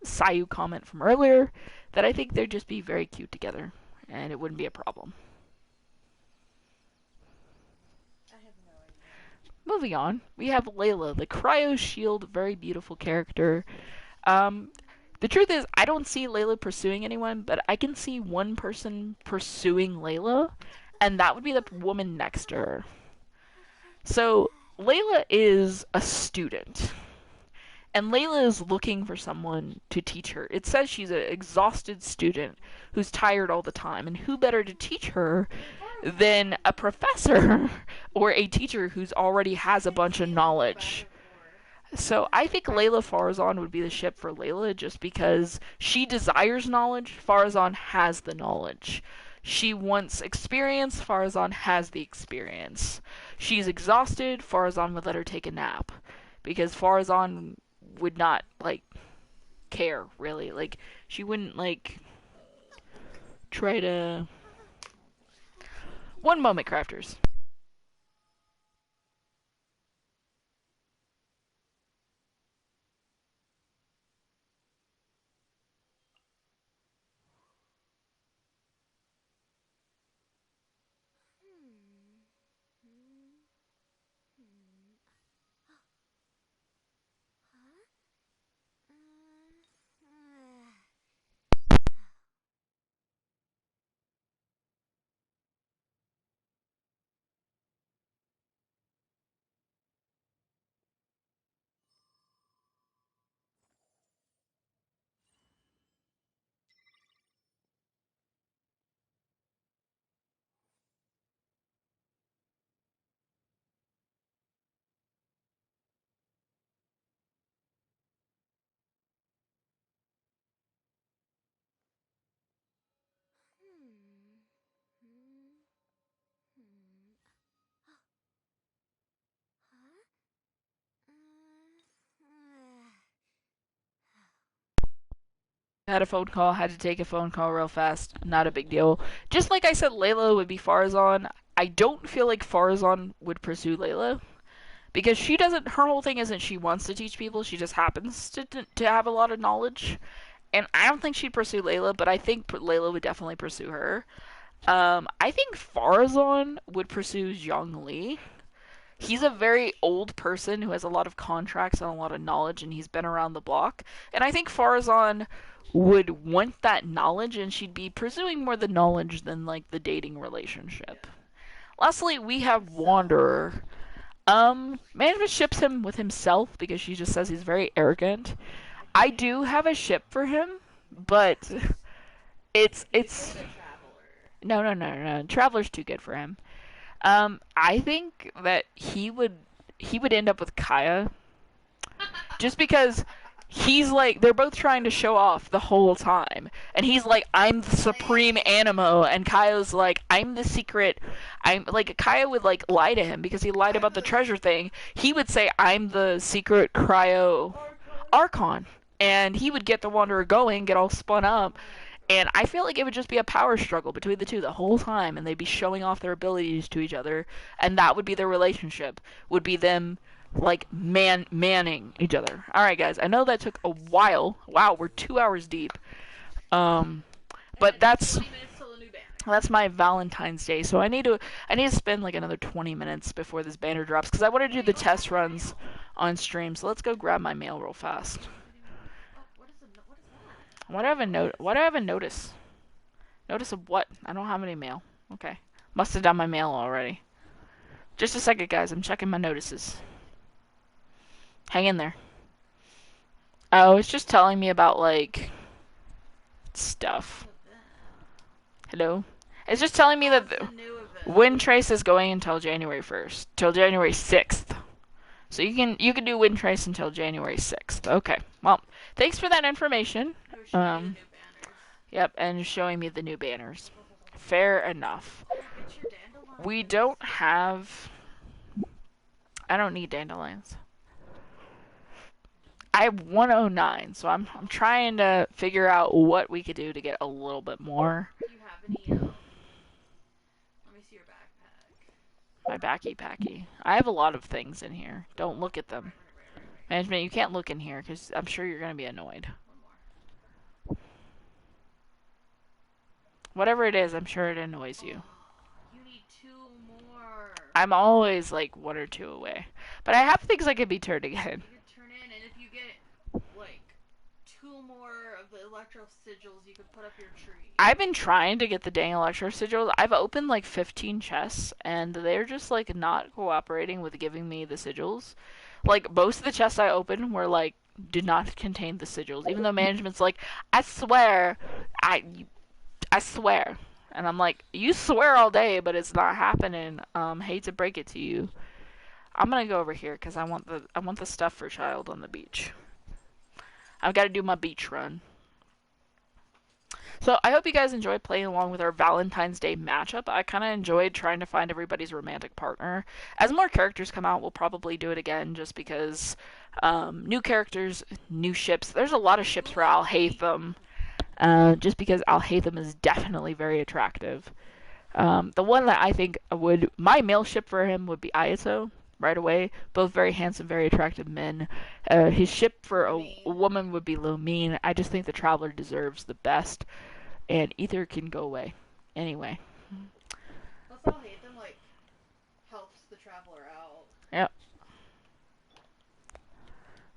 S1: Sayu comment from earlier that I think they'd just be very cute together, and it wouldn't be a problem.
S2: I have no idea.
S1: Moving on, we have Layla, the Cryo Shield, very beautiful character. Um, the truth is, I don't see Layla pursuing anyone, but I can see one person pursuing Layla, and that would be the woman next to her. So, Layla is a student, and Layla is looking for someone to teach her. It says she's an exhausted student who's tired all the time, and who better to teach her than a professor or a teacher who's already has a bunch of knowledge. So I think Layla Farazan would be the ship for Layla, just because she desires knowledge. Farazan has the knowledge. She wants experience. Farazan has the experience. She's exhausted. Farazan would let her take a nap, because Farazan would not like care really. Like, she wouldn't like try to. One moment, crafters. Had a phone call, had to take a phone call real fast. Not a big deal. Just like I said, Layla would be Farazan. I don't feel like Farazan would pursue Layla, because she doesn't. Her whole thing isn't she wants to teach people. She just happens to have a lot of knowledge, and I don't think she'd pursue Layla. But I think Layla would definitely pursue her. I think Farazan would pursue Zhang Li, He's a very old person who has a lot of contracts and a lot of knowledge, and he's been around the block. And I think Farazan would want that knowledge, and she'd be pursuing more the knowledge than like the dating relationship. Lastly, we have Wanderer. Management ships him with himself because she just says he's very arrogant. I do have a ship for him, but it's no. Traveler's too good for him. I think that he would end up with Kaya just because he's like they're both trying to show off the whole time, and he's like I'm the supreme animo, and Kaya's like I'm the secret. I'm like Kaya would like lie to him because he lied about the treasure thing. He would say I'm the secret cryo archon, and he would get the Wanderer going, get all spun up. And I feel like it would just be a power struggle between the two the whole time, and they'd be showing off their abilities to each other, and that would be their relationship. Would be them like manning each other. All right, guys. I know that took a while. Wow, we're 2 hours deep. Um, but that's my Valentine's Day. So I need to spend like another 20 minutes before this banner drops because I want to do the test runs on stream. So let's go grab my mail real fast. What do I have a note? What do I have a notice? Notice of what? I don't have any mail. Okay. Must have done my mail already. Just a second, guys. I'm checking my notices. Hang in there. Oh, it's just telling me about, like, stuff. Hello? It's just telling me that the Wind Trace is going until January 1st. Till January 6th. So you can do Wind Trace until January 6th. Okay. Well, thanks for that information. Yep, and showing me the new banners. Fair enough. We don't have... I don't need dandelions. I have 109, so I'm trying to figure out what we could do to get a little bit more.
S2: Do you have any, let me see your backpack.
S1: My backy-packy. I have a lot of things in here. Don't look at them. Management, you can't look in here, because I'm sure you're going to be annoyed. Whatever it is, I'm sure it annoys you.
S2: You need 2 more.
S1: I'm always like 1 or 2 away. But I have things I could be turned again.
S2: You could turn in, and if you get, like, 2 more of the electro sigils, you could put up your tree.
S1: I've been trying to get the dang electro sigils. I've opened like 15 chests, and they're just like not cooperating with giving me the sigils. Like, most of the chests I opened were like, did not contain the sigils. Even though management's like, I swear, I swear. And I'm like, you swear all day, but it's not happening. Hate to break it to you. I'm gonna go over here because I want the stuff for Child on the beach. I've got to do my beach run. So I hope you guys enjoyed playing along with our Valentine's Day matchup. I kind of enjoyed trying to find everybody's romantic partner. As more characters come out, we'll probably do it again just because new characters, new ships. There's a lot of ships where I'll hate them. Just because Alhaitham is definitely very attractive. The one that I think my male ship for him would be Ayato, right away. Both very handsome, very attractive men. His ship for a woman would be Lomine. I just think the Traveler deserves the best, and Ether can go away. Anyway.
S2: Plus Alhaitham, like, helps the Traveler out.
S1: Yep.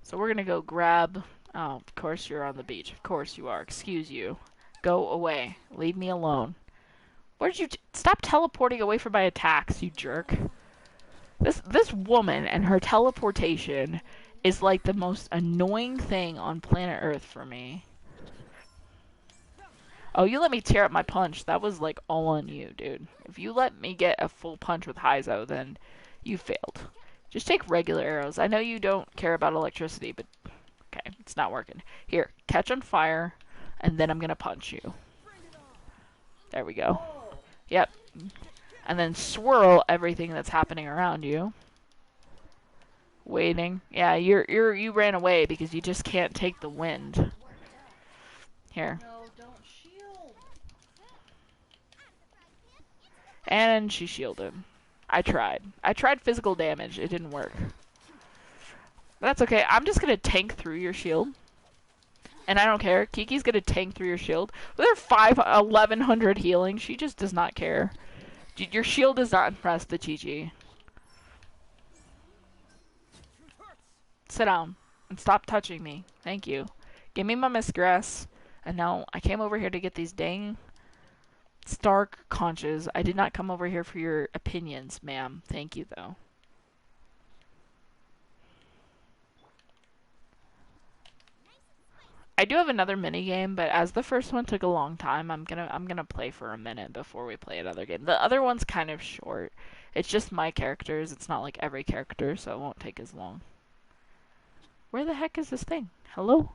S1: So we're gonna go grab... Oh, of course you're on the beach. Of course you are. Excuse you. Go away. Leave me alone. Where did you... Stop teleporting away from my attacks, you jerk. This woman and her teleportation is like the most annoying thing on planet Earth for me. Oh, you let me tear up my punch. That was like all on you, dude. If you let me get a full punch with Hyzo, then you failed. Just take regular arrows. I know you don't care about electricity, but... Okay, it's not working. Here, catch on fire, and then I'm gonna punch you. There we go. Yep. And then swirl everything that's happening around you. Waiting. Yeah, you ran away because you just can't take the wind. Here.
S2: No, don't shield.
S1: And she shielded. I tried. I tried physical damage. It didn't work. That's okay. I'm just gonna tank through your shield. And I don't care. Kiki's gonna tank through your shield. With her 1100 healing, she just does not care. Your shield does not impress the Chi-Chi. Sit down and stop touching me. Thank you. Give me my Mistgrass. And now I came over here to get these dang Stark conches. I did not come over here for your opinions, ma'am. Thank you, though. I do have another mini game, but as the first one took a long time, I'm gonna play for a minute before we play another game. The other one's kind of short. It's just my characters. It's not like every character, so it won't take as long. Where the heck is this thing? Hello?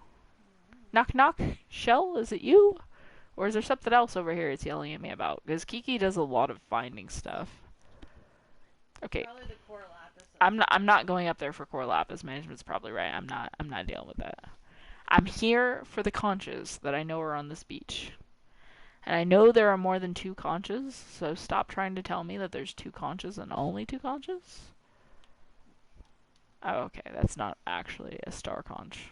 S1: Knock knock? Shell, is it you? Or is there something else over here it's yelling at me about? Because Kiki does a lot of finding stuff. Okay.
S2: Probably the core lapis.
S1: I'm not going up there for core lapis. Management's probably right. I'm not dealing with that. I'm here for the conches that I know are on this beach. And I know there are more than 2 conches, so stop trying to tell me that there's 2 conches and only 2 conches. Oh, okay, that's not actually a star conch.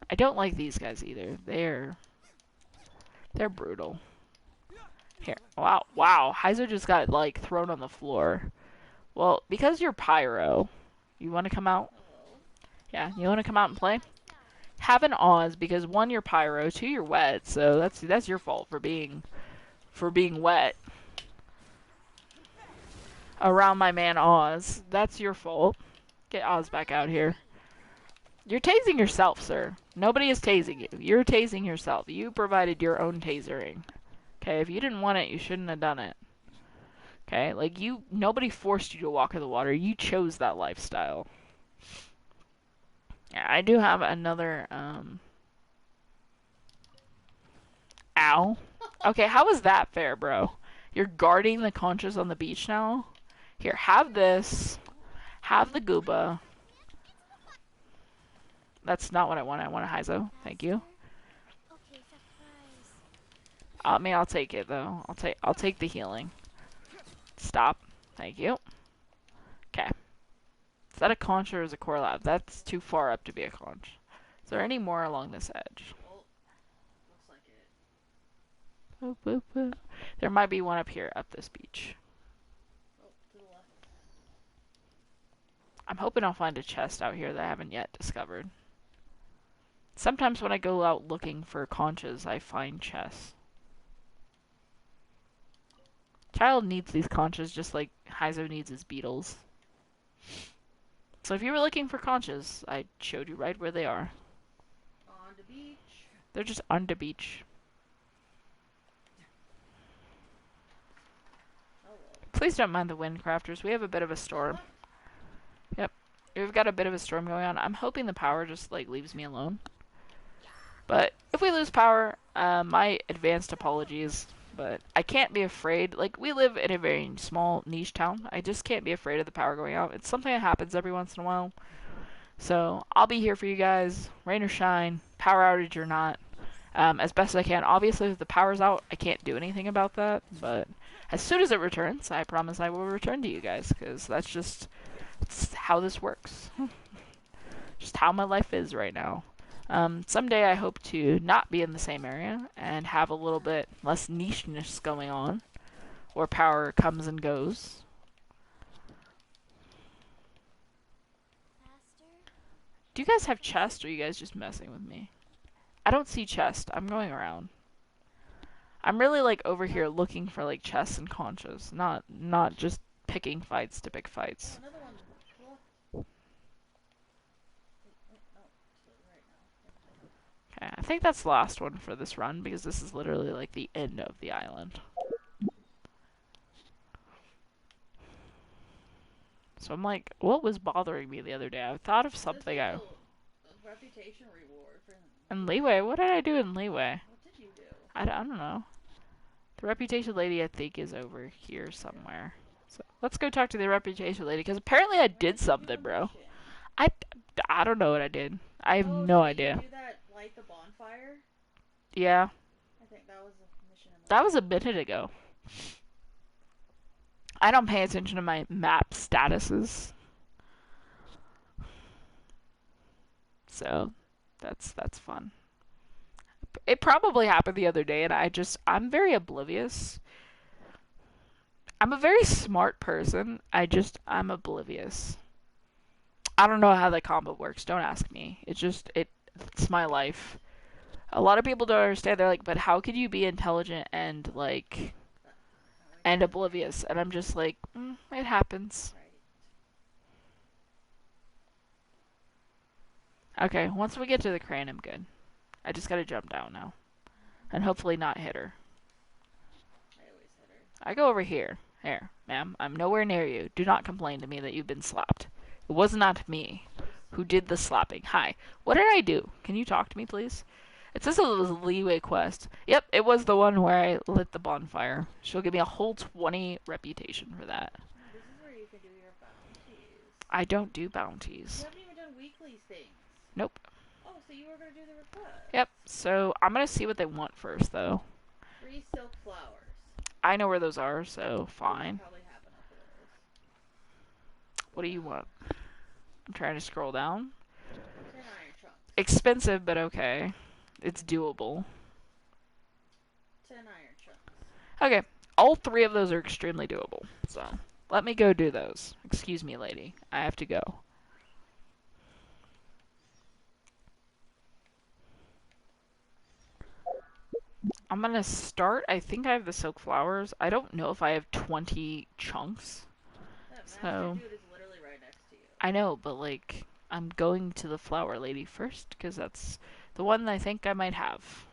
S1: I don't like these guys either. They're brutal. Here. Wow. Heiser just got, like, thrown on the floor. Well, because you're pyro, you want to come out? Yeah, you want to come out and play? Have an Oz, because 1, you're pyro, 2, you're wet, so that's your fault for being wet. Around my man Oz. That's your fault. Get Oz back out here. You're tasing yourself, sir. Nobody is tasing you. You're tasing yourself. You provided your own tasering. Okay, if you didn't want it, you shouldn't have done it. Okay, like nobody forced you to walk in the water. You chose that lifestyle. Yeah, I do have another, Ow. Okay, how is that fair, bro? You're guarding the conches on the beach now? Here, have this. Have the gooba. That's not what I want. I want a Heizo. Thank you. I'll take it though. I'll take the healing. Stop. Thank you. Okay. Is that a conch or is it a core lab? That's too far up to be a conch. Is there any more along this edge?
S2: Oh, looks like it.
S1: Boop, boop, boop. There might be one up here, up this beach.
S2: Oh, to the left.
S1: I'm hoping I'll find a chest out here that I haven't yet discovered. Sometimes when I go out looking for conches, I find chests. Child needs these conches just like Heizo needs his beetles. So if you were looking for conches, I showed you right where they are.
S2: On the beach.
S1: They're just on the beach.
S2: Oh well.
S1: Please don't mind the wind, crafters. We have a bit of a storm. Yep. We've got a bit of a storm going on. I'm hoping the power just like leaves me alone. But if we lose power, my advanced apologies. But I can't be afraid. Like, we live in a very small niche town. I just can't be afraid of the power going out. It's something that happens every once in a while. So I'll be here for you guys, rain or shine, power outage or not, as best as I can. Obviously, if the power's out, I can't do anything about that. But as soon as it returns, I promise I will return to you guys, because that's how this works. Just how my life is right now. Someday I hope to not be in the same area and have a little bit less nicheness going on, where power comes and goes. Do you guys have chests, or are you guys just messing with me? I don't see chest. I'm going around. I'm really like over here looking for like chests and conches, not just picking fights to pick fights.
S2: Oh, another one.
S1: Okay, I think that's the last one for this run, because this is literally like the end of the island. So I'm like, what was bothering me the other day? I thought of something.
S2: Reputation reward for
S1: In Leeway? What did I do in Leeway?
S2: What did you do?
S1: I don't know. The reputation lady, I think, is over here somewhere. So let's go talk to the reputation lady, because apparently I did something, bro. I don't know what I did. I have no idea.
S2: Did you do that, light the bonfire?
S1: Yeah.
S2: I think that was a mission.
S1: That was a minute ago. I don't pay attention to my map statuses. So, that's fun. It probably happened the other day, and I'm very oblivious. I'm a very smart person. I'm oblivious. I don't know how that combo works. Don't ask me. It's my life. A lot of people don't understand. They're like, but how could you be intelligent and like
S2: No, it
S1: and
S2: does,
S1: oblivious? And I'm just like, it happens.
S2: right?
S1: Okay, once we get to the crane, I'm good. I just gotta jump down now. And hopefully not hit her.
S2: I always hit her.
S1: I go over here. Here, ma'am, I'm nowhere near you. Do not complain to me that you've been slapped. It was not me who did the slapping. Hi. What did I do? Can you talk to me, please? It says it was a leeway quest. Yep, it was the one where I lit the bonfire. She'll give me a whole 20 reputation for that.
S2: No, this is where you can do your bounties.
S1: I don't do
S2: You
S1: bounties.
S2: haven't even done weekly things.
S1: Nope.
S2: Oh, so you were gonna do the request.
S1: Yep, so I'm gonna see what they want first, though.
S2: 3 silk flowers.
S1: I know where those are, so
S2: I
S1: fine.
S2: probably have enough of those.
S1: What do you want? I'm trying to scroll down.
S2: 10 iron chunks.
S1: Expensive, but okay. It's doable.
S2: 10 iron chunks.
S1: Okay, all three of those are extremely doable. So let me go do those. Excuse me, lady. I have to go. I'm gonna start. I think I have the silk flowers. I don't know if I have 20 chunks.
S2: That master
S1: So
S2: dude is literally right next to you.
S1: I know, but like I'm going to the flower lady first because that's the one I think I might have.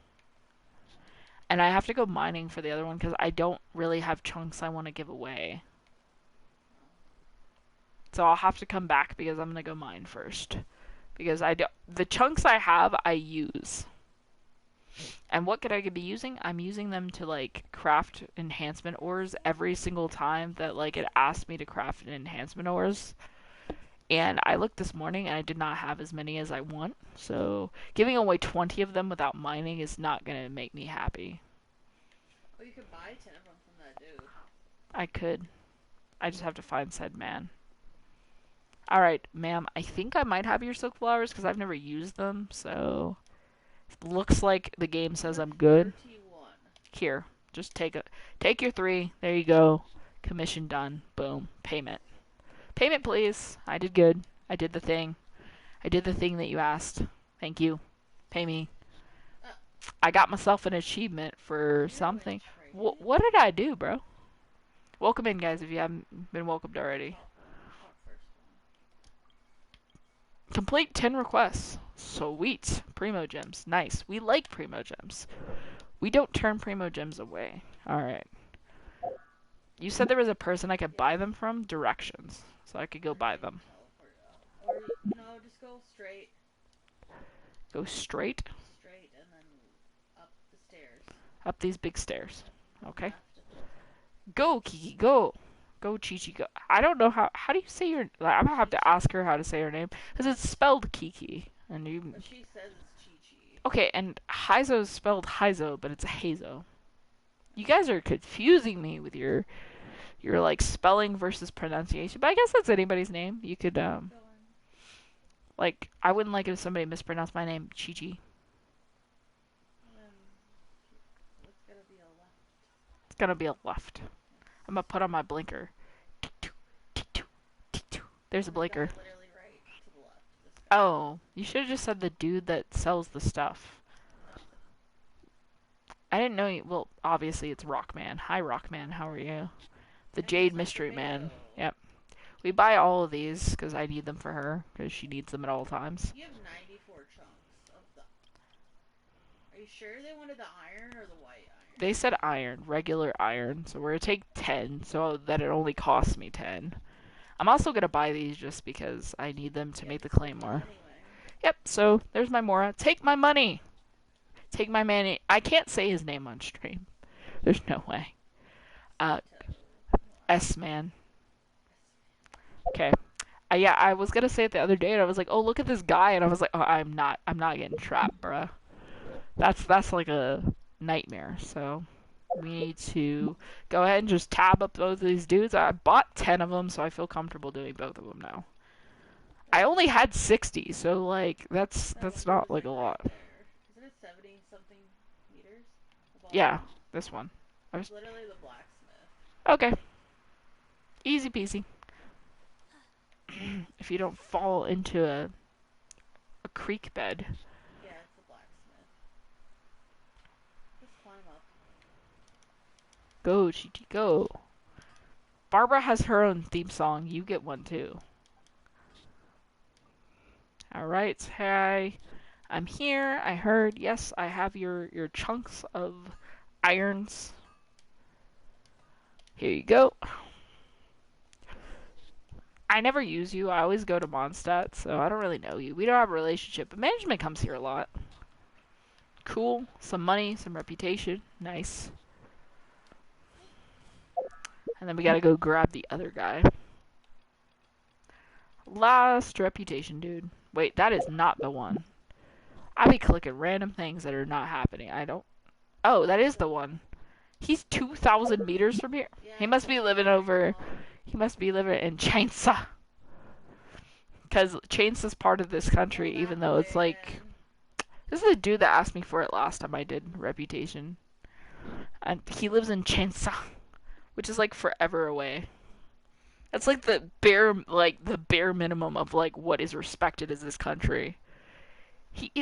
S1: And I have to go mining for the other one because I don't really have chunks I want to give away. So I'll have to come back because I'm gonna go mine first. Because the chunks I have I use. And what could I be using? I'm using them to like craft enhancement ores every single time that like it asked me to craft an enhancement ores. And I looked this morning and I did not have as many as I want. So giving away 20 of them without mining is not gonna make me happy.
S2: Oh, you could buy 10 of them from that dude.
S1: I could. I just have to find said man. Alright, ma'am, I think I might have your silk flowers because I've never used them, so looks like the game says I'm good.
S2: 31.
S1: Here, just take your 3. There you go. Commission done. Boom. Payment. Payment, please. I did good. I did the thing. I did the thing that you asked. Thank you. Pay me.
S2: Uh,
S1: I got myself an achievement for
S2: you're
S1: something.
S2: like
S1: What did I do, bro? Welcome in, guys, if you haven't been welcomed already.
S2: first one.
S1: Complete 10 requests. Sweet. Primo gems. Nice. We like primo gems. We don't turn primo gems away. Alright. You said there was a person I could buy them from? Directions. So I could go buy them.
S2: Or no, just go straight.
S1: Go straight
S2: Straight and then up the stairs.
S1: up these big stairs. Okay.
S2: Left.
S1: Go, Kiki, go. Go, Chi-Chi, go. I don't know how do you say your... Like, I'm gonna have to ask her how to say her name. Because it's spelled Kiki. And you...
S2: But she says it's Chi-Chi.
S1: Okay, and Heizo's spelled Heizo, but it's Hazo. You guys are confusing me with your like spelling versus pronunciation. But I guess that's anybody's name. You could like I wouldn't like if somebody mispronounced my name, Chi-Chi.
S2: It's gonna be a left.
S1: It's gonna be a left. I'm gonna put on my blinker. There's a blinker.
S2: Literally right to the left.
S1: Oh, you should have just said the dude that sells the stuff. I didn't know you. Well, obviously it's Rockman. Hi, Rockman. How are you? The Jade Mystery Man. Yep. We buy all of these because I need them for her because she needs them at all times.
S2: You have 94 chunks of the. Are you sure they wanted the iron or the white iron?
S1: They said iron, regular iron, so we're gonna take 10 so that it only costs me 10. I'm also gonna buy these just because I need them to make the claymore.
S2: Anyway.
S1: Yep, so there's my Mora. Take my money! Take my money. I can't say his name on stream. There's no way. S-Man. Okay. Yeah, I was gonna say it the other day, and I was like, "Oh, look at this guy," and I was like, "Oh, I'm not getting trapped, bruh. That's like a nightmare." So we need to go ahead and just tab up both of these dudes. I bought 10 of them, so I feel comfortable doing both of them now. I only had 60, so like that's not like a lot.
S2: Isn't it 70 something meters?
S1: Yeah, this one.
S2: It's literally the blacksmith.
S1: Okay. Easy peasy. If you don't fall into a creek bed.
S2: Yeah, it's a blacksmith. Just climb up.
S1: Go, Chi go. Barbara has her own theme song. You get one too. Alright, hi. I'm here. I heard. Yes, I have your chunks of irons. Here you go. I never use you. I always go to Mondstadt, so I don't really know you. We don't have a relationship, but management comes here a lot. Cool. Some money, some reputation. Nice. And then we gotta go grab the other guy. Last reputation, dude. Wait, that is not the one. I be clicking random things that are not happening. I don't. Oh, that is the one. He's 2,000 meters from here.
S2: Yeah,
S1: He must be living over. He must be living in Chainsaw. Because Chainsaw's part of this country, even though it's like. This is the dude that asked me for it last time I did Reputation. And he lives in Chainsaw, which is like forever away. That's like the bare minimum of like what is respected as this country.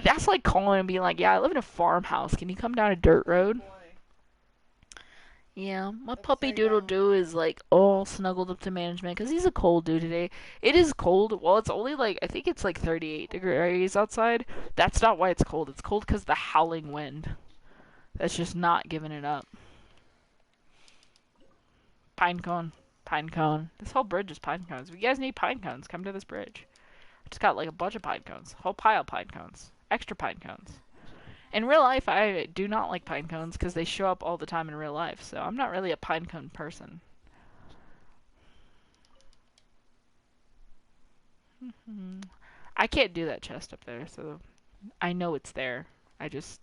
S1: That's like calling and being like, yeah, I live in a farmhouse. Can you come down a dirt road? Yeah, my puppy Doodle Doo is like all snuggled up to management because he's a cold dude today. It is cold. Well, it's only like, I think it's like 38 degrees outside. That's not why it's cold. It's cold because the howling wind. That's just not giving it up. Pine cone. Pine cone. This whole bridge is pine cones. If you guys need pine cones, come to this bridge. I just got like a bunch of pine cones. Whole pile of pine cones. Extra pine cones. In real life, I do not like pine cones because they show up all the time in real life, so I'm not really a pine cone person. I can't do that chest up there, so I know it's there. It's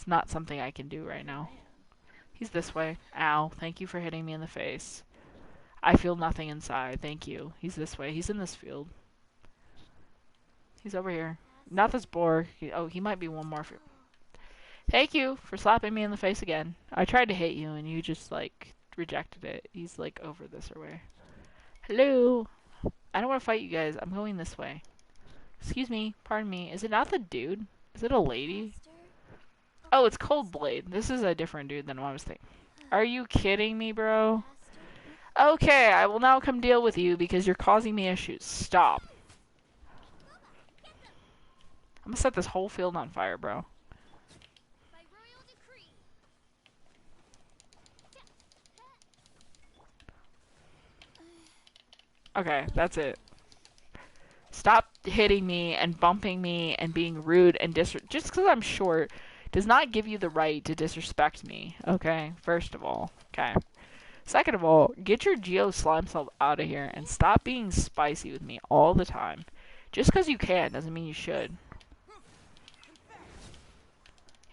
S1: not something I can do right now. He's this way. Ow, thank you for hitting me in the face. I feel nothing inside, thank you. He's this way. He's in this field. He's over here. Not this boar. Oh, he might be one more. Thank you for slapping me in the face again. I tried to hit you and you just like rejected it. He's like over this way. Hello. I don't want to fight you guys. I'm going this way. Excuse me. Pardon me. Is it not the dude? Is it a lady? Oh, it's Cold Blade. This is a different dude than what I was thinking. Are you kidding me, bro? Okay, I will now come deal with you because you're causing me issues. Stop. I'm gonna set this whole field on fire, bro. Okay, that's it. Stop hitting me and bumping me and being rude and just because I'm short does not give you the right to disrespect me, okay? First of all, okay. Second of all, get your Geo slime self out of here and stop being spicy with me all the time. Just because you can doesn't mean you should.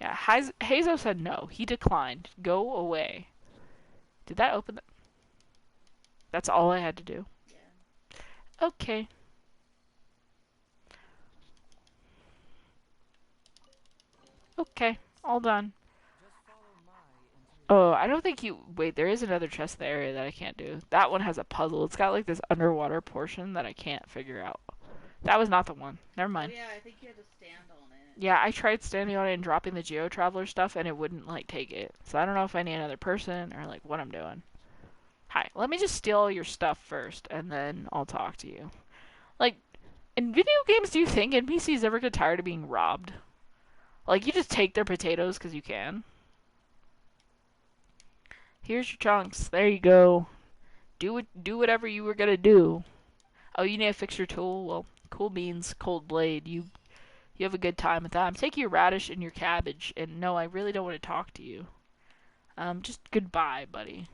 S1: Yeah, Hazo said no. He declined. Go away. Did that open the... That's all I had to do?
S2: Yeah.
S1: Okay. Okay, all done. Oh, I don't think you... Wait, there is another chest in the area that I can't do. That one has a puzzle. It's got like this underwater portion that I can't figure out. That was not the one. Never mind.
S2: Oh, yeah, I think you had to stand on it.
S1: Yeah, I tried standing on it and dropping the Geo Traveler stuff and it wouldn't like take it. So I don't know if I need another person or like what I'm doing. Hi, let me just steal your stuff first and then I'll talk to you. Like, in video games, do you think NPCs ever get tired of being robbed? Like, you just take their potatoes because you can. Here's your chunks. There you go. Do whatever you were gonna do. Oh, you need to fix your tool? Well, cool beans, Cold Blade. You have a good time with that. I'm taking your radish and your cabbage, and no, I really don't want to talk to you. Just goodbye, buddy.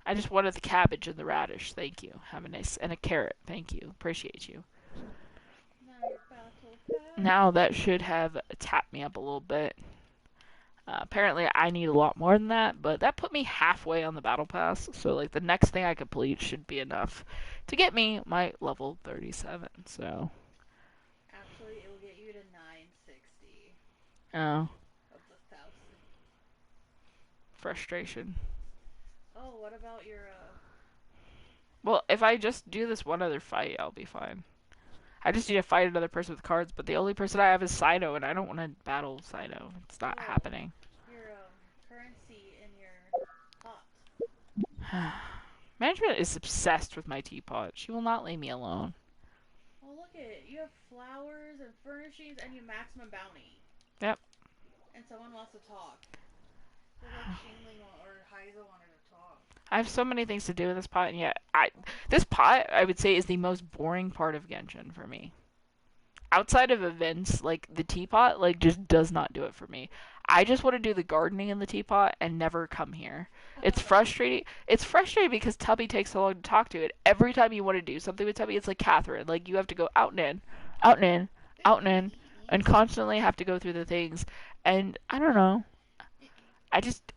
S1: I just wanted the cabbage and the radish. Thank you. Have a nice... And a carrot. Thank you. Appreciate you. Now that should have tapped me up a little bit. Apparently I need a lot more than that, but that put me halfway on the battle pass, so like the next thing I complete should be enough to get me my level 37, so...
S2: Actually, it will get you to 960.
S1: Oh.
S2: Of the 1,000.
S1: Frustration.
S2: Oh, what about your
S1: Well, if I just do this one other fight, I'll be fine. I just need to fight another person with cards, but the only person I have is Sino, and I don't want to battle Sino. It's not
S2: Oh,
S1: happening.
S2: your currency in your pot.
S1: Management is obsessed with my teapot. She will not leave me alone.
S2: Oh, look at it. You have flowers and furnishings and you maximum bounty.
S1: Yep.
S2: And someone wants to talk. Look like Shingling or Heiza wanted to talk.
S1: I have so many things to do in this pot, and yet this pot I would say is the most boring part of Genshin for me. Outside of events, like the teapot, like just does not do it for me. I just want to do the gardening in the teapot and never come here. It's frustrating. It's frustrating because Tubby takes so long to talk to it. Every time you want to do something with Tubby, it's like Catherine. Like you have to go out and in, out and in, out and in, and constantly have to go through the things. And I don't know. I just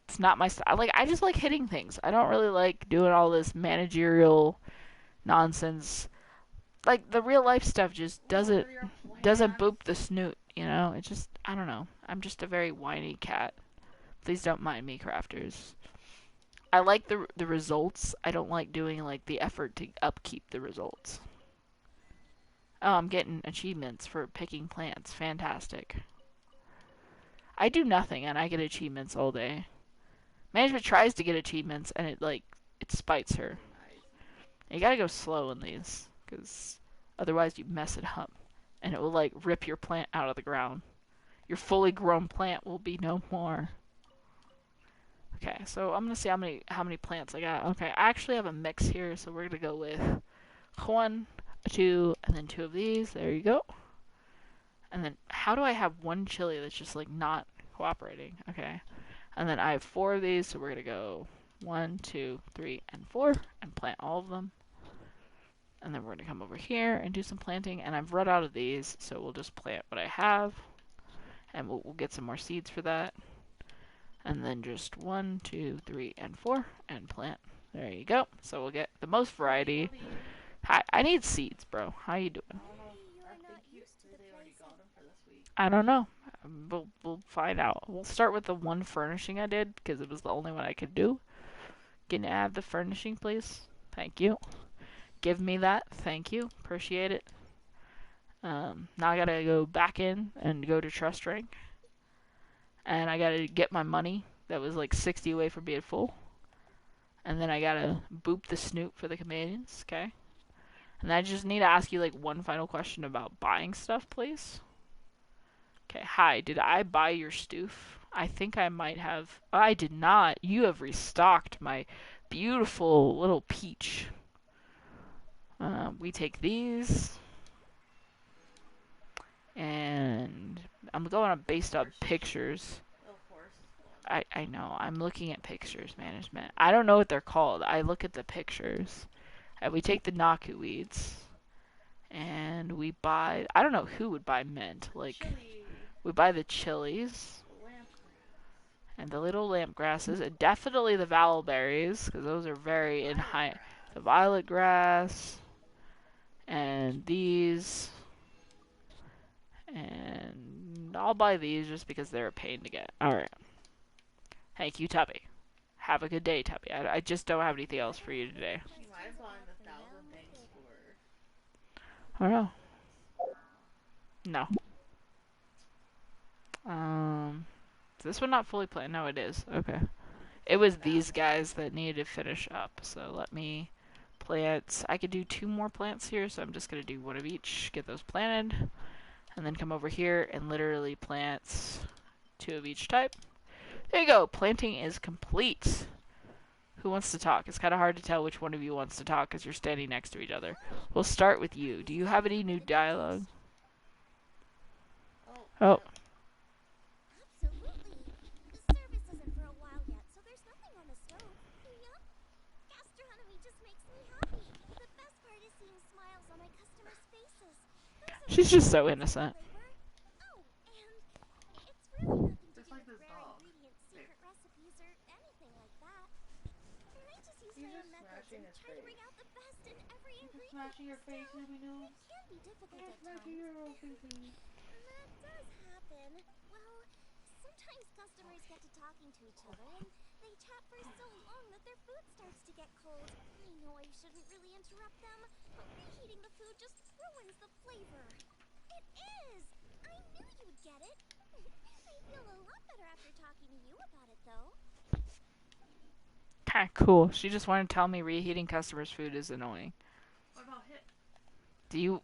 S1: it's not my style. Like I just like hitting things. I don't really like doing all this managerial nonsense. Like the real life stuff just doesn't boop the snoot, you know? It just I don't know. I'm just a very whiny cat. Please don't mind me, crafters. I like the results. I don't like doing like the effort to upkeep the results. Oh, I'm getting achievements for picking plants. Fantastic. I do nothing and I get achievements all day. Management tries to get achievements and it spites her. You gotta go slow in these, because otherwise you mess it up. And it will like rip your plant out of the ground. Your fully grown plant will be no more. Okay, so I'm gonna see how many plants I got. Okay, I actually have a mix here, so we're gonna go with one, two, and then two of these. There you go. And then how do I have one chili that's just like not cooperating? Okay. And then I have four of these, so we're gonna go 1, 2, 3, and 4 and plant all of them. And then we're gonna come over here and do some planting. And I've run out of these, so we'll just plant what I have, and we'll get some more seeds for that. And then just 1, 2, 3, and 4 and plant. There you go. So we'll get the most variety. Hi, I need seeds, bro. How you doing?
S2: I don't know. I think they already got them for this week.
S1: I don't know. We'll find out. We'll start with the one furnishing I did because it was the only one I could do. Can you have the furnishing, please? Thank you. Give me that. Thank you. Appreciate it. Now I gotta go back in and go to trust rank. And I gotta get my money that was like 60 away from being full. And then I gotta boop the snoot for the companions, okay? And I just need to ask you like one final question about buying stuff, please. Okay, hi, did I buy your stoof? I think I might have. I did not. You have restocked my beautiful little peach. We take these. And I'm going on based on pictures. I know. I'm looking at pictures management. I don't know what they're called. I look at the pictures. And we take the Naku weeds. And we buy. I don't know who would buy mint. Like, we buy the chilies. And the little lamp grasses. And definitely the valberries. Because those are very in high. The violet grass. And these. And I'll buy these just because they're a pain to get. Alright. Thank you, Tubby. Have a good day, Tubby. I just don't have anything else for you today.
S2: She might have gone 1,000 things for.
S1: I don't know. No. Is this one not fully planned? No, it is. Okay. It was these guys that needed to finish up. So let me plant. I could do 2 more plants here, so I'm just going to do 1 of each. Get those planted. And then come over here and literally plant 2 of each type. There you go. Planting is complete. Who wants to talk? It's kind of hard to tell which one of you wants to talk because you're standing next to each other. We'll start with you. Do you have any new dialogue? Oh.
S3: Absolutely. The service isn't for a while yet, so there's nothing on the stove. Yup. Gastronomy just makes me happy. The best part is seeing smiles on my customers' faces.
S1: She's just so innocent.
S3: Oh, and it's really nothing to do with rare ingredients, secret recipes, or anything like that. And I just use my own methods and try to bring out the best in every ingredient.
S2: Smashing your face, let me know.
S3: It can be difficult at times. That does happen. Well, sometimes customers get to talking to each other, and They chat for so long that their food starts to get cold. I know I shouldn't really interrupt them, but reheating the food just ruins the flavor. It is! I knew you'd get it. I feel a lot better after talking to you about it, though.
S1: Kinda cool. She just wanted to tell me reheating customers' food is annoying.
S2: What about hit?
S1: Do you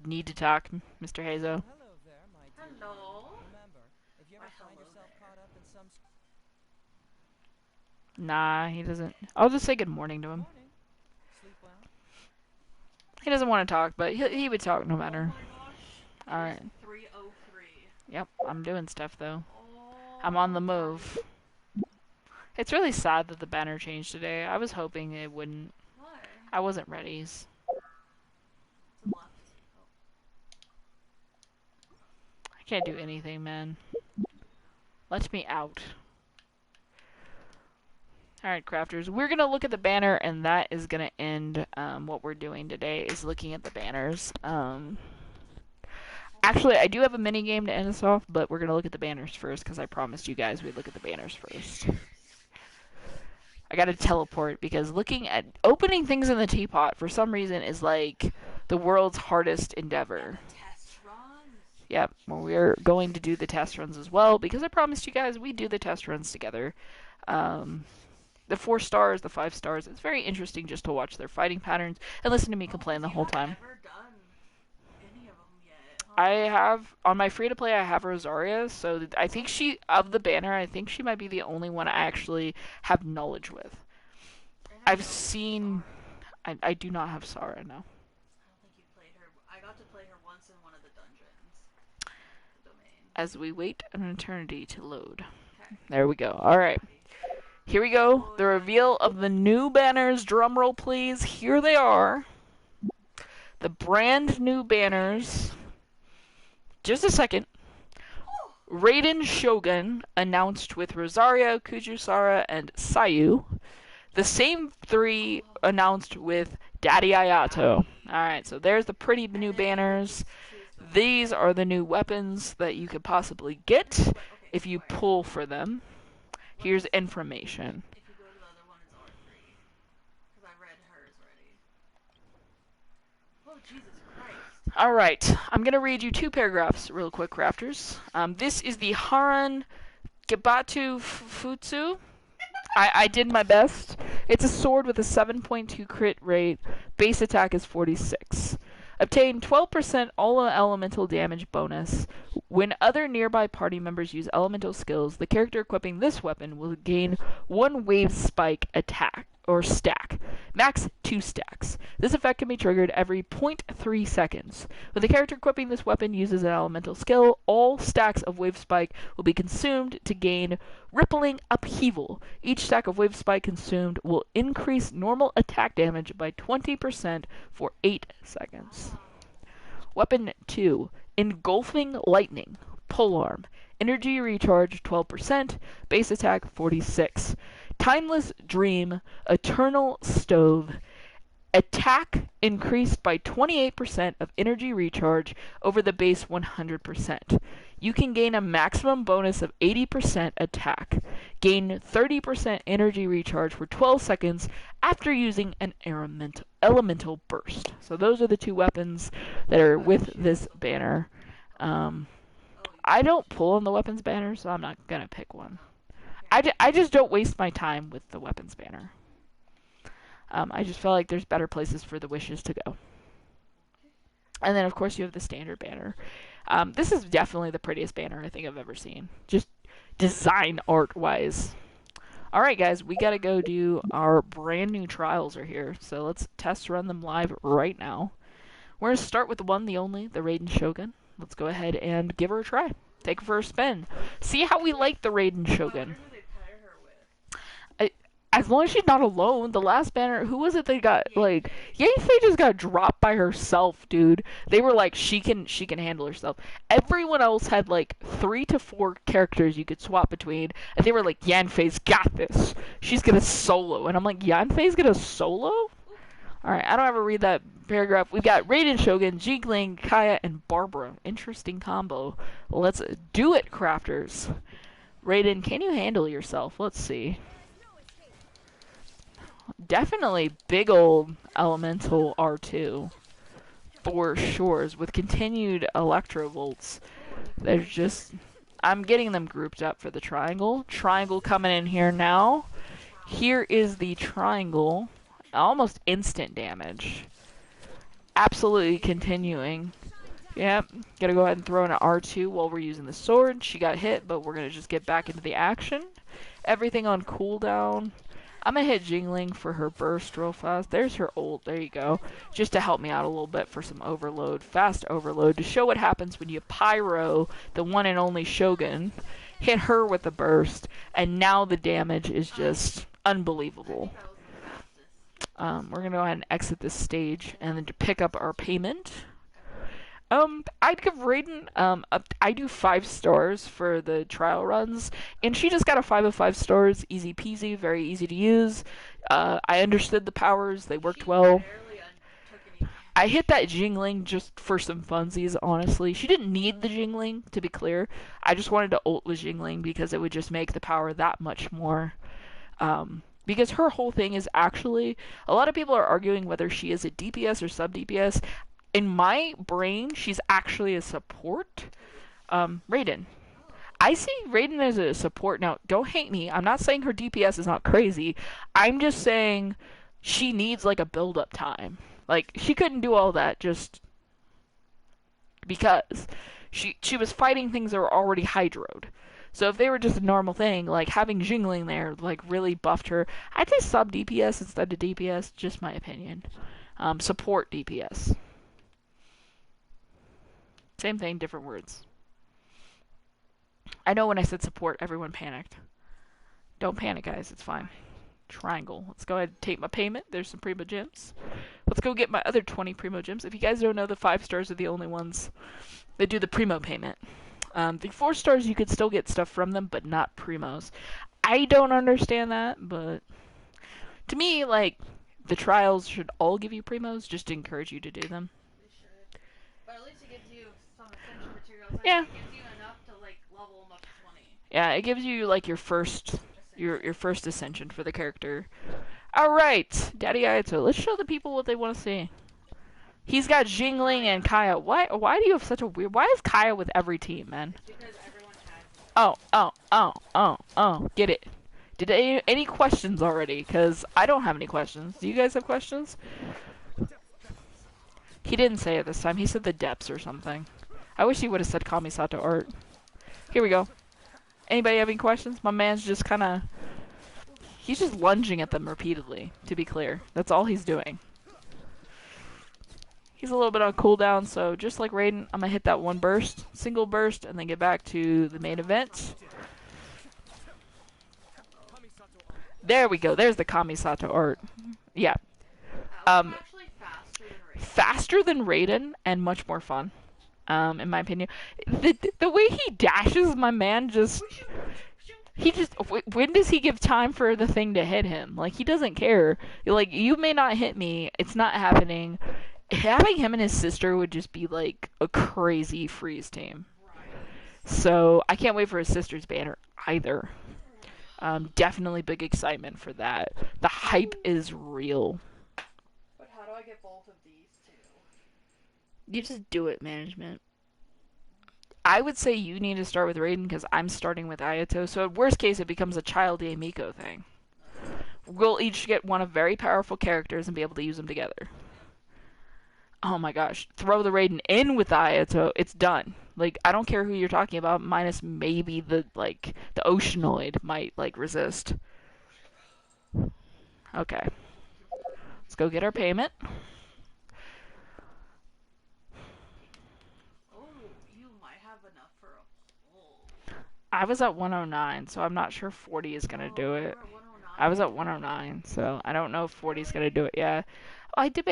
S1: need to talk, Mr. Hazo?
S4: Hello there, my dear.
S2: Hello.
S4: Remember, if you ever find yourself caught up in some
S1: Nah, he doesn't. I'll just say good morning to him.
S4: morning, sleep well.
S1: He doesn't want to talk, but he would talk no matter.
S2: Oh my gosh.
S1: Alright.
S2: 3:03.
S1: Yep, I'm doing stuff though.
S2: Oh,
S1: I'm on the move. It's really sad that the banner changed today. I was hoping it wouldn't.
S2: Why?
S1: I wasn't ready.
S2: To the left.
S1: I can't do anything, man. Let me out. Alright, crafters. We're going to look at the banner, and that is going to end what we're doing today, is looking at the banners. Actually, I do have a mini game to end us off, but we're going to look at the banners first, because I promised you guys we'd look at the banners first. I got to teleport, because looking at opening things in the teapot, for some reason, is like the world's hardest endeavor.
S2: Test runs.
S1: Yep, well, we're going to do the test runs as well, because I promised you guys we'd do the test runs together. The 4 stars, the 5 stars, it's very interesting just to watch their fighting patterns and listen to me complain the whole time.
S2: Never done any of them yet, huh?
S1: I have, on my free-to-play, I have Rosaria, so I think she, of the banner, I think she might be the only one I actually have knowledge with. I've seen, I do not have Sarah, no.
S2: I don't think you played her. I got to play her once in one of the dungeons. The domain.
S1: As we wait an eternity to load.
S2: Okay.
S1: There we go. Alright. Here we go. The reveal of the new banners. Drum roll, please. Here they are. The brand new banners. Just a second. Raiden Shogun announced with Rosario, Kujusara, and Sayu. The same 3 announced with Daddy Ayato. Alright, so there's the pretty new banners. These are the new weapons that you could possibly get if you pull for them. Here's information.
S2: If you go to the other one, it's R3. Because I read hers already. Oh, Jesus Christ.
S1: Alright, I'm going to read you 2 paragraphs real quick, crafters. This is the Haran Gibatu Futsu. I did my best. It's a sword with a 7.2 crit rate. Base attack is 46. Obtain 12% all elemental damage bonus. When other nearby party members use elemental skills, the character equipping this weapon will gain 1 wave spike attack or stack. Max 2 stacks. This effect can be triggered every 0.3 seconds. When the character equipping this weapon uses an elemental skill, all stacks of wave spike will be consumed to gain rippling upheaval. Each stack of wave spike consumed will increase normal attack damage by 20% for 8 seconds. Weapon 2. Engulfing Lightning. Polearm. Energy recharge 12%. Base attack 46. Timeless Dream. Eternal Stove. Attack increased by 28% of energy recharge over the base 100%. You can gain a maximum bonus of 80% attack. Gain 30% energy recharge for 12 seconds after using an elemental burst. So those are the 2 weapons that are with this banner. I don't pull on the weapons banner, so I'm not going to pick one. I just don't waste my time with the weapons banner. I just feel like there's better places for the wishes to go. And then, of course, you have the standard banner. This is definitely the prettiest banner I think I've ever seen. Just design art-wise. Alright, guys, we gotta go do our brand new trials are here. So let's test run them live right now. We're gonna start with the one, the only, the Raiden Shogun. Let's go ahead and give her a try. Take her for a spin. See how we like the Raiden Shogun. As long as she's not alone, the last banner, who was it that got, like, Yanfei just got dropped by herself, dude. They were like, she can handle herself. Everyone else had, like, 3 to 4 characters you could swap between, and they were like, Yanfei's got this. She's gonna solo. And I'm like, Yanfei's gonna solo? Alright, I don't ever read that paragraph. We've got Raiden Shogun, Jiggling, Kaya, and Barbara. Interesting combo. Let's do it, crafters. Raiden, can you handle yourself? Let's see.
S3: No
S1: Definitely big old elemental R2. For sure. With continued electrovolts. There's just... I'm getting them grouped up for the triangle. Triangle coming in here now. Here is the triangle. Almost instant damage. Absolutely continuing. Yep. Gotta go ahead and throw in an R2 while we're using the sword. She got hit, but we're gonna just get back into the action. Everything on cooldown. I'm gonna hit Jingling for her burst real fast. There's her ult. There you go. Just to help me out a little bit for some overload. Fast overload. To show what happens when you pyro the one and only Shogun. Hit her with the burst. And now the damage is just unbelievable. We're gonna go ahead and exit this stage. And then to pick up our payment. I'd give Raiden, I do 5 stars for the trial runs, and she just got a 5 of 5 stars, easy peasy, very easy to use. I understood the powers, they worked well. I hit that Jingling just for some funsies, honestly. She didn't need the Jingling, to be clear. I just wanted to ult with Jingling because it would just make the power that much more. Because her whole thing is actually, a lot of people are arguing whether she is a DPS or sub-DPS. In my brain, she's actually a support. Raiden. I see Raiden as a support. Now, don't hate me. I'm not saying her DPS is not crazy. I'm just saying she needs, like, a build-up time. Like, she couldn't do all that just because. She was fighting things that were already hydroed. So if they were just a normal thing, like, having Jingling there, like, really buffed her. I'd say sub-DPS instead of DPS, just my opinion. Support DPS. Same thing, different words. I know when I said support, everyone panicked. Don't panic, guys. It's fine. Triangle. Let's go ahead and take my payment. There's some Primo Gems. Let's go get my other 20 Primo Gems. If you guys don't know, the 5 stars are the only ones that do the Primo payment. The 4 stars, you could still get stuff from them, but not Primos. I don't understand that, but to me, like, the trials should all give you Primos, just to encourage you to do them.
S2: But at least it gives you some essential materials.
S1: Yeah.
S2: It gives you enough to like level them up to 20.
S1: Yeah, it gives you like your first ascension for the character. All right, Daddy Ayato. Let's show the people what they want to see. He's got Jingling and Kaya. Why do you have such a weird? Why is Kaya with every team, man?
S2: Because everyone has.
S1: Oh. Get it. Did any questions already? Because I don't have any questions. Do you guys have questions? He didn't say it this time. He said the depths or something. I wish he would have said Kamisato art. Here we go. Anybody have any questions? My man's just kind of... He's just lunging at them repeatedly, to be clear. That's all he's doing. He's a little bit on cooldown, so just like Raiden, I'm going to hit that one burst, single burst, and then get back to the main event. There we go. There's the Kamisato art. Yeah.
S2: Actually
S1: Faster than Raiden and much more fun, in my opinion. The way he dashes, my man just... When does he give time for the thing to hit him? Like, he doesn't care. Like, you may not hit me. It's not happening. Having him and his sister would just be, like, a crazy freeze team. So, I can't wait for his sister's banner either. Definitely big excitement for that. The hype is real.
S2: But how do I get both of these two?
S1: You just do it, management. I would say you need to start with Raiden because I'm starting with Ayato. So, at worst case, it becomes a Child Miko thing. We'll each get one of very powerful characters and be able to use them together. Oh my gosh. Throw the Raiden in with Ayato. It's done. Like, I don't care who you're talking about, minus maybe the Oceanoid might, like, resist. Okay. Let's go get our payment.
S2: Oh, you might have enough for a pull.
S1: I was at 109, so I'm not sure 40 is going to do it. I was at 109, so I don't know if 40 is going to do it. Yeah. I did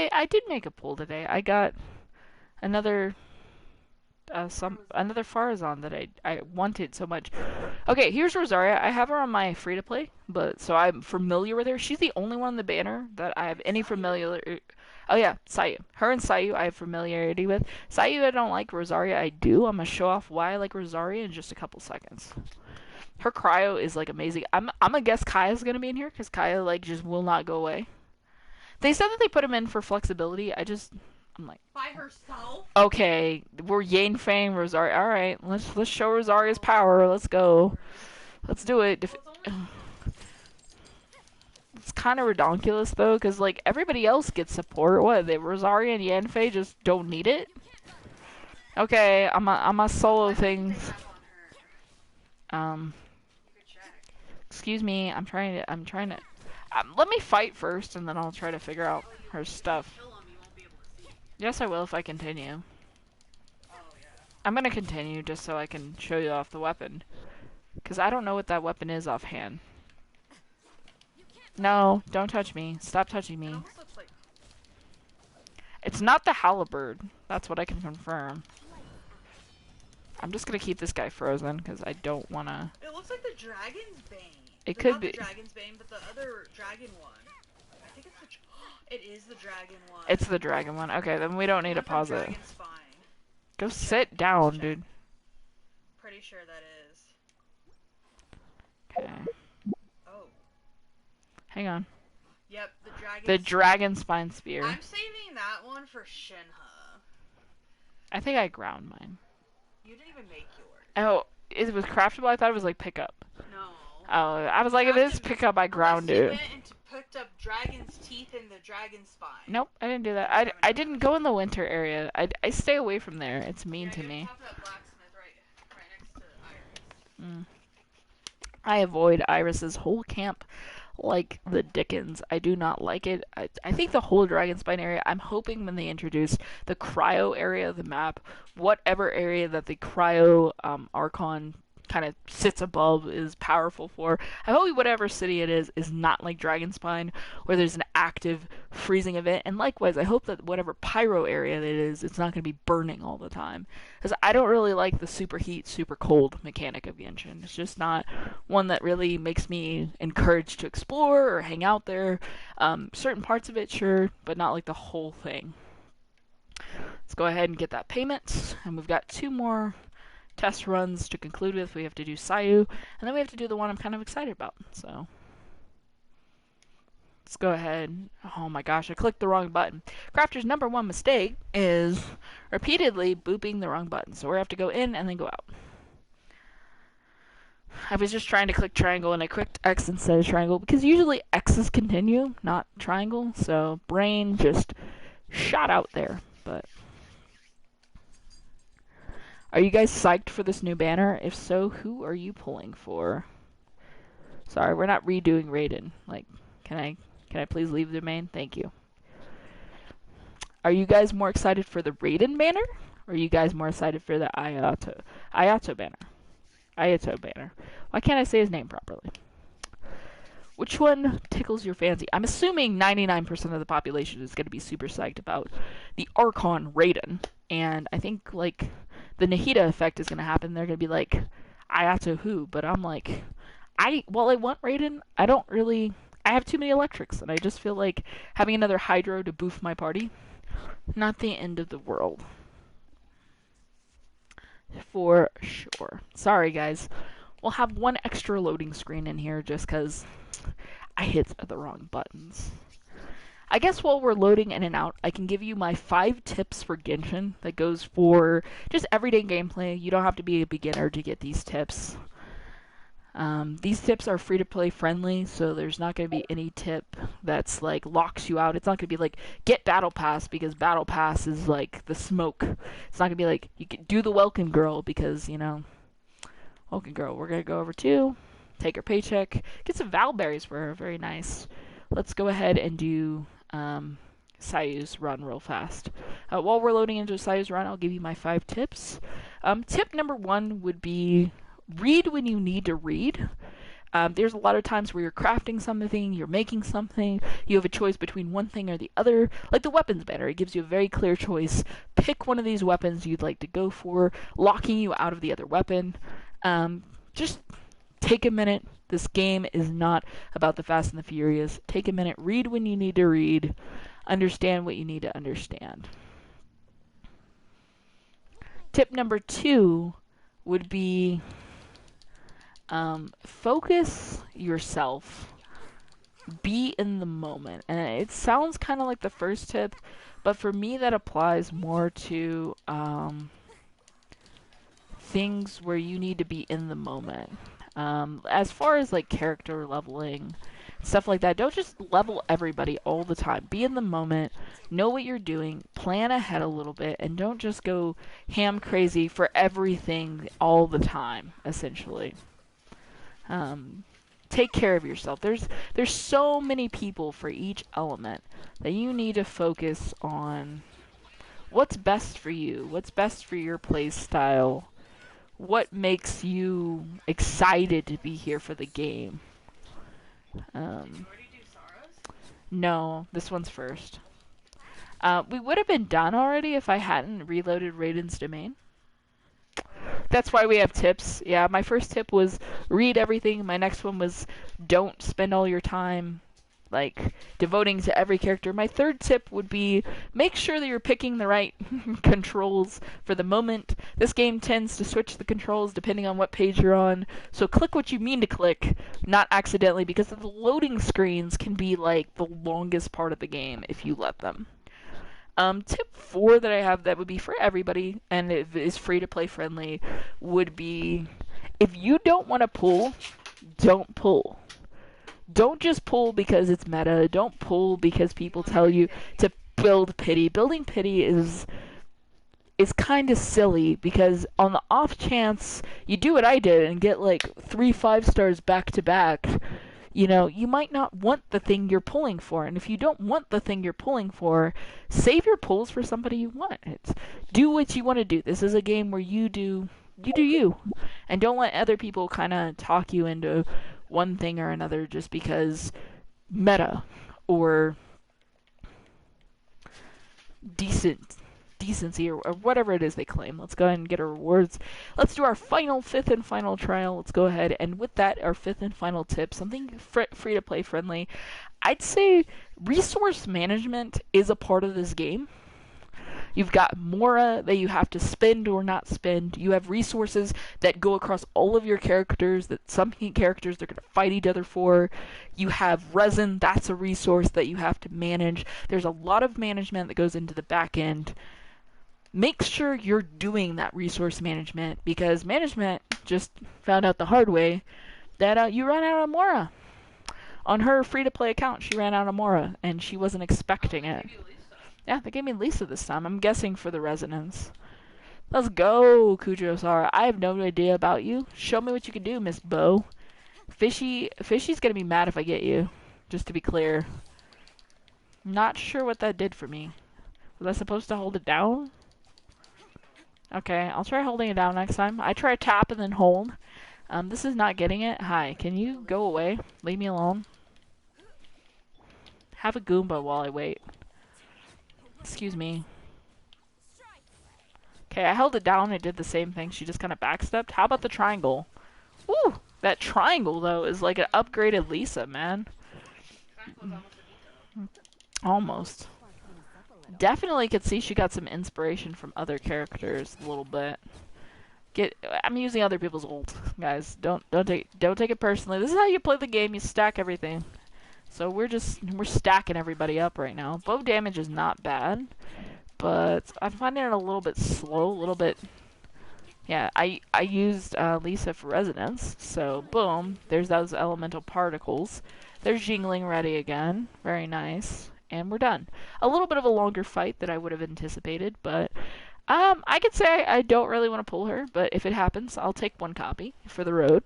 S1: make a pull today. I got another another Farazan that I wanted so much. Okay, here's Rosaria. I have her on my free to play, but so I'm familiar with her. She's the only one in the banner that I have any familiar. Oh yeah, Sayu. Her and Sayu I have familiarity with. Sayu I don't like. Rosaria I do. I'm gonna show off why I like Rosaria in just a couple seconds. Her cryo is like amazing. I'm gonna guess Kaya's gonna be in here because Kaya like just will not go away. They said that they put him in for flexibility. I'm like,
S2: By herself?
S1: okay, we're Yanfei, Rosaria. All right, let's show Rosaria's power. Let's go. Let's do it. It's kind of redonkulous though, because like everybody else gets support. What? The Rosaria and Yanfei just don't need it. Okay, I'm a solo things. Excuse me. I'm trying to. Let me fight first, and then I'll try to figure out her stuff. Yes, I will if I continue. I'm gonna continue just so I can show you off the weapon. Because I don't know what that weapon is offhand. No, don't touch me. Stop touching me. It's not the halberd. That's what I can confirm. I'm just gonna keep this guy frozen because I don't wanna.
S2: It looks like the Dragon's Bane.
S1: It could
S2: not
S1: be.
S2: The Dragon's Bane, but the other dragon one. I think it's the. It is the dragon one.
S1: It's the dragon one. Okay, then we don't need to pause it.
S2: Dragon Spine.
S1: Go sit down, dude.
S2: Pretty sure that is.
S1: Okay.
S2: Oh.
S1: Hang on.
S2: Yep, the dragon.
S1: The dragon spine spear.
S2: I'm saving that one for Shinha.
S1: I think I ground mine.
S2: You didn't even make yours.
S1: Oh, it was craftable? I thought it was like pickup.
S2: No.
S1: Oh, I was like, if it is pickup, I ground
S2: Unless you
S1: it.
S2: went and picked up dragon's teeth and the dragon spine.
S1: Nope, I didn't do that. I didn't go in the winter area. I stay away from there. It's mean to me.
S2: Right next to Iris.
S1: I avoid Iris's whole camp like the dickens. I do not like it. I think the whole Dragonspine area, I'm hoping when they introduce the cryo area of the map, whatever area that the cryo Archon kind of sits above is powerful for. I hope whatever city it is not like Dragonspine, where there's an active freezing event. And likewise, I hope that whatever pyro area it is, it's not going to be burning all the time. Because I don't really like the super heat, super cold mechanic of Genshin. It's just not one that really makes me encouraged to explore or hang out there. Certain parts of it, sure, but not like the whole thing. Let's go ahead and get that payment. And we've got 2 more test runs to conclude with. We have to do Sayu, and then we have to do the one I'm kind of excited about. So let's go ahead. Oh my gosh, I clicked the wrong button. Crafter's number 1 mistake is repeatedly booping the wrong button. So we have to go in and then go out. I was just trying to click triangle and I clicked X instead of triangle because usually X's continue, not triangle. So brain just shot out there. But are you guys psyched for this new banner? If so, who are you pulling for? Sorry, we're not redoing Raiden. Like, can I please leave the domain? Thank you. Are you guys more excited for the Raiden banner? Or are you guys more excited for the Ayato banner? Ayato banner. Why can't I say his name properly? Which one tickles your fancy? I'm assuming 99% of the population is going to be super psyched about the Archon Raiden. And I think, like, the Nahida effect is going to happen. They're going to be like, Ayato who? But I'm like, while I want Raiden, I have too many electrics. And I just feel like having another Hydro to boof my party, not the end of the world. For sure. Sorry, guys. We'll have 1 extra loading screen in here just because I hit the wrong buttons. I guess while we're loading in and out, I can give you my 5 tips for Genshin that goes for just everyday gameplay. You don't have to be a beginner to get these tips. These tips are free-to-play friendly, so there's not going to be any tip that's like locks you out. It's not going to be like, get Battle Pass, because Battle Pass is like the smoke. It's not going to be like, you can do the Welcome Girl, because, you know, Welcome Girl, we're going to go over to, take her paycheck, get some Valberries for her, very nice. Let's go ahead and do Sayu's run real fast. While we're loading into Sayu's run, I'll give you my 5 tips. Tip number 1 would be read when you need to read. There's a lot of times where you're crafting something, you're making something, you have a choice between one thing or the other. Like the weapons banner, it gives you a very clear choice. Pick one of these weapons you'd like to go for, locking you out of the other weapon. Just take a minute. This game is not about the Fast and the Furious. Take a minute, read when you need to read, understand what you need to understand. Tip number 2 would be focus yourself. Be in the moment. And it sounds kind of like the first tip, but for me that applies more to things where you need to be in the moment. As far as like character leveling, stuff like that, don't just level everybody all the time. Be in the moment, know what you're doing, plan ahead a little bit, and don't just go ham crazy for everything all the time, essentially. Take care of yourself. There's so many people for each element that you need to focus on what's best for you, what's best for your play style, what makes you excited to be here for the game.
S2: Did you already do Sorrows?
S1: No, this one's first. We would have been done already if I hadn't reloaded Raiden's domain. That's why we have tips. Yeah, my first tip was read everything. My next one was don't spend all your time like devoting to every character. My third tip would be make sure that you're picking the right controls for the moment. This game tends to switch the controls depending on what page you're on. So click what you mean to click, not accidentally, because the loading screens can be like the longest part of the game if you let them. Tip 4 that I have that would be for everybody, and it is free to play friendly, would be if you don't want to pull, don't pull. Don't just pull because it's meta. Don't pull because people tell you to build pity. Building pity is kind of silly because on the off chance you do what I did and get like 3 5-stars back to back, you know, you might not want the thing you're pulling for. And if you don't want the thing you're pulling for, save your pulls for somebody you want. Do what you want to do. This is a game where you do you. And don't let other people kind of talk you into one thing or another just because meta or decency or whatever it is they claim. Let's go ahead and get our rewards. Let's do our fifth and final trial. Let's go ahead and with that, our fifth and final tip, something free to play friendly. I'd say resource management is a part of this game. You've got Mora that you have to spend or not spend. You have resources that go across all of your characters, that some characters they're going to fight each other for. You have resin, that's a resource that you have to manage. There's a lot of management that goes into the back end. Make sure you're doing that resource management, because management just found out the hard way that you ran out of Mora. On her free-to-play account, she ran out of Mora, and she wasn't expecting it. Yeah, they gave me Lisa this time. I'm guessing for the resonance. Let's go, Kujo-Sara. I have no idea about you. Show me what you can do, Miss Bo. Fishy's gonna be mad if I get you. Just to be clear. Not sure what that did for me. Was I supposed to hold it down? Okay, I'll try holding it down next time. I try tap and then hold. This is not getting it. Hi, can you go away? Leave me alone. Have a Goomba while I wait. Excuse me. Okay, I held it down. It did the same thing. She just kind of backstepped. How about the triangle? Woo! That triangle, though, is like an upgraded Lisa, man. Almost. Definitely could see she got some inspiration from other characters a little bit. I'm using other people's ult, guys. Don't take it personally. This is how you play the game. You stack everything. So we're stacking everybody up right now. Bow damage is not bad, but I'm finding it a little bit slow, a little bit. Yeah, I used Lisa for resonance, so boom, there's those elemental particles. There's Jingling ready again, very nice, and we're done. A little bit of a longer fight than I would have anticipated, but I could say I don't really want to pull her, but if it happens, I'll take one copy for the road.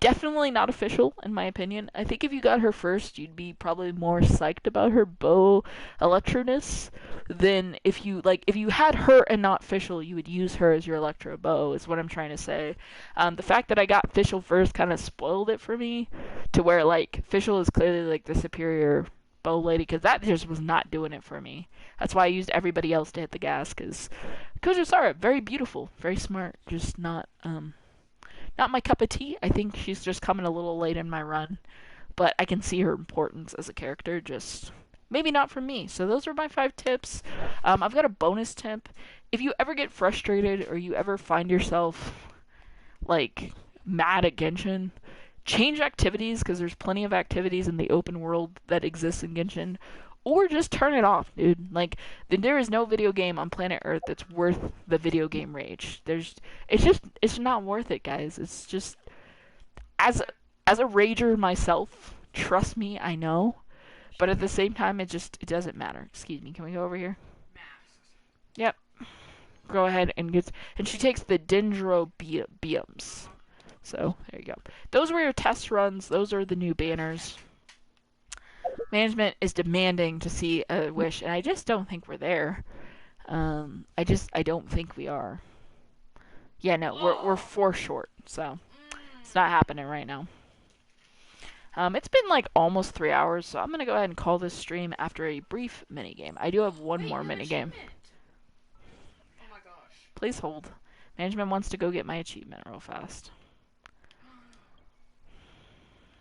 S1: Definitely not official, in my opinion. I think if you got her first, you'd be probably more psyched about her bow electroness than if you had her and not official, you would use her as your electro bow, is what I'm trying to say. The fact that I got official first kind of spoiled it for me, to where, like, official is clearly, like, the superior bow lady, because that just was not doing it for me. That's why I used everybody else to hit the gas, because Kujo-Sara, very beautiful, very smart, just not my cup of tea. I think she's just coming a little late in my run, but I can see her importance as a character, just maybe not for me. So those are my 5 tips. I've got a bonus tip. If you ever get frustrated or you ever find yourself like mad at Genshin, change activities, because there's plenty of activities in the open world that exist in Genshin, or just turn it off, dude. Like, there is no video game on planet Earth that's worth the video game rage. It's not worth it, guys. It's just, as a rager myself, trust me, I know. But at the same time, it doesn't matter. Excuse me, can we go over here?
S2: Masks.
S1: Yep. Go ahead and she takes the Dendro biomes. So, there you go. Those were your test runs. Those are the new banners. Management is demanding to see a wish, and I just don't think we're there. I don't think we are. Yeah, no, we're 4 short, so it's not happening right now. It's been like almost 3 hours, so I'm gonna go ahead and call this stream after a brief minigame. I do have one more minigame.
S2: Oh my gosh.
S1: Please hold. Management wants to go get my achievement real fast.
S2: How many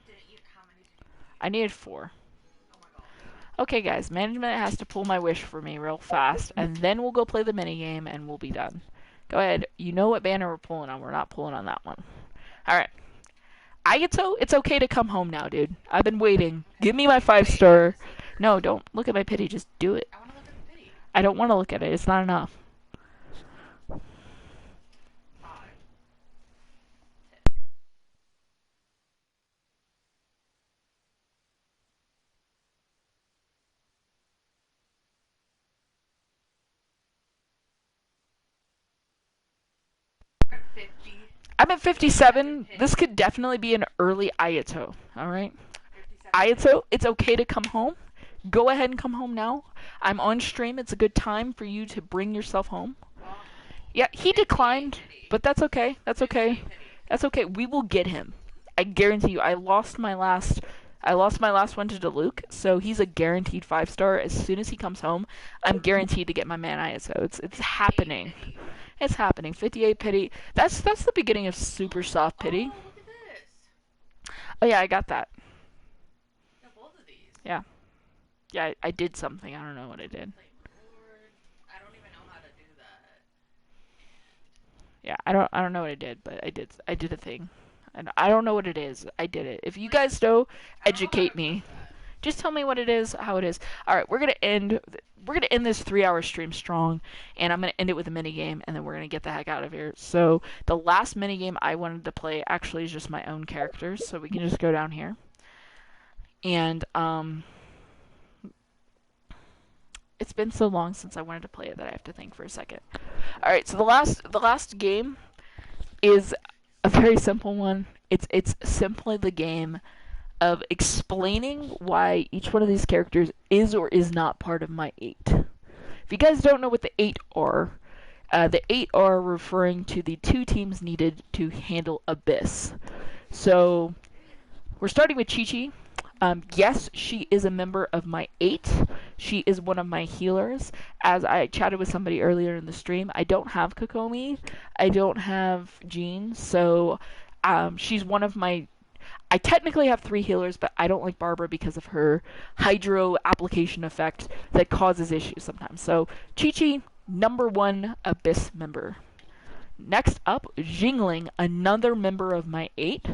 S2: did you need?
S1: I needed 4.
S2: Oh my god.
S1: Okay, guys, management has to pull my wish for me real fast, and then we'll go play the minigame, and we'll be done. Go ahead. You know what banner we're pulling on. We're not pulling on that one. Alright. Ayato, it's okay to come home now, dude. I've been waiting. Give me my 5-star. No, don't look at my pity. Just do it.
S2: I want to look at the pity.
S1: I don't want to look at it. It's not enough.
S2: 5. We're at 50.
S1: I'm at 57. This could definitely be an early Ayato. Alright?
S2: 57.
S1: Ayato, it's okay to come home. Go ahead and come home now. I'm on stream. It's a good time for you to bring yourself home. Yeah, he declined, but that's okay. That's okay. That's okay. We will get him. I guarantee you. I lost my last one to Diluc, so he's a guaranteed 5-star. As soon as he comes home, I'm guaranteed to get my man ISO. It's happening. It's happening. 58 pity. That's the beginning of super soft pity.
S2: Oh, look at this.
S1: Oh yeah, I got that.
S2: You got both of these.
S1: Yeah. Yeah, I did something. I don't know what I did.
S2: Like, Lord, I don't even know how to do that.
S1: Yeah, I don't know what I did, but I did a thing. And I don't know what it is. I did it. If you guys know, educate me. Just tell me what it is, how it is. All right, we're gonna end this 3-hour stream strong, and I'm gonna end it with a mini game, and then we're gonna get the heck out of here. So the last mini game I wanted to play actually is just my own characters, so we can just go down here. And it's been so long since I wanted to play it that I have to think for a second. All right, so the last game is a very simple one. It's simply the game of explaining why each one of these characters is or is not part of my 8. If you guys don't know what the 8 are, the 8 are referring to the 2 teams needed to handle Abyss. So we're starting with Chi-Chi. Yes, she is a member of my 8. She is one of my healers. As I chatted with somebody earlier in the stream, I don't have Kokomi. I don't have Jean. So she's one of my... I technically have 3 healers, but I don't like Barbara because of her hydro application effect that causes issues sometimes. So Chi-Chi, number 1 Abyss member. Next up, Jingling, another member of my 8.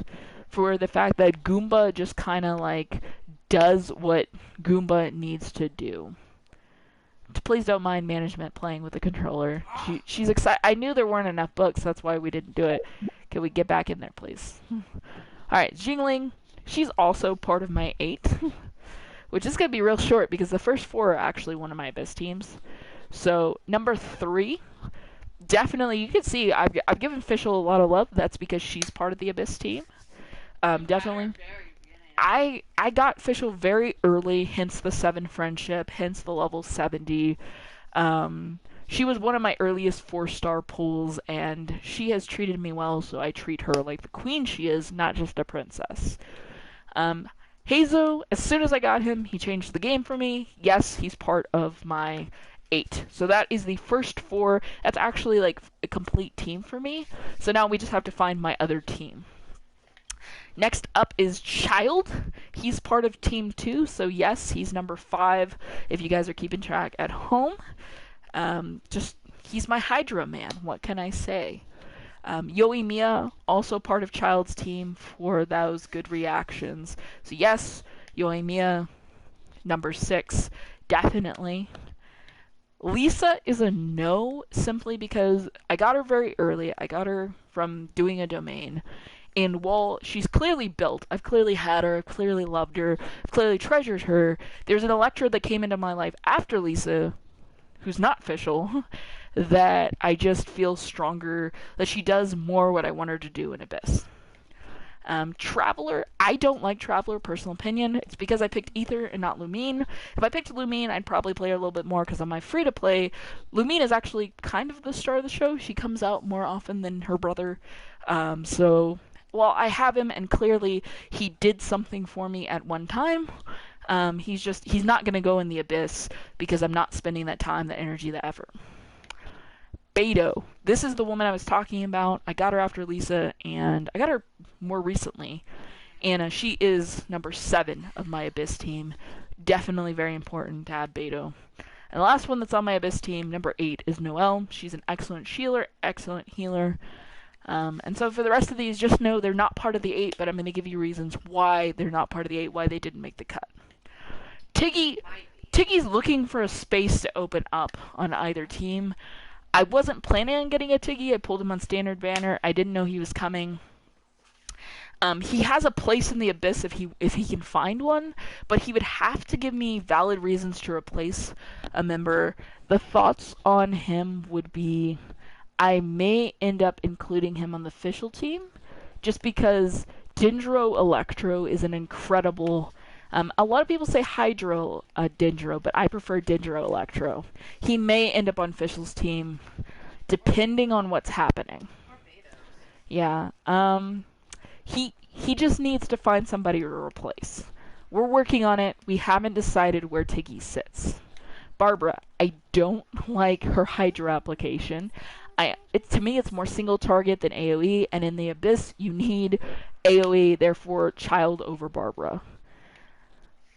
S1: For the fact that Goomba just kind of like does what Goomba needs to do. Please don't mind management playing with the controller. She's excited. I knew there weren't enough books, that's why we didn't do it. Can we get back in there, please? Alright, Jingling, she's also part of my 8. Which is going to be real short because the first 4 are actually one of my Abyss teams. So, number 3, definitely, you can see I've given Fischl a lot of love. That's because she's part of the Abyss team. Definitely. I got Fischl very early, hence the 7 friendship, hence the level 70. She was one of my earliest 4-star pulls, and she has treated me well, so I treat her like the queen she is, not just a princess. Hazo, as soon as I got him, he changed the game for me. Yes, he's part of my 8. So that is the first 4. That's actually like a complete team for me. So now we just have to find my other team. Next up is Child. He's part of Team 2, so yes, he's number 5 if you guys are keeping track at home. He's my Hydra man, what can I say? Yoimiya, also part of Child's team for those good reactions. So yes, Yoimiya, number 6, definitely. Lisa is a no, simply because I got her very early. I got her from doing a domain. And while she's clearly built, I've clearly had her, I've clearly loved her, I've clearly treasured her, there's an Electra that came into my life after Lisa, who's not official, that I just feel stronger, that she does more what I want her to do in Abyss. Traveler, I don't like Traveler, personal opinion. It's because I picked Ether and not Lumine. If I picked Lumine, I'd probably play her a little bit more because on my free-to-play, Lumine is actually kind of the star of the show. She comes out more often than her brother. So, while I have him and clearly he did something for me at one time, he's not going to go in the Abyss because I'm not spending that time, the energy, the effort. Beto. This is the woman I was talking about. I got her after Lisa, and I got her more recently. And she is number 7 of my Abyss team. Definitely very important to add Beto. And the last one that's on my Abyss team, number 8, is Noelle. She's an excellent healer, excellent healer. And so for the rest of these, just know they're not part of the 8, but I'm going to give you reasons why they're not part of the 8, why they didn't make the cut. Tiggy's looking for a space to open up on either team. I wasn't planning on getting a Tiggy. I pulled him on standard banner. I didn't know he was coming. He has a place in the Abyss if he can find one, but he would have to give me valid reasons to replace a member. The thoughts on him would be I may end up including him on the official team, just because Dendro Electro is an incredible... a lot of people say Hydro Dendro, but I prefer Dendro Electro. He may end up on official's team, depending on what's happening. Yeah. He just needs to find somebody to replace. We're working on it. We haven't decided where Tiggy sits. Barbara, I don't like her Hydra application. To me, it's more single target than AoE, and in the Abyss, you need AoE, therefore Child over Barbara.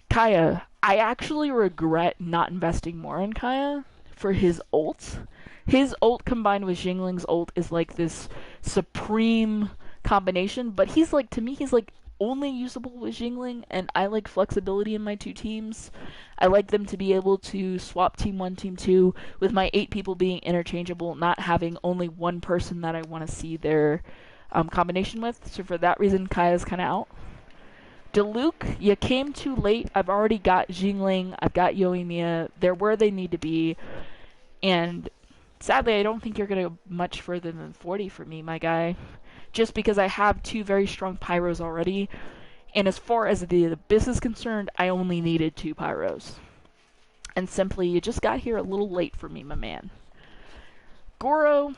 S1: Kaya, I actually regret not investing more in Kaya for his ult. His ult combined with Jingling's ult is like this supreme combination, but to me, he's like only usable with Jingling, and I like flexibility in my 2 teams. I like them to be able to swap team 1, team 2, with my 8 people being interchangeable, not having only one person that I want to see their combination with. So for that reason, Kaya's kind of out. Diluc, you came too late. I've already got Jingling, I've got Yoimiya. They're where they need to be. And sadly, I don't think you're going to go much further than 40 for me, my guy. Just because I have 2 very strong Pyros already. And as far as the Abyss is concerned, I only needed 2 Pyros. And simply, you just got here a little late for me, my man. Goro,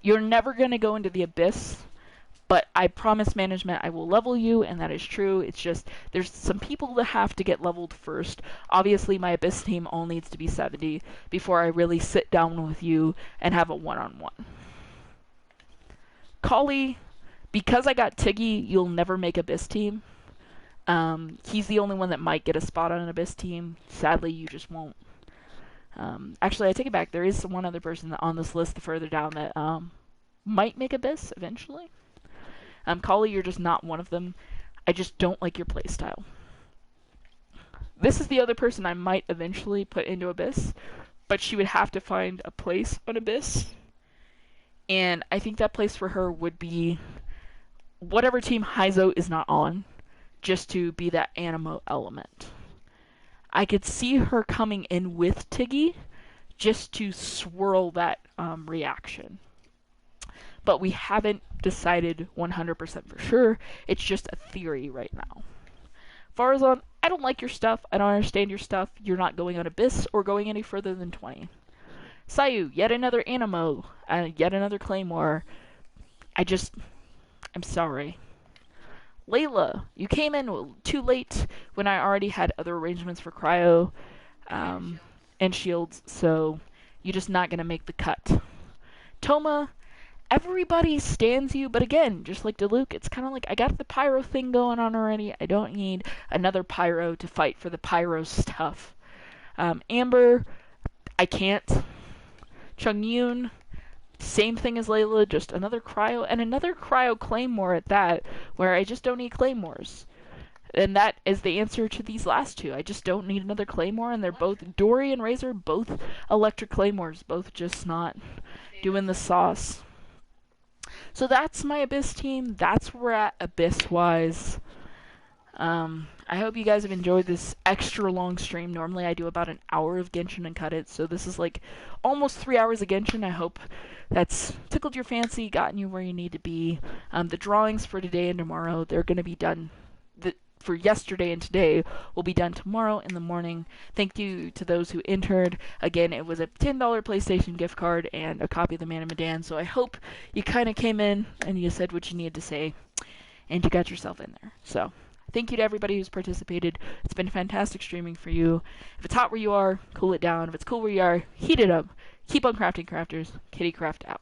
S1: you're never going to go into the Abyss. But I promise management I will level you, and that is true. It's just, there's some people that have to get leveled first. Obviously, my Abyss team all needs to be 70 before I really sit down with you and have a one-on-one. Kali, because I got Tiggy, you'll never make Abyss team. He's the only one that might get a spot on an Abyss team. Sadly, you just won't. Actually, I take it back. There is one other person on this list further down that might make Abyss eventually. Kali, you're just not one of them. I just don't like your playstyle. This is the other person I might eventually put into Abyss, but she would have to find a place on Abyss. And I think that place for her would be whatever team Heizo is not on, just to be that Animo element. I could see her coming in with Tiggy, just to swirl that reaction. But we haven't decided 100% for sure. It's just a theory right now. Farazan, I don't like your stuff. I don't understand your stuff. You're not going on Abyss or going any further than 20. Sayu, yet another Animo. Yet another Claymore. I'm sorry. Layla, you came in too late when I already had other arrangements for Cryo and Shields, so you're just not going to make the cut. Toma, everybody stands you, but again, just like Diluc, it's kind of like I got the Pyro thing going on already. I don't need another Pyro to fight for the Pyro stuff. Amber, I can't. Chung Yoon, Same thing as Layla, just another cryo, and another cryo claymore at that, where I just don't need claymores. And that is the answer to these last two. I just don't need another claymore, and they're both, Dory and Razor, both electric claymores, both just not doing the sauce. So that's my Abyss team. That's where we're at Abyss-wise. I hope you guys have enjoyed this extra long stream. Normally I do about an hour of Genshin and cut it, so this is like almost 3 hours of Genshin. I hope that's tickled your fancy, gotten you where you need to be. The drawings for today and tomorrow, they're going to be done. For yesterday and today will be done tomorrow in the morning. Thank you to those who entered. Again, it was a $10 PlayStation gift card and a copy of the Man of Medan, so I hope you kind of came in and you said what you needed to say and you got yourself in there. So thank you to everybody who's participated. It's been fantastic streaming for you. If it's hot where you are, cool it down. If it's cool where you are, heat it up. Keep on crafting, crafters. Kittycraft out.